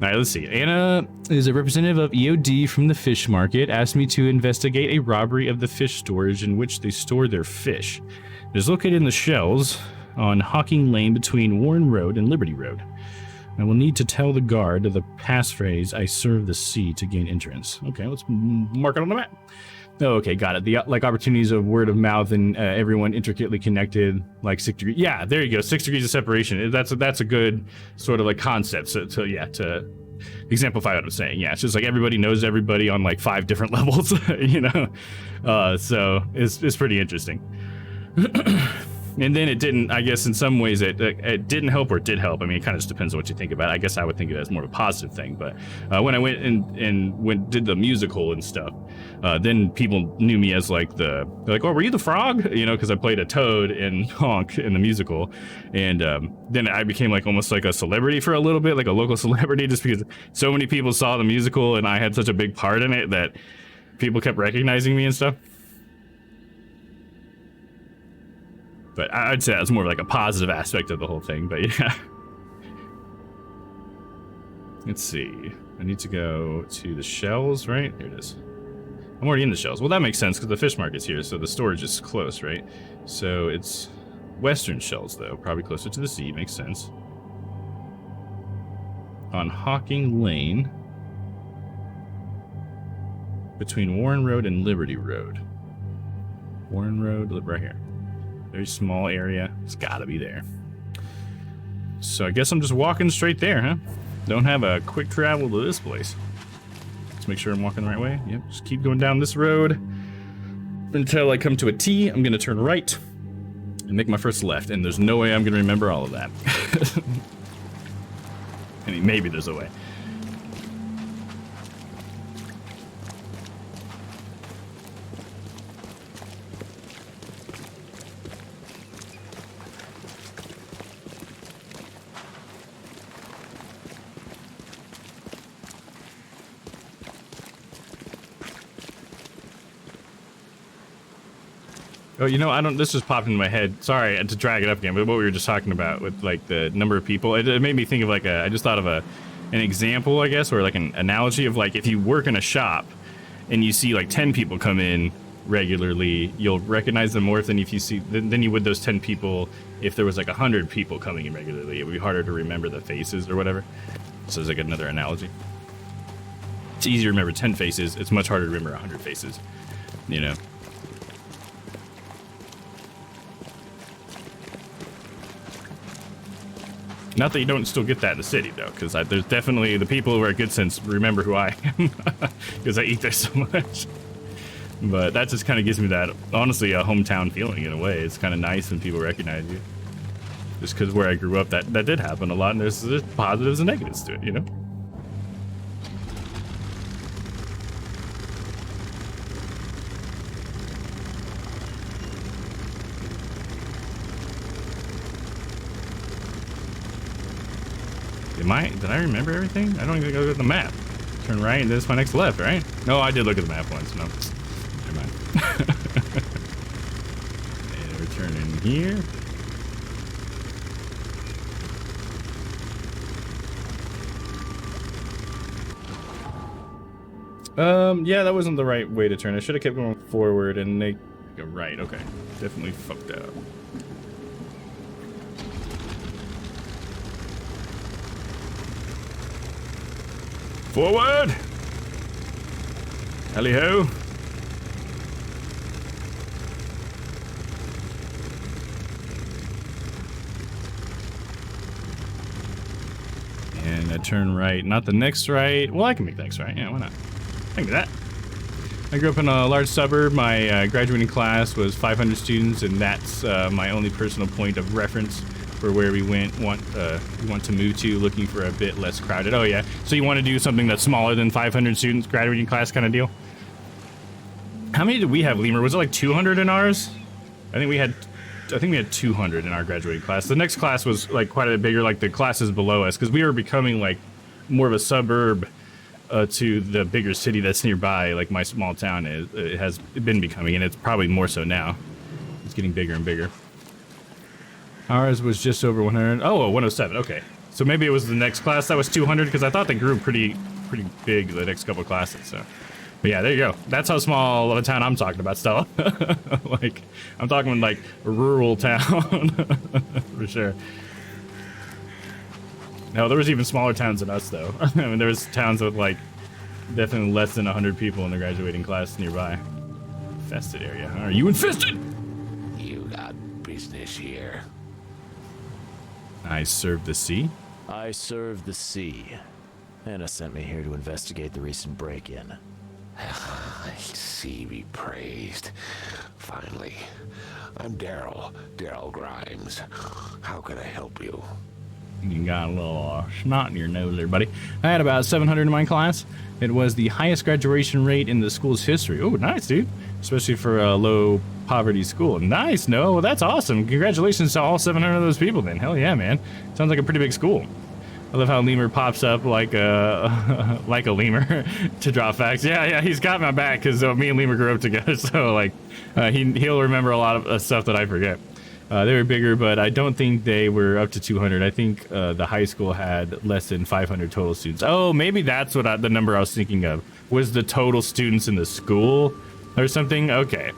right, let's see. Anna is a representative of EOD from the fish market. Asked me to investigate a robbery of the fish storage in which they store their fish. It is located in the shells on Hawking Lane between Warren Road and Liberty Road. I will need to tell the guard the passphrase, I serve the sea, to gain entrance. Okay, let's mark it on the map. Oh, okay, got it. The like opportunities of word of mouth and everyone intricately connected, like 6 degrees. Yeah, there you go. 6 degrees of separation. That's a good sort of like concept. So to exemplify what I'm saying. Yeah, it's just like everybody knows everybody on like 5 different levels, you know. So it's pretty interesting. And then it didn't, I guess in some ways it didn't help or it did help. I mean, it kind of just depends on what you think about it. I guess I would think of it as more of a positive thing. But when I went and did the musical and stuff, then people knew me as like they're like, oh, were you the frog? You know, because I played a toad in Honk in the musical. And then I became like almost like a celebrity for a little bit, like a local celebrity, just because so many people saw the musical and I had such a big part in it that people kept recognizing me and stuff. But I'd say that's more like a positive aspect of the whole thing, but yeah. Let's see. I need to go to the shells, right? Here it is. I'm already in the shells. Well, that makes sense because the fish market's here, so the storage is close, right? So it's western shells, though. Probably closer to the sea. Makes sense. On Hawking Lane. Between Warren Road and Liberty Road. Warren Road, right here. Very small area. It's gotta be there. So I guess I'm just walking straight there, huh? Don't have a quick travel to this place. Let's make sure I'm walking the right way. Yep, just keep going down this road until I come to a T. I'm gonna turn right and make my first left, and there's no way I'm gonna remember all of that. I mean, maybe there's a way. Oh, you know, I don't. This just popped into my head. Sorry to drag it up again, but what we were just talking about with like the number of people, it made me think of like I just thought of an example, I guess, or like an analogy of like if you work in a shop and you see like 10 people come in regularly, you'll recognize them more than if you see than you would those 10 people if there was like 100 people coming in regularly. It would be harder to remember the faces or whatever. So it's like another analogy. It's easy to remember 10 faces. It's much harder to remember 100 faces. You know. I Not that you don't still get that in the city, though, because there's definitely the people who are good sense remember who I am, because I eat there so much. But that just kind of gives me that, honestly, a hometown feeling in a way. It's kind of nice when people recognize you. Just because where I grew up, that did happen a lot, and there's positives and negatives to it, you know? Did I remember everything? I don't even go to the map. Turn right and this is my next left, right? No, I did look at the map once. No, never mind. And we're turning here. Yeah, that wasn't the right way to turn. I should have kept going forward and they go right. Okay, definitely fucked up. Forward! Hally-ho! And I turn right, not the next right. Well, I can make the next right. Yeah, why not? I can do that. I grew up in a large suburb. My graduating class was 500 students, and that's my only personal point of reference for where we want to move to, looking for a bit less crowded. Oh yeah, so you want to do something that's smaller than 500 students, graduating class kind of deal? How many did we have, Lemur? Was it like 200 in ours? I think we had 200 in our graduating class. The next class was like quite a bit bigger, like the classes below us, because we were becoming like more of a suburb to the bigger city that's nearby, like my small town is. It has been becoming, and it's probably more so now. It's getting bigger and bigger. Ours was just over 100. Oh, 107. Okay, so maybe it was the next class that was 200, because I thought they grew pretty big the next couple of classes. So, but yeah, there you go. That's how small of a town I'm talking about, Stella. Like, I'm talking like a rural town for sure. No, there was even smaller towns than us, though. I mean, there was towns with like definitely less than 100 people in the graduating class nearby. Infested area. Are you infested? You got business here. I serve the sea? I serve the sea. Anna sent me here to investigate the recent break-in. Sea be praised. Finally. I'm Daryl Grimes. How can I help you? You got a little snot in your nose there, buddy. I had about 700 in my class. It was the highest graduation rate in the school's history. Oh, nice, dude. Especially for a low poverty school. Nice, no, well, that's awesome. Congratulations to all 700 of those people, then. Hell yeah, man. Sounds like a pretty big school. I love how Lemur pops up like a like a lemur to drop facts. Yeah, he's got my back because me and Lemur grew up together. So like, he'll remember a lot of stuff that I forget. They were bigger, but I don't think they were up to 200. I think the high school had less than 500 total students. Oh, maybe that's what the number I was thinking of was the total students in the school or something. Okay,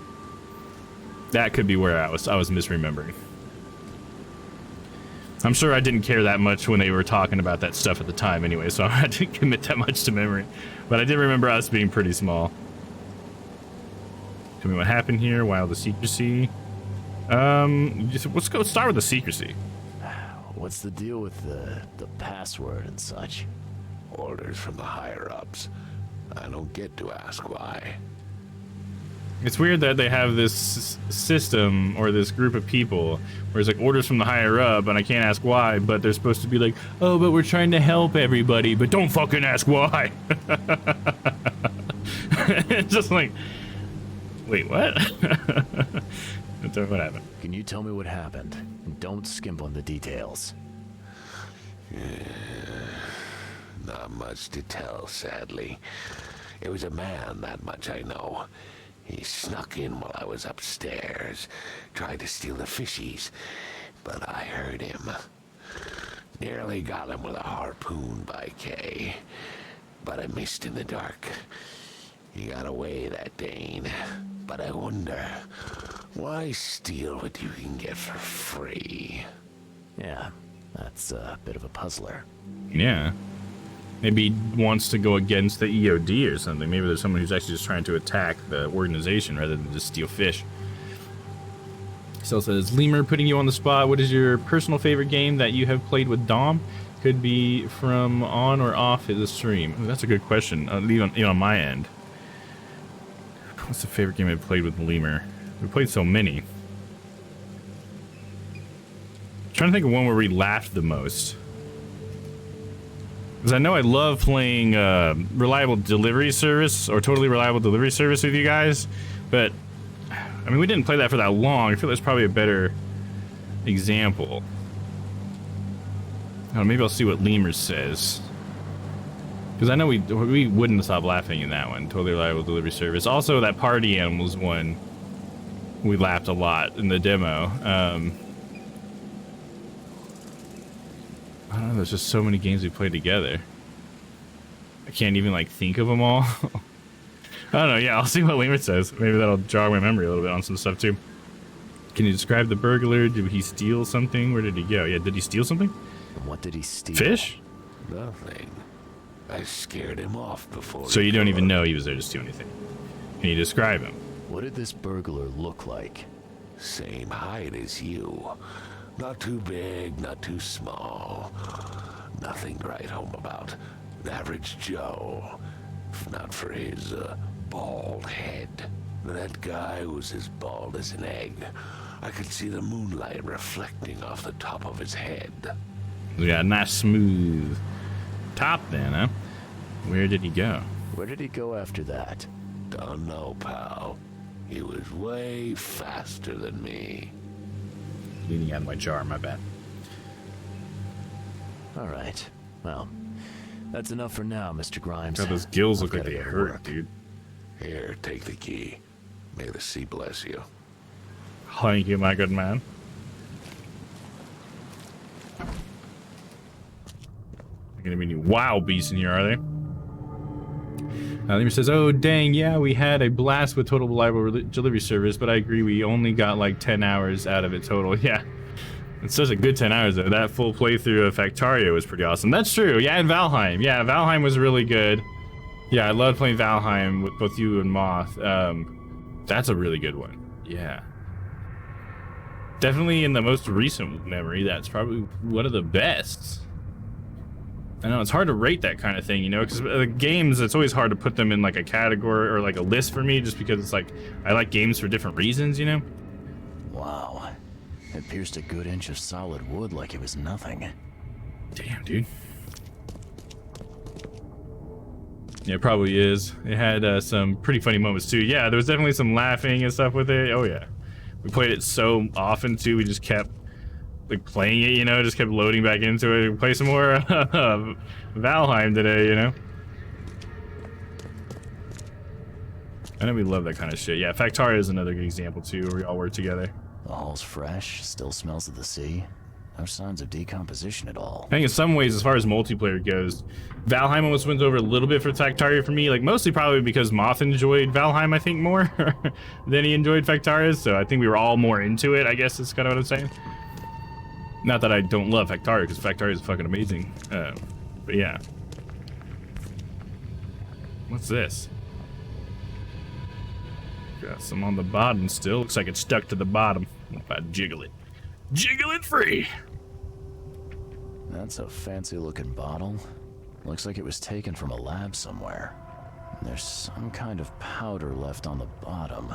that could be where I was misremembering. I'm sure I didn't care that much when they were talking about that stuff at the time anyway, so I didn't commit that much to memory. But I did remember us being pretty small. Tell me what happened here. While the secrecy. Let's go start with the secrecy. What's the deal with the password and such? Orders from the higher-ups. I don't get to ask why. It's weird that they have this system or this group of people where it's like orders from the higher up, and I can't ask why, but they're supposed to be like, oh, but we're trying to help everybody, but don't fucking ask why. It's just like, wait, what? What happened? Can you tell me what happened? And don't skimp on the details. Not much to tell, sadly. It was a man, that much I know. He snuck in while I was upstairs, tried to steal the fishies, but I heard him. Nearly got him with a harpoon by Kay, but I missed in the dark. He got away, that Dane. But I wonder, why steal what you can get for free? Yeah, that's a bit of a puzzler. Yeah. Maybe he wants to go against the EOD or something. Maybe there's someone who's actually just trying to attack the organization rather than just steal fish. Still says, Lemur, putting you on the spot. What is your personal favorite game that you have played with Dom? Could be from on or off the stream. Ooh, that's a good question. Leave on my end. What's the favorite game I've played with Lemur? We played so many. I'm trying to think of one where we laughed the most. Because I know I love playing Reliable Delivery Service or Totally Reliable Delivery Service with you guys, but I mean, we didn't play that for that long. I feel there's probably a better example. Oh, maybe I'll see what Lemur says. Because I know we wouldn't stop laughing in that one. Totally Reliable Delivery Service. Also, that Party Animals one, we laughed a lot in the demo. I don't know, there's just so many games we played together. I can't even, like, think of them all. I don't know, yeah, I'll see what Lemur says. Maybe that'll jog my memory a little bit on some stuff, too. Can you describe the burglar? Did he steal something? Where did he go? Yeah, did he steal something? What did he steal? Fish? Nothing. I scared him off before. So you don't even know he was there to steal anything. Can you describe him? What did this burglar look like? Same height as you. Not too big, not too small. Nothing to write home about. An average Joe. If not for his bald head. That guy was as bald as an egg. I could see the moonlight reflecting off the top of his head. Yeah, nice smooth top then, huh? Where did he go? Where did he go after that? Don't know, pal. He was way faster than me. Leaning out of my jar, my bad. All right. Well, that's enough for now, Mr. Grimes. God, those gills look like they hurt, dude. Here, take the key. May the sea bless you. Thank you, my good man. Gonna be any wild beasts in here, are they? Lemur says, oh, dang, yeah, we had a blast with Total Reliable Delivery Service, but I agree we only got like 10 hours out of it total. Yeah, it's such a good 10 hours, though. That full playthrough of Factario was pretty awesome. That's true. Yeah, and Valheim. Yeah, Valheim was really good. Yeah, I loved playing Valheim with both you and Moth. That's a really good one. Yeah. Definitely in the most recent memory, that's probably one of the best. I know, it's hard to rate that kind of thing, you know, because games, it's always hard to put them in like a category or like a list for me, just because it's like, I like games for different reasons, you know? Wow. It pierced a good inch of solid wood like it was nothing. Damn, dude. Yeah, it probably is. It had some pretty funny moments too. Yeah, there was definitely some laughing and stuff with it. Oh yeah. We played it so often too, we just kept like playing it, you know, just kept loading back into it. We play some more Valheim today, you know. I know we love that kind of shit. Yeah, Factaria is another good example too, where we all work together. The hall's fresh, still smells of the sea. No signs of decomposition at all. I think in some ways, as far as multiplayer goes, Valheim almost wins over a little bit for Factaria for me. Like mostly probably because Moth enjoyed Valheim, I think, more than he enjoyed Factaria. So I think we were all more into it, I guess is kind of what I'm saying. Not that I don't love Factaria, because Factaria is fucking amazing. But yeah. What's this? Got some on the bottom still. Looks like it's stuck to the bottom. If I jiggle it. Jiggle it free! That's a fancy looking bottle. Looks like it was taken from a lab somewhere. There's some kind of powder left on the bottom.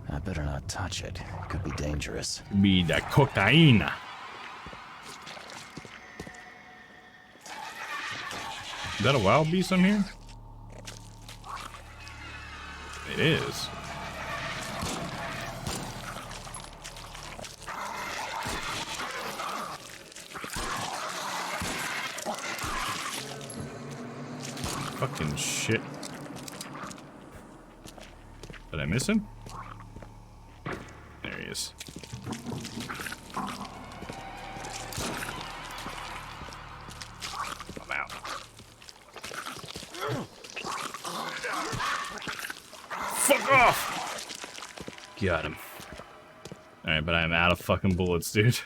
I better not touch it. It could be dangerous. Could be the cocaine. Is that a wild beast on here? It is. Fucking shit. Did I miss him? There he is. I'm out. Fuck off! Got him. Alright, but I'm out of fucking bullets, dude.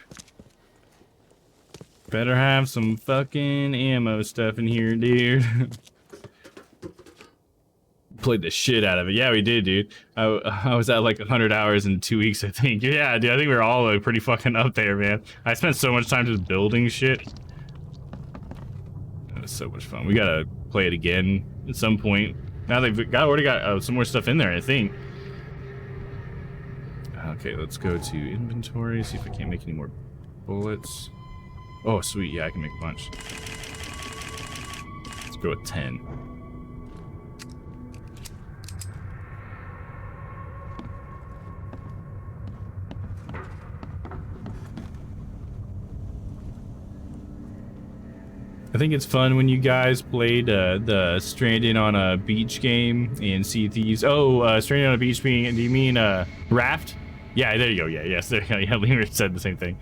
Better have some fucking ammo stuff in here, dude. Played the shit out of it. Yeah, we did, dude. I was at like 100 hours in 2 weeks, I think. Yeah, dude, I think we were all pretty fucking up there, man. I spent so much time just building shit. It was so much fun. We gotta play it again at some point. Now they've already got some more stuff in there, I think. Okay, let's go to inventory, see if I can't make any more bullets. Oh, sweet, yeah, I can make a bunch. Let's go with 10. I think it's fun when you guys played the Stranded on a Beach game and Sea Thieves. Oh, Stranded on a Beach being, do you mean Raft? Yeah, there you go. Yeah, yes, there you go. Yeah, Lemur said the same thing.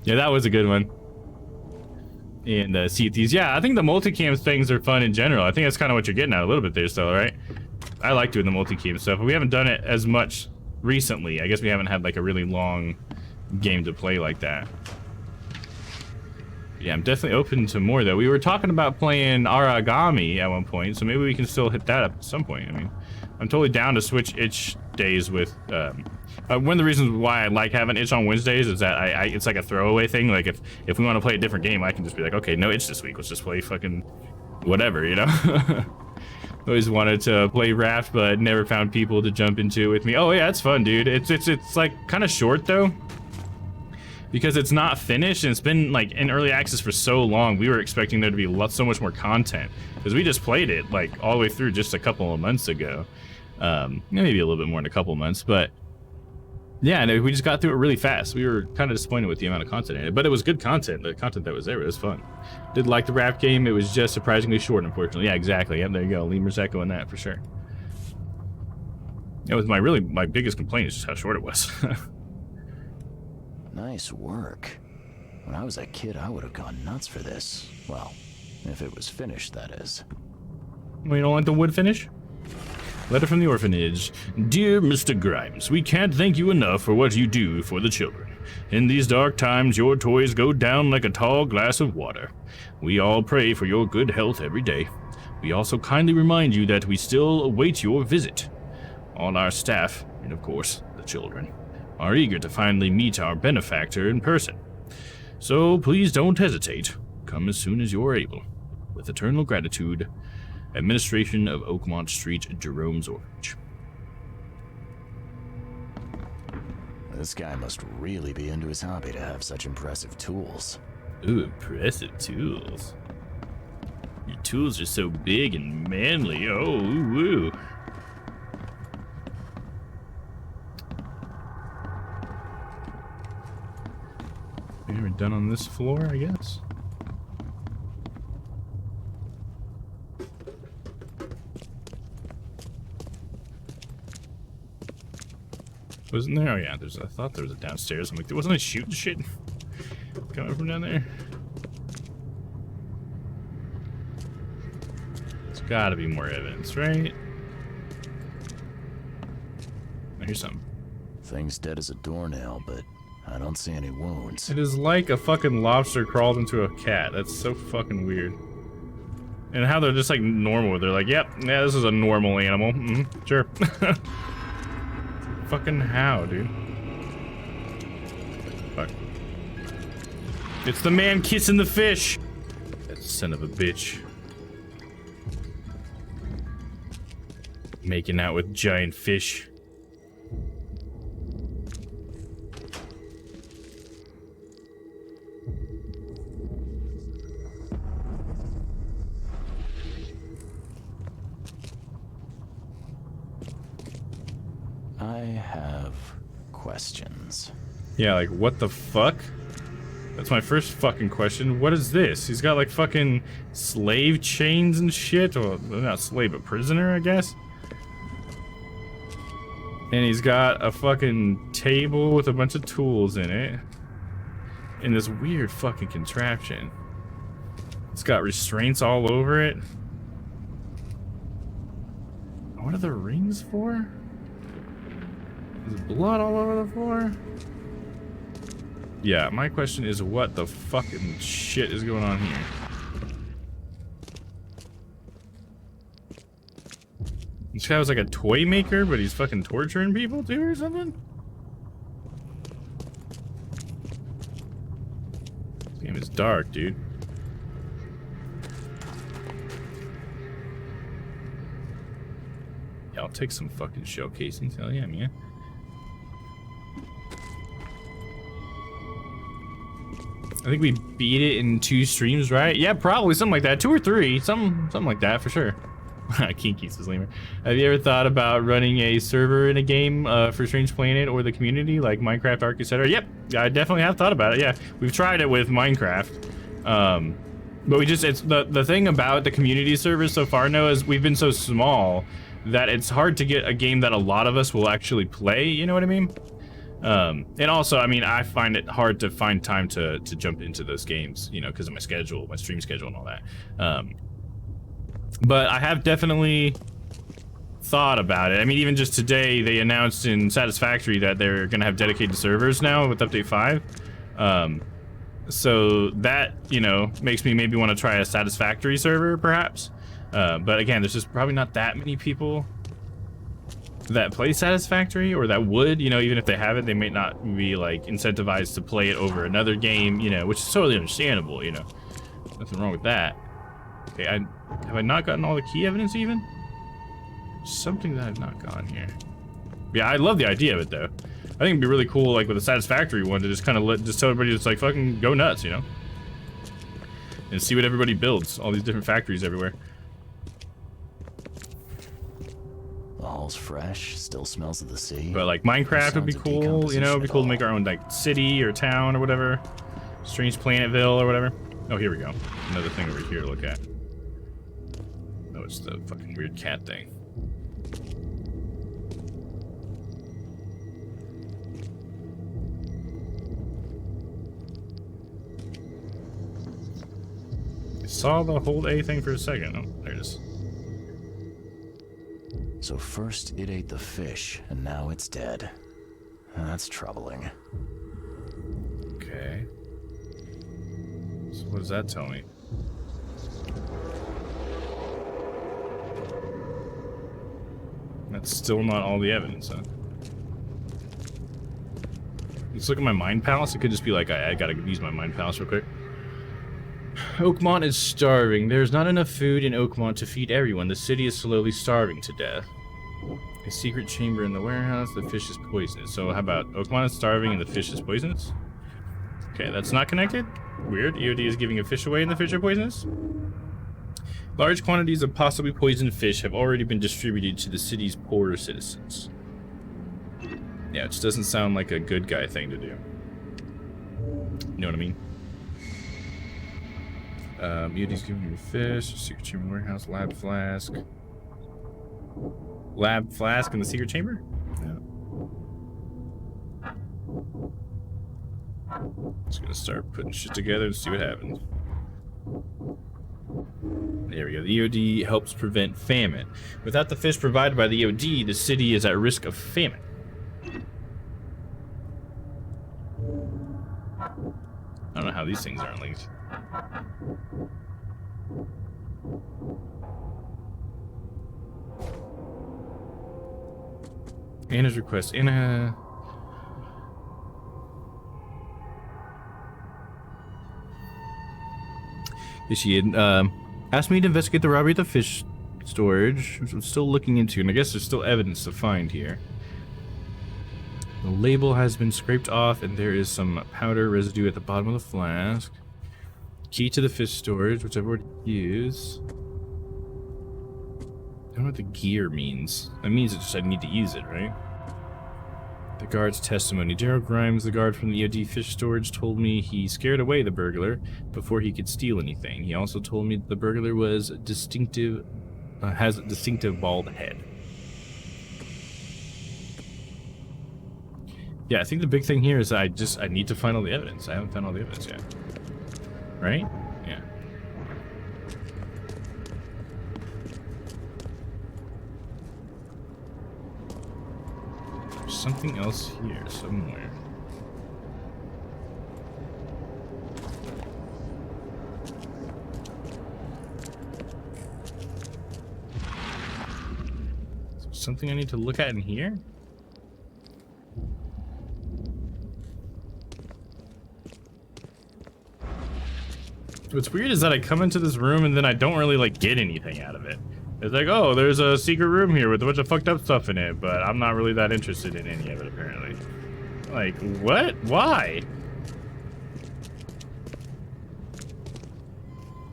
Yeah, that was a good one. And Sea Thieves. Yeah, I think the multicam things are fun in general. I think that's kind of what you're getting at a little bit there still, right? I like doing the multicam stuff, but we haven't done it as much recently. I guess we haven't had like a really long game to play like that. Yeah, I'm definitely open to more though. We were talking about playing Aragami at one point, so maybe we can still hit that up at some point. I mean, I'm totally down to switch itch days with, one of the reasons why I like having itch on Wednesdays is that it's like a throwaway thing. Like if we want to play a different game, I can just be like, okay, no itch this week. Let's just play fucking whatever, you know? Always wanted to play Raft, but never found people to jump into it with me. Oh yeah, it's fun, dude. It's like kind of short though, because it's not finished and it's been like in early access for so long. We were expecting there to be so much more content because we just played it like all the way through just a couple of months ago. Maybe a little bit more in a couple of months, but yeah, no, we just got through it really fast. We were kind of disappointed with the amount of content in it, but it was good content. The content that was there, it was fun. Did like the Raft game. It was just surprisingly short, unfortunately. Yeah, exactly. Yep, there you go. Lemur's echoing that for sure. That was my biggest complaint is just how short it was. Nice work. When I was a kid, I would have gone nuts for this. Well, if it was finished, that is. Well, you don't want the wood finish? Letter from the orphanage. Dear Mr. Grimes, we can't thank you enough for what you do for the children. In these dark times, your toys go down like a tall glass of water. We all pray for your good health every day. We also kindly remind you that we still await your visit. All our staff, and of course, the children, are eager to finally meet our benefactor in person. So please don't hesitate. Come as soon as you're able. With eternal gratitude, Administration of Oakmont Street, Jerome's Orphanage. This guy must really be into his hobby to have such impressive tools. Ooh, impressive tools. Your tools are so big and manly. Oh, ooh, ooh. We're done on this floor, I guess. Wasn't there? Oh yeah, I thought there was a downstairs. I'm like, wasn't I shooting shit coming from down there? There's gotta be more evidence, right? Oh, here's something. Thing's dead as a doornail, but I don't see any wounds. It is like a fucking lobster crawled into a cat. That's so fucking weird. And how they're just like normal. They're like, yep, yeah, this is a normal animal. Sure. Fucking how, dude? Fuck. It's the man kissing the fish! That son of a bitch. Making out with giant fish. I have questions. Yeah, like, what the fuck? That's my first fucking question. What is this? He's got, like, fucking slave chains and shit? Well, not slave, but prisoner, I guess? And he's got a fucking table with a bunch of tools in it. And this weird fucking contraption. It's got restraints all over it. What are the rings for? There's blood all over the floor? Yeah, my question is what the fucking shit is going on here? This guy was like a toy maker, but he's fucking torturing people too or something? This game is dark, dude. Yeah, I'll take some fucking shell casings, hell yeah, man. I think we beat it in 2 streams, right? Yeah, probably something like that. 2 or 3, something like that for sure. Kinky says Lemur. Have you ever thought about running a server in a game for Strange Planet or the community, like Minecraft, Ark, etc.? Yep, I definitely have thought about it. Yeah, we've tried it with Minecraft, but we just—it's the thing about the community servers so far, Noah, is we've been so small that it's hard to get a game that a lot of us will actually play. You know what I mean? And also, I mean, I find it hard to find time to jump into those games, you know, because of my schedule, my stream schedule, and all that. But I have definitely thought about it. I mean, even just today, they announced in Satisfactory that they're going to have dedicated servers now with Update 5. So that, you know, makes me maybe want to try a Satisfactory server, perhaps. But again, there's just probably not that many people that play Satisfactory, or that would, you know, even if they have it, they may not be, like, incentivized to play it over another game, you know, which is totally understandable, you know. Nothing wrong with that. Okay, have I not gotten all the key evidence even? Something that I've not gotten here. Yeah, I love the idea of it though. I think it'd be really cool, like with a Satisfactory one, to just kind of just tell everybody just like fucking go nuts, you know, and see what everybody builds. All these different factories everywhere. All's fresh, still smells of the sea. But like Minecraft would be cool, you know, it'd be cool to make our own like city or town or whatever. Strange Planetville or whatever. Oh, here we go. Another thing over here to look at. Oh, it's the fucking weird cat thing. I saw the hold A thing for a second. Oh, there it is. So first it ate the fish, and now it's dead. That's troubling. Okay. So what does that tell me? That's still not all the evidence, huh? Let's look at my Mind Palace. It could just be like, I gotta use my Mind Palace real quick. Oakmont is starving. There's not enough food in Oakmont to feed everyone. The city is slowly starving to death. A secret chamber in the warehouse. The fish is poisonous. So how about Oakmont is starving and the fish is poisonous? Okay, that's not connected. Weird. EOD is giving a fish away and the fish are poisonous. Large quantities of possibly poisoned fish have already been distributed to the city's poorer citizens. Yeah, it just doesn't sound like a good guy thing to do. You know what I mean? EOD's giving you a fish, secret chamber warehouse, lab flask. Lab flask in the secret chamber? Yeah. Just gonna start putting shit together and see what happens. There we go. The EOD helps prevent famine. Without the fish provided by the EOD, the city is at risk of famine. I don't know how these things aren't linked. Anna's request. Anna... She had asked me to investigate the robbery at the fish storage, which I'm still looking into, and I guess there's still evidence to find here. The label has been scraped off, and there is some powder residue at the bottom of the flask. Key to the fish storage, which I've already used. I don't know what the gear means. That means it's just I need to use it, right? The guard's testimony. Daryl Grimes, the guard from the EOD fish storage, told me he scared away the burglar before he could steal anything. He also told me that the burglar was distinctive, has a distinctive bald head. Yeah, I think the big thing here is I need to find all the evidence. I haven't found all the evidence yet. Right? Yeah. There's something else here somewhere. Is there something I need to look at in here? What's weird is that I come into this room and then I don't really like get anything out of it. It's like, oh, there's a secret room here with a bunch of fucked up stuff in it, but I'm not really that interested in any of it apparently. Like, what? Why?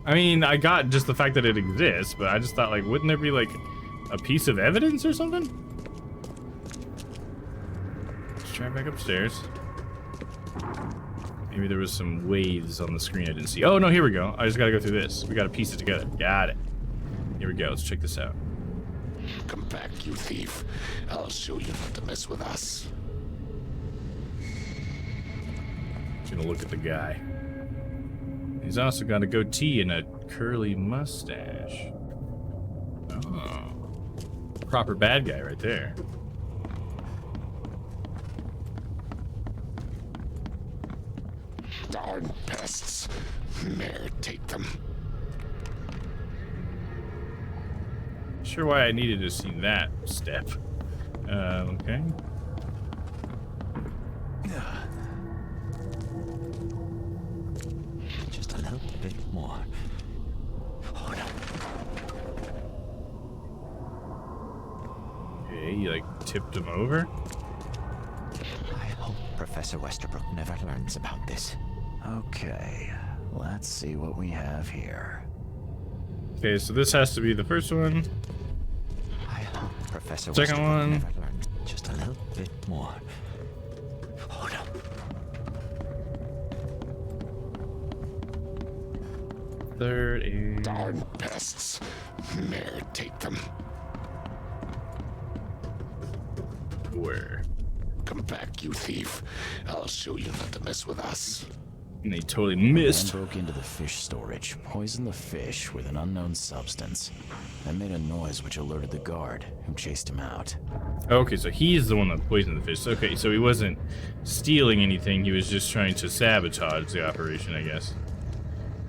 I mean, I got just the fact that it exists, but I just thought, like, wouldn't there be like a piece of evidence or something? Let's try back upstairs. Maybe there was some waves on the screen I didn't see. Oh, no, here we go. I just gotta go through this. We gotta piece it together. Got it. Here we go. Let's check this out. Come back, you thief. I'll show you not to mess with us. Gonna look at the guy. He's also got a goatee and a curly mustache. Oh. Proper bad guy right there. Darn pests. Mayor, take them. Sure why I needed to see that step. Okay. Just a little bit more. Oh no. Okay, you like tipped him over? I hope Professor Westerbrook never learns about this. Okay, let's see what we have here. Okay, so this has to be the first one. I hope Professor Second Westerbrook one. never learns. Just a little bit more. Oh no. Third and... Darn pests. Mayor, take them. Where? Come back, you thief. I'll show you not to mess with us. And they totally missed. Man broke into the fish storage, poisoned the fish with an unknown substance, and made a noise which alerted the guard, who chased him out. Okay, so he's the one that poisoned the fish. Okay, so he wasn't stealing anything. He was just trying to sabotage the operation, I guess.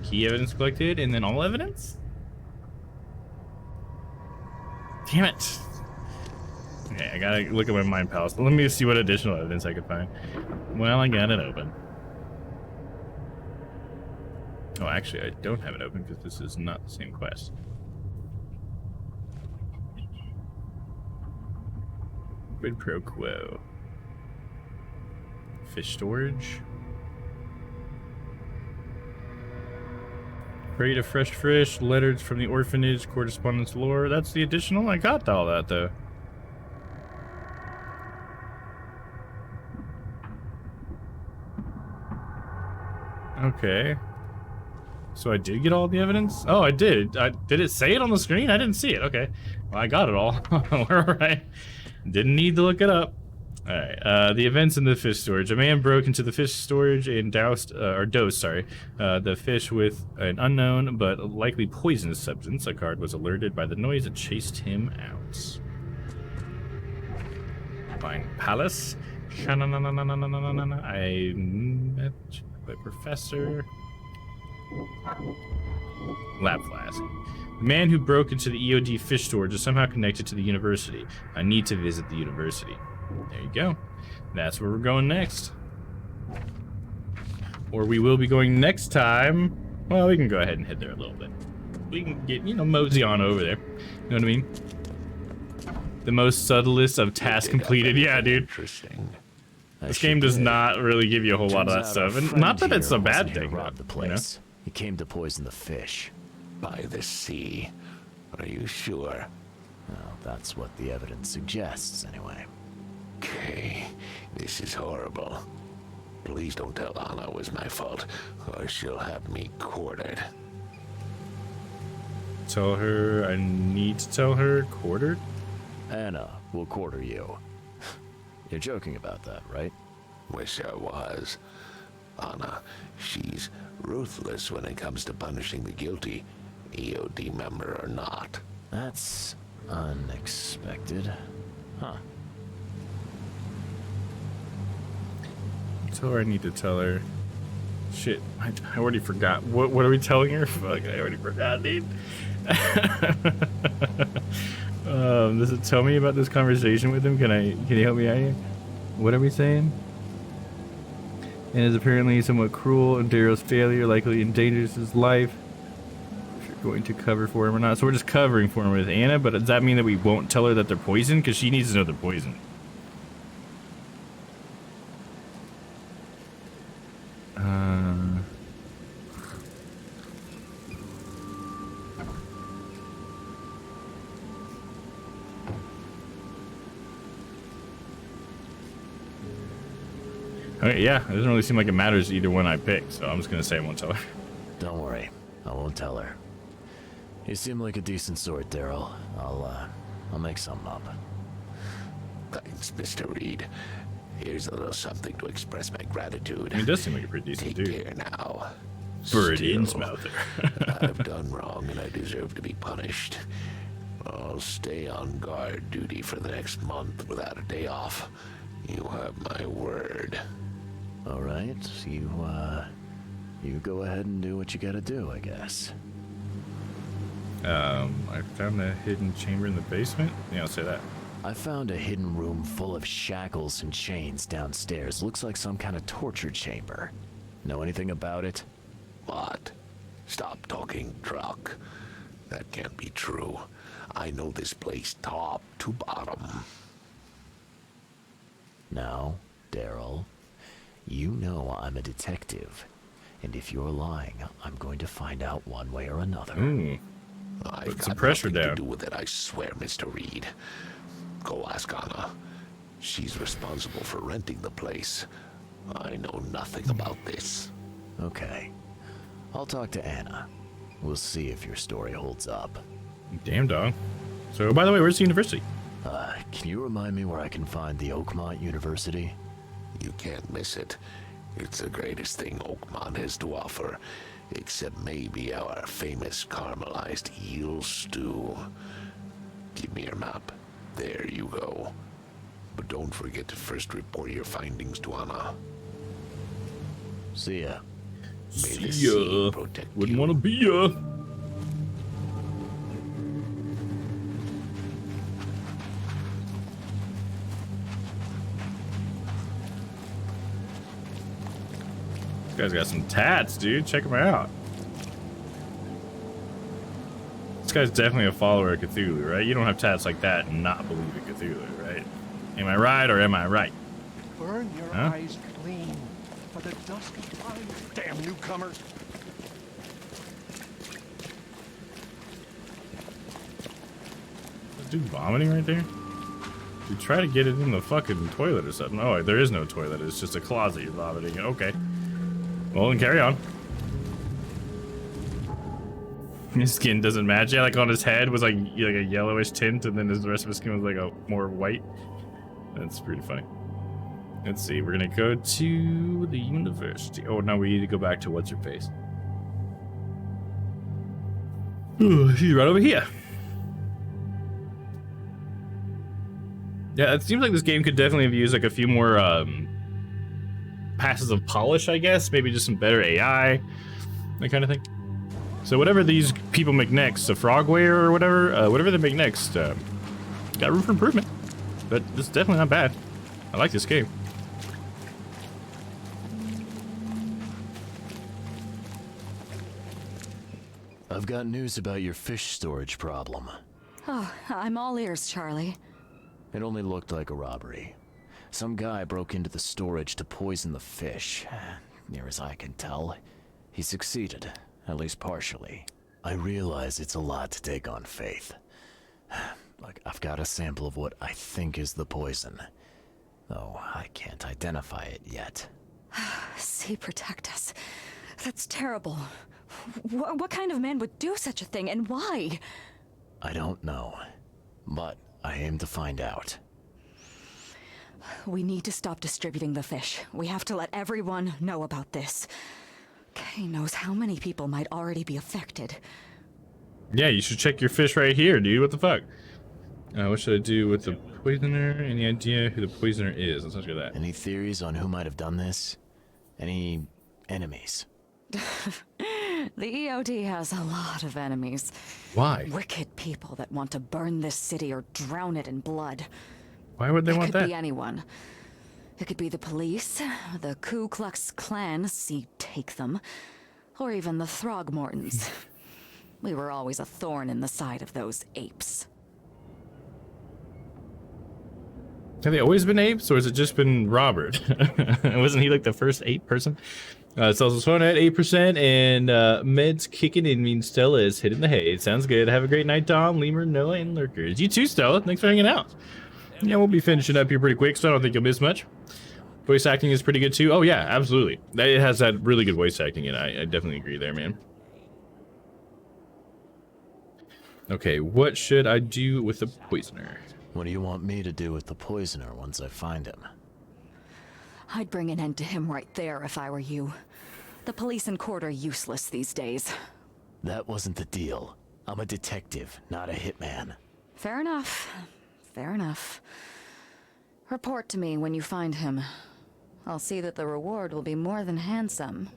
Key evidence collected, and then all evidence? Damn it. Okay, I gotta look at my mind palace. Let me see what additional evidence I could find. Well, I got it open. Oh, actually, I don't have it open because this is not the same quest. Quid pro quo. Fish storage. Crate of fresh fish, letters from the orphanage, correspondence lore. That's the additional? I got all that, though. Okay. So I did get all the evidence? Oh, I did. Did it say it on the screen? I didn't see it. Okay. Well, I got it all. We're all right. Didn't need to look it up. All right. The events in the fish storage. A man broke into the fish storage and dosed the fish with an unknown but likely poisonous substance. A guard was alerted by the noise and chased him out. Fine. Palace. I met by Professor. Lab flask. The man who broke into the EOD fish storage is somehow connected to the university. I need to visit the university. There you go. That's where we're going next. Or we will be going next time. Well, we can go ahead and head there a little bit. We can get, mosey on over there. You know what I mean? The most subtlest of tasks completed. Yeah, dude. Interesting. This game does not really give you a whole lot of that stuff. And not that it's a bad thing, robbed the place. He came to poison the fish. By the sea. Are you sure? Well, that's what the evidence suggests, anyway. Okay, this is horrible. Please don't tell Anna it was my fault, or she'll have me quartered. Tell her I need to tell her quartered? Anna will quarter you. You're joking about that, right? Wish I was. Anna, she's ruthless when it comes to punishing the guilty, EOD member or not. That's unexpected. Huh. So I need to tell her. Shit, I already forgot. What are we telling her? Fuck, I already forgot, dude. Does it tell me about this conversation with him? Can you help me out here? What are we saying? And is apparently somewhat cruel, and Daryl's failure likely endangers his life. If you're going to cover for him or not. So we're just covering for him with Anna, but does that mean that we won't tell her that they're poisoned? Because she needs to know they're poisoned. Okay, yeah, it doesn't really seem like it matters either one I pick, so I'm just gonna say I won't tell her. Don't worry, I won't tell her. You seem like a decent sort, Daryl. I'll make something up. Thanks, Mr. Reed. Here's a little something to express my gratitude. I mean, it does seem like a pretty decent dude. Take care now. Bird Still, Innsmouther. I've done wrong and I deserve to be punished. I'll stay on guard duty for the next month without a day off. You have my word. All right, you go ahead and do what you gotta do, I guess. I found a hidden chamber in the basement. Yeah, I'll say that. I found a hidden room full of shackles and chains downstairs. Looks like some kind of torture chamber. Know anything about it? What? Stop talking truck. That can't be true. I know this place top to bottom. Now, Daryl, you know I'm a detective. And if you're lying, I'm going to find out one way or another. I've Put some got pressure nothing down. to do with it, I swear, Mr. Reed. Go ask Anna. She's responsible for renting the place. I know nothing about this. Okay. I'll talk to Anna. We'll see if your story holds up. Damn dog. So, by the way, where's the university? Can you remind me where I can find the Oakmont University? You can't miss it. It's the greatest thing Oakmont has to offer, except maybe our famous caramelized eel stew. Give me your map. There you go. But don't forget to first report your findings to Anna. See ya. May the sea protect Wouldn't you. want to be ya. This guy's got some tats, dude. Check him out. This guy's definitely a follower of Cthulhu, right? You don't have tats like that and not believe in Cthulhu, right? Am I right or am I right? Burn your eyes clean for the dust of time. Damn newcomers. This dude vomiting right there? You try to get it in the fucking toilet or something. Oh, there is no toilet. It's just a closet you're vomiting in. Okay. Well, then carry on. His skin doesn't match. Yeah, like on his head was like a yellowish tint, and then the rest of his skin was like a more white. That's pretty funny. Let's see. We're gonna go to the university. Oh, no, we need to go back to what's her face. Ooh, she's right over here. Yeah, it seems like this game could definitely have used like a few more passes of polish, I guess. Maybe just some better AI, that kind of thing. So whatever these people make next, a Frogware or whatever they make next, got room for improvement. But it's definitely not bad. I like this game. I've got news about your fish storage problem. Oh, I'm all ears, Charlie. It only looked like a robbery. Some guy broke into the storage to poison the fish. Near as I can tell, he succeeded, at least partially. I realize it's a lot to take on faith. Look, I've got a sample of what I think is the poison. Though I can't identify it yet. See, protect us. That's terrible. What kind of man would do such a thing, and why? I don't know, but I aim to find out. we need to stop distributing the fish. We have to let everyone know about this. Kay knows how many people might already be affected. Yeah, you should check your fish right here, dude. What the fuck? What should I do with the poisoner? Any idea who the poisoner is? Let's not do that. Any theories on who might have done this? Any enemies? The EOD has a lot of enemies. Why? Wicked people that want to burn this city or drown it in blood. Why would they want that? It could be anyone. It could be the police, the Ku Klux Klan, see take them, or even the Throgmortons. We were always a thorn in the side of those apes. Have they always been apes, or has it just been Robert? Wasn't he like the first ape person? Sells his phone at 8%, and meds kicking in means Stella is hitting the hay. Sounds good. Have a great night, Dom, Lemur, Noah, and Lurkers. You too, Stella. Thanks for hanging out. Yeah, we'll be finishing up here pretty quick, so I don't think you'll miss much. Voice acting is pretty good too. Oh yeah, absolutely. It has that really good voice acting, and I definitely agree there, man. Okay, what should I do with the poisoner? What do you want me to do with the poisoner once I find him? I'd bring an end to him right there if I were you. The police and court are useless these days. That wasn't the deal. I'm a detective, not a hitman. Fair enough. Fair enough. Report to me when you find him. I'll see that the reward will be more than handsome,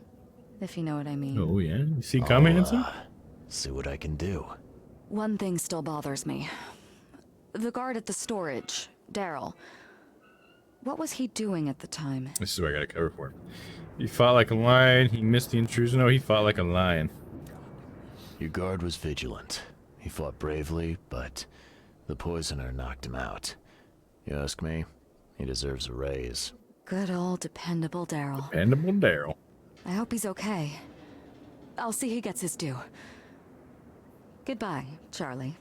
if you know what I mean. Oh yeah, you see comment handsome? See what I can do. One thing still bothers me. The guard at the storage, Daryl. What was he doing at the time? This is what I gotta cover for him. He fought like a lion. He missed the intrusion. No, he fought like a lion. Your guard was vigilant. He fought bravely, but the poisoner knocked him out. You ask me, he deserves a raise. Good old dependable Daryl. Dependable Daryl. I hope he's okay. I'll see he gets his due. Goodbye, Charlie.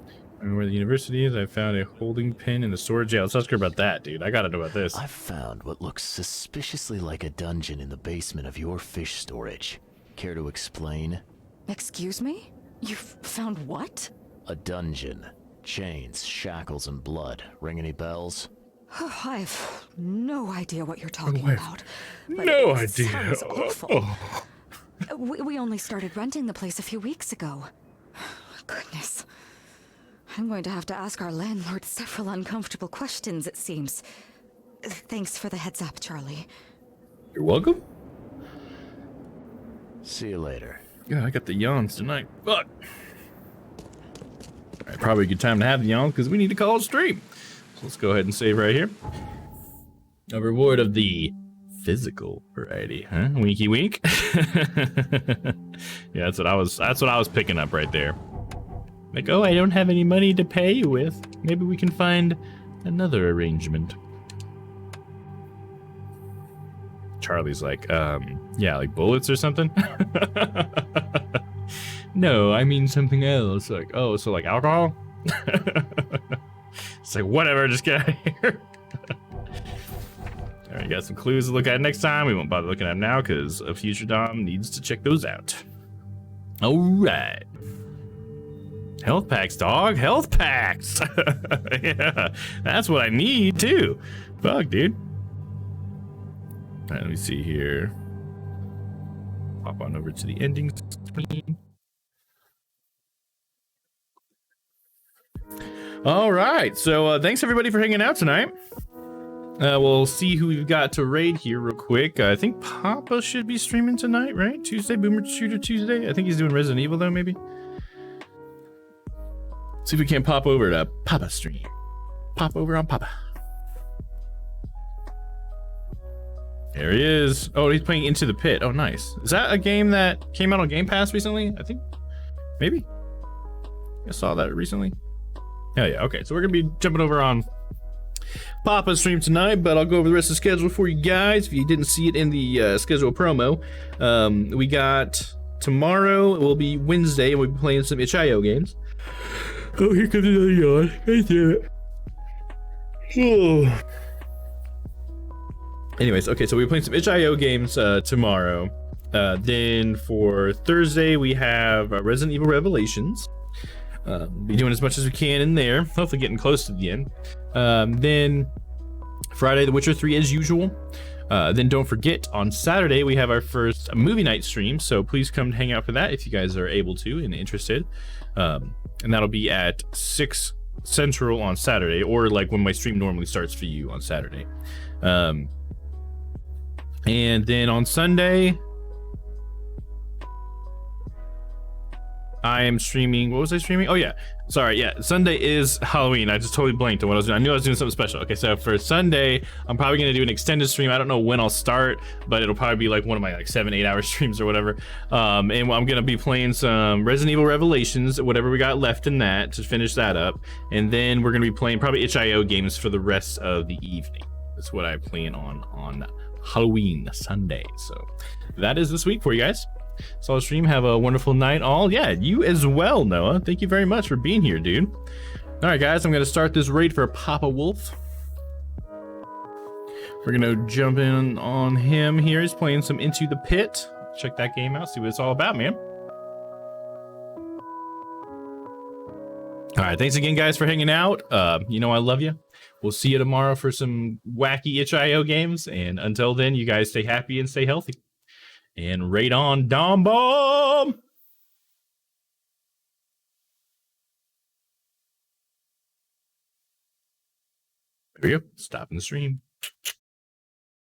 I don't know where the university is. I found a holding pen in the storage. Yeah, let's ask her about that, dude. I gotta know about this. I found what looks suspiciously like a dungeon in the basement of your fish storage. Care to explain? Excuse me? You found what? A dungeon. Chains, shackles, and blood. Ring any bells? Oh, I've no idea what you're talking about. But no it idea. Sounds awful. We only started renting the place a few weeks ago. Goodness. I'm going to have to ask our landlord several uncomfortable questions, it seems. Thanks for the heads up, Charlie. You're welcome. See you later. Yeah, I got the yawns tonight. Fuck. Alright, probably a good time to have the yawns because we need to call it stream. So let's go ahead and save right here. A reward of the physical variety, huh? Winky wink. Yeah, that's what I was picking up right there. Like, oh, I don't have any money to pay you with. Maybe we can find another arrangement. Charlie's like, yeah, like bullets or something? No, I mean something else. Like, oh, so like alcohol? It's like, whatever, just get out of here. Alright, got some clues to look at next time. We won't bother looking at them now because a future Dom needs to check those out. Alright. Health packs, dog. Health packs. Yeah, that's what I need too. Fuck, dude. All right, let me see here. Pop on over to the ending screen. All right, so thanks everybody for hanging out tonight. We'll see who we've got to raid here real quick. I think Papa should be streaming tonight, right? Tuesday, Boomer Shooter Tuesday. I think he's doing Resident Evil though, maybe. See if we can't pop over to Papa stream. Pop over on Papa. There he is. Oh, he's playing Into the Pit. Oh, nice. Is that a game that came out on Game Pass recently? I think. Maybe. I saw that recently. Hell yeah. Okay, so we're going to be jumping over on Papa's stream tonight, but I'll go over the rest of the schedule for you guys. If you didn't see it in the schedule promo, we got tomorrow. It will be Wednesday, and we'll be playing some itch.io games. Oh, here comes another yawn. God damn it. Oh. Anyways, okay, so we're playing some itch.io games tomorrow. Then for Thursday, we have Resident Evil Revelations. Be doing as much as we can in there. Hopefully getting close to the end. Then Friday, The Witcher 3 as usual. Then don't forget, on Saturday, we have our first movie night stream, so please come hang out for that if you guys are able to and interested. And that'll be at 6 Central on Saturday, or like when my stream normally starts for you on Saturday. And then on Sunday, I am streaming. What was I streaming? Oh yeah, sorry. Yeah, Sunday is Halloween. I just totally blanked on what I was doing. I knew I was doing something special. Okay, so for Sunday, I'm probably gonna do an extended stream. I don't know when I'll start, but it'll probably be like one of my like 7-8 hour streams or whatever. And I'm gonna be playing some Resident Evil Revelations, whatever we got left in that to finish that up, and then we're gonna be playing probably itch.io games for the rest of the evening. That's what I plan on Halloween Sunday. So that is this week for you guys. Solid stream. Have a wonderful night all. Yeah, you as well, Noah. Thank you very much for being here, dude. All right, guys, I'm gonna start this raid for Papa Wolf. We're gonna jump in on him here. He's playing some Into the Pit. Check that game out, see what it's all about, man. All right, thanks again, guys, for hanging out. You know I love you. We'll see you tomorrow for some wacky itch.io games, and until then, you guys stay happy and stay healthy. And raid on Dom Bomb! There we go. Stopping the stream.